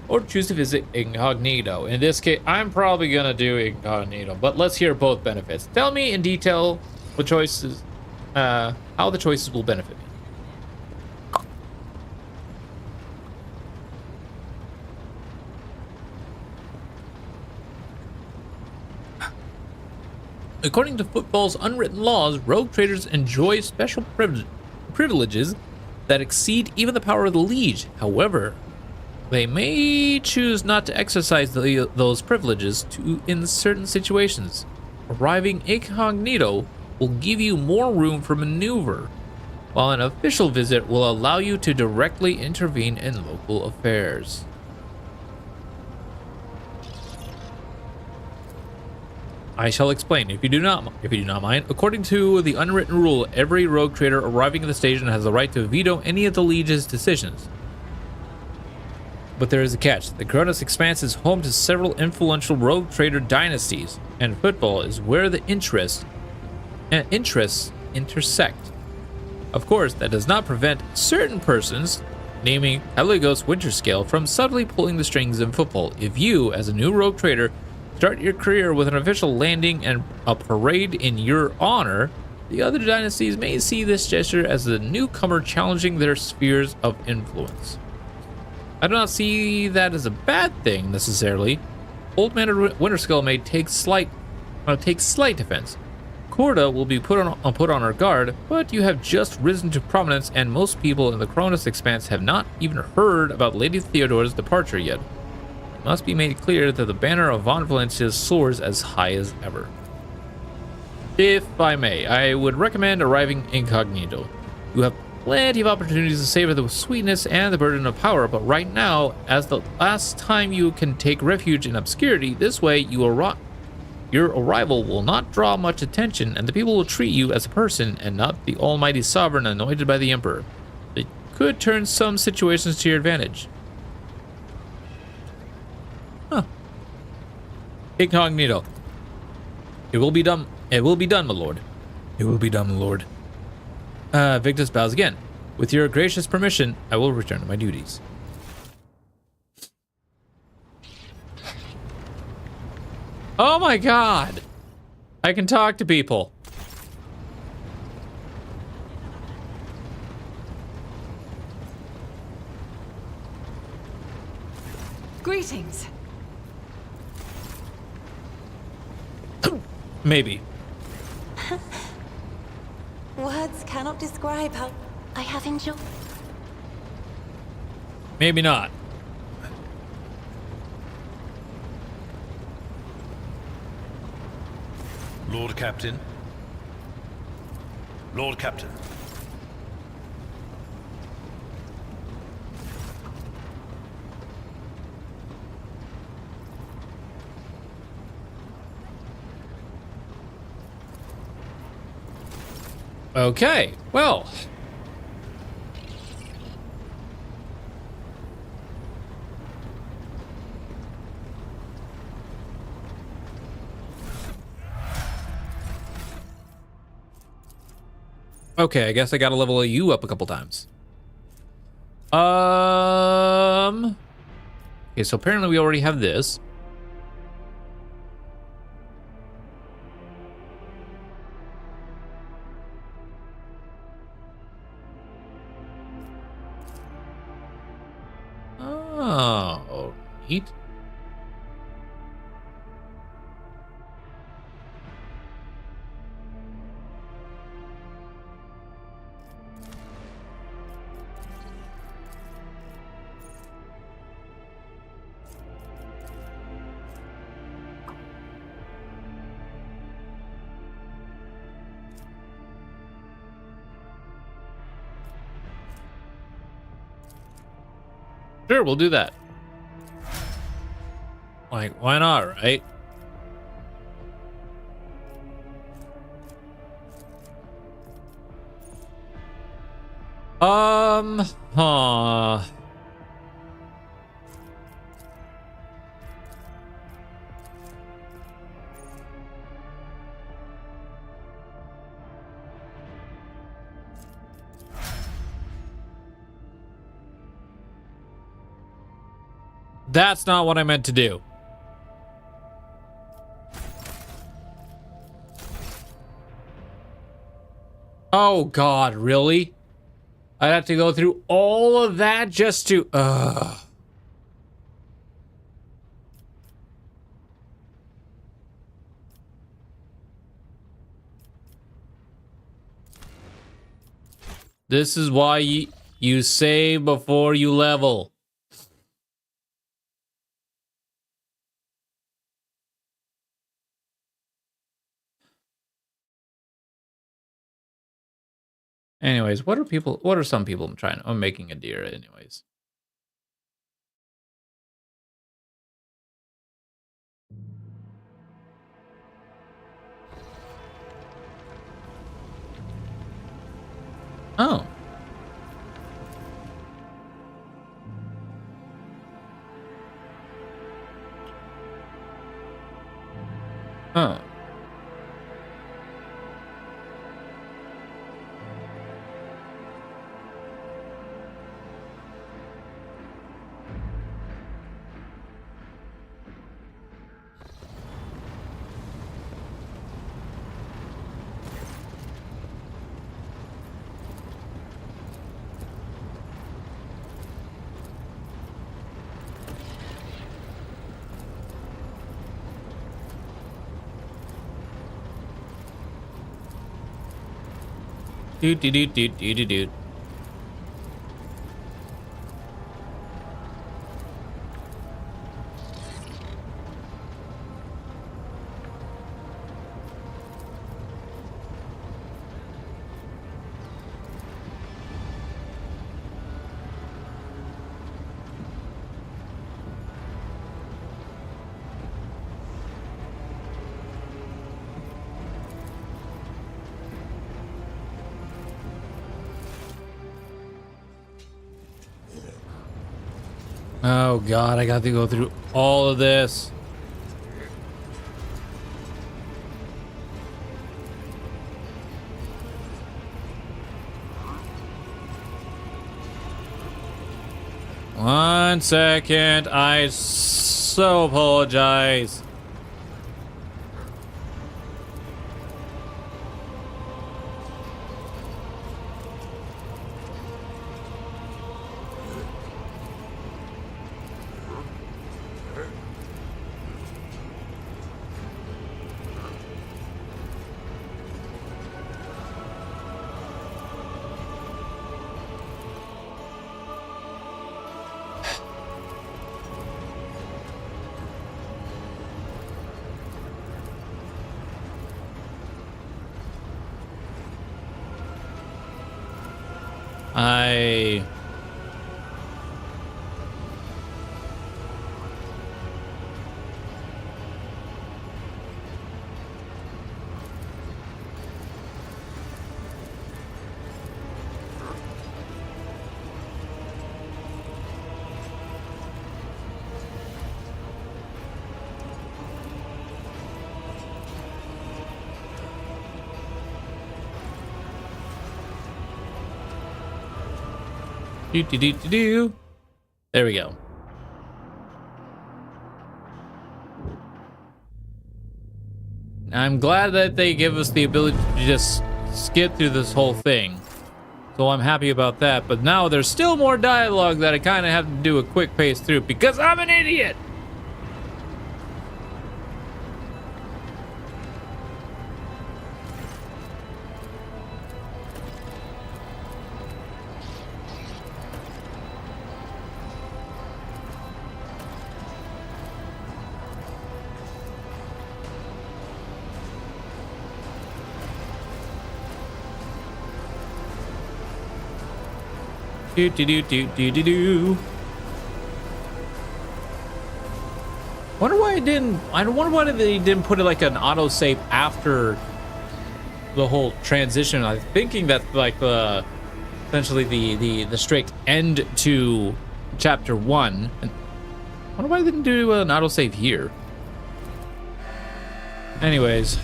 or choose to visit incognito. In this case, I'm probably gonna do incognito, but let's hear both benefits. Tell me in detail what choices, how the choices will benefit me. According to Footfall's unwritten laws, rogue traders enjoy special privileges that exceed even the power of the liege. However, they may choose not to exercise those privileges in certain situations. Arriving incognito will give you more room for maneuver, while an official visit will allow you to directly intervene in local affairs. I shall explain, if you do not mind. According to the unwritten rule, every rogue trader arriving at the station has the right to veto any of the Liege's decisions. But there is a catch. The Kronos Expanse is home to several influential rogue trader dynasties, and Footfall is where the interests intersect. Of course, that does not prevent certain persons, naming Kaligos Winterscale, from subtly pulling the strings in Footfall. If you, as a new rogue trader, start your career with an official landing and a parade in your honor, the other dynasties may see this gesture as a newcomer challenging their spheres of influence. I do not see that as a bad thing necessarily. Old Man Winterscale may take slight defense. Corda will be put on her guard, but you have just risen to prominence, and most people in the Kronos Expanse have not even heard about Lady Theodora's departure yet. it must be made clear that the banner of Von Valencia soars as high as ever. If I may, I would recommend arriving incognito. You have plenty of opportunities to savor the sweetness and the burden of power, but right now, as the last time you can take refuge in obscurity, this way your arrival will not draw much attention, and the people will treat you as a person and not the almighty sovereign anointed by the emperor. It could turn some situations to your advantage. Huh. Incognito. It will be done. It will be done, my lord. It will be done, my lord. Victus bows again. With your gracious permission, I will return to my duties. Oh my god! I can talk to people. Greetings. Maybe. Words cannot describe how I have enjoyed. Maybe not. Lord Captain. Lord Captain. Okay, well. Okay, I guess I gotta level you up a couple times. Okay, so apparently we already have this. Oh, neat. Sure, we'll do that. Like, why not, right? Huh. That's not what I meant to do. Oh God, really? I'd have to go through all of that just to, This is why you save before you level. Anyways, what are some people I'm making a deer anyways. Oh. Oh. Doot. Oh god, I got to go through all of this. One second, I so apologize. I... Do. There we go. I'm glad that they give us the ability to just skip through this whole thing. So I'm happy about that. But now there's still more dialogue that I kind of have to do a quick pace through because I'm an idiot. Do. Wonder why it didn't. I wonder why they didn't put it like an autosave after the whole transition. I'm thinking that like the essentially the straight end to chapter 1. And I wonder why they didn't do an autosave here. Anyways.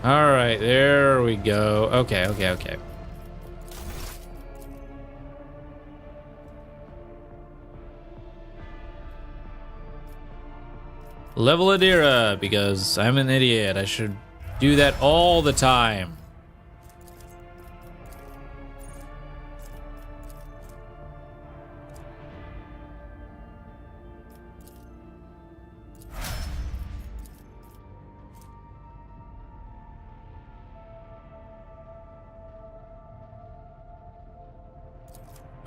All right, there we go. Okay. Level Adira, because I'm an idiot. I should do that all the time.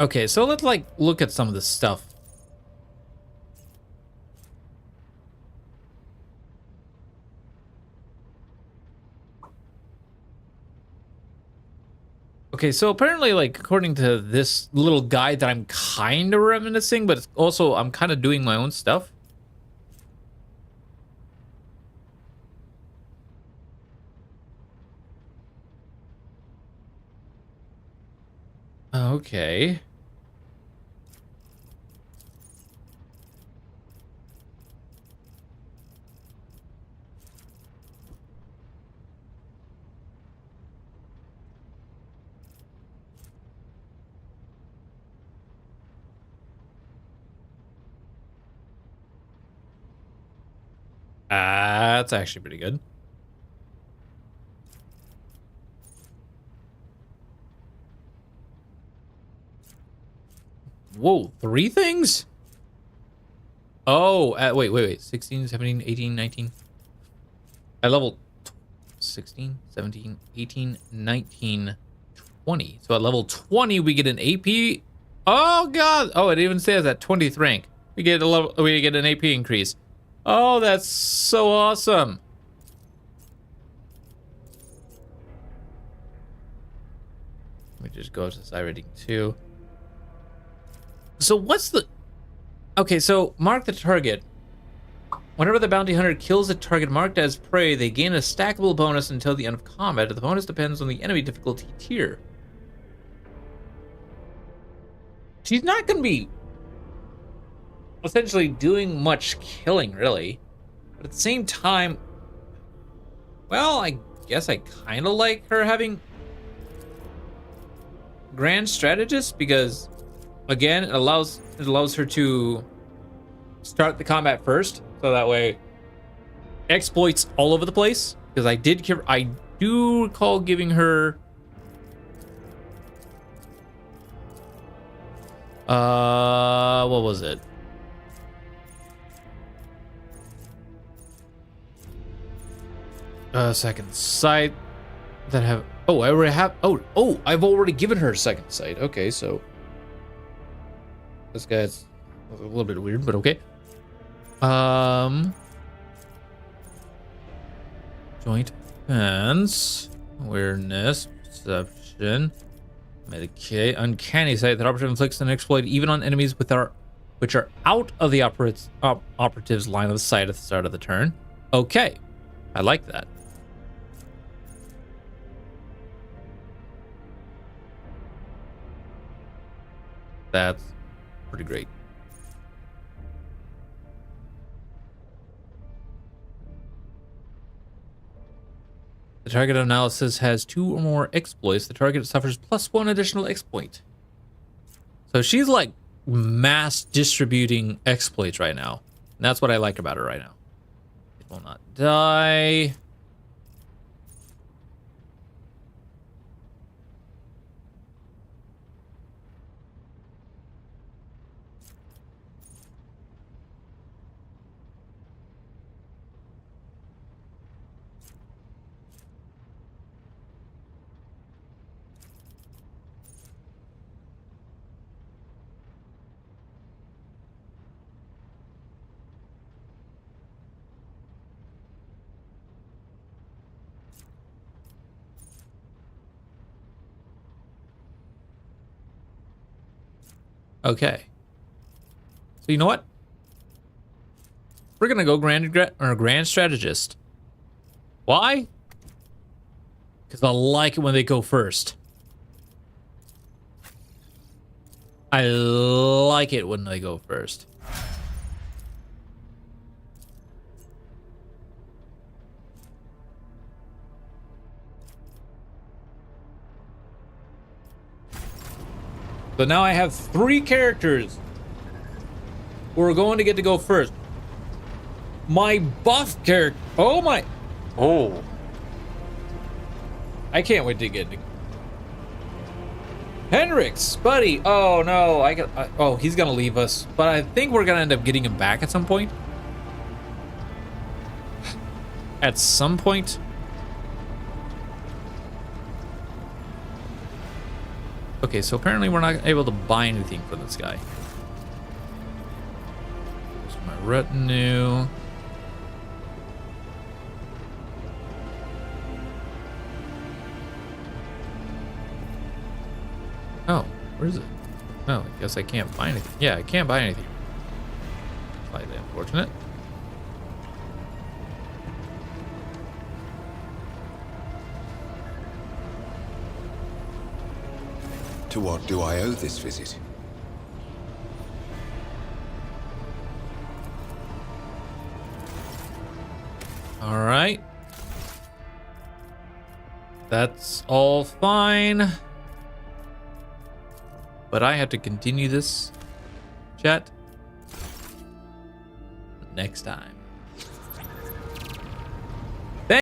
Okay, so let's like look at some of this stuff. Okay, so apparently, like, according to this little guide that I'm kind of reminiscing, but it's also I'm kind of doing my own stuff. Okay. That's actually pretty good. Whoa, 3 things? Oh, wait. 16, 17, 18, 19. At level 16, 17, 18, 19, 20. So at level 20, we get an AP. Oh, God. Oh, it even says at 20th rank. We get an AP increase. Oh, that's so awesome. Let me just go to side rating 2. So what's the... Okay, so mark the target. Whenever the bounty hunter kills a target marked as prey, they gain a stackable bonus until the end of combat. The bonus depends on the enemy difficulty tier. She's not going to be essentially doing much killing, really. But at the same time, well, I guess I kind of like her having Grand Strategist because, again, it allows her to start the combat first, so that way exploits all over the place. Because I do recall giving her what was it? Second sight that have... Oh, I already have... Oh, I've already given her second sight. Okay, so this guy's a little bit weird, but okay. Joint defense, awareness, perception, medicate, uncanny sight. That operative inflicts an exploit even on enemies which are out of the operative's line of sight at the start of the turn. Okay, I like that. That's pretty great. The target analysis has 2 or more exploits. The target suffers +1 additional exploit. So she's like mass distributing exploits right now. And that's what I like about her right now. It will not die. Okay. So you know what? We're gonna go Grand Strategist. Why? Because I like it when they go first. I like it when they go first. So now I have 3 characters who are going to get to go first. My buff character. Oh my. Oh. I can't wait to get to. Hendrix, buddy. Oh no. Oh, he's going to leave us. But I think we're going to end up getting him back at some point. At some point. Okay, so apparently we're not able to buy anything for this guy. Here's my retinue. Oh, where is it? Oh, I guess I can't buy anything. Yeah, I can't buy anything. Slightly unfortunate. To what do I owe this visit? All right. That's all fine. But I have to continue this chat next time.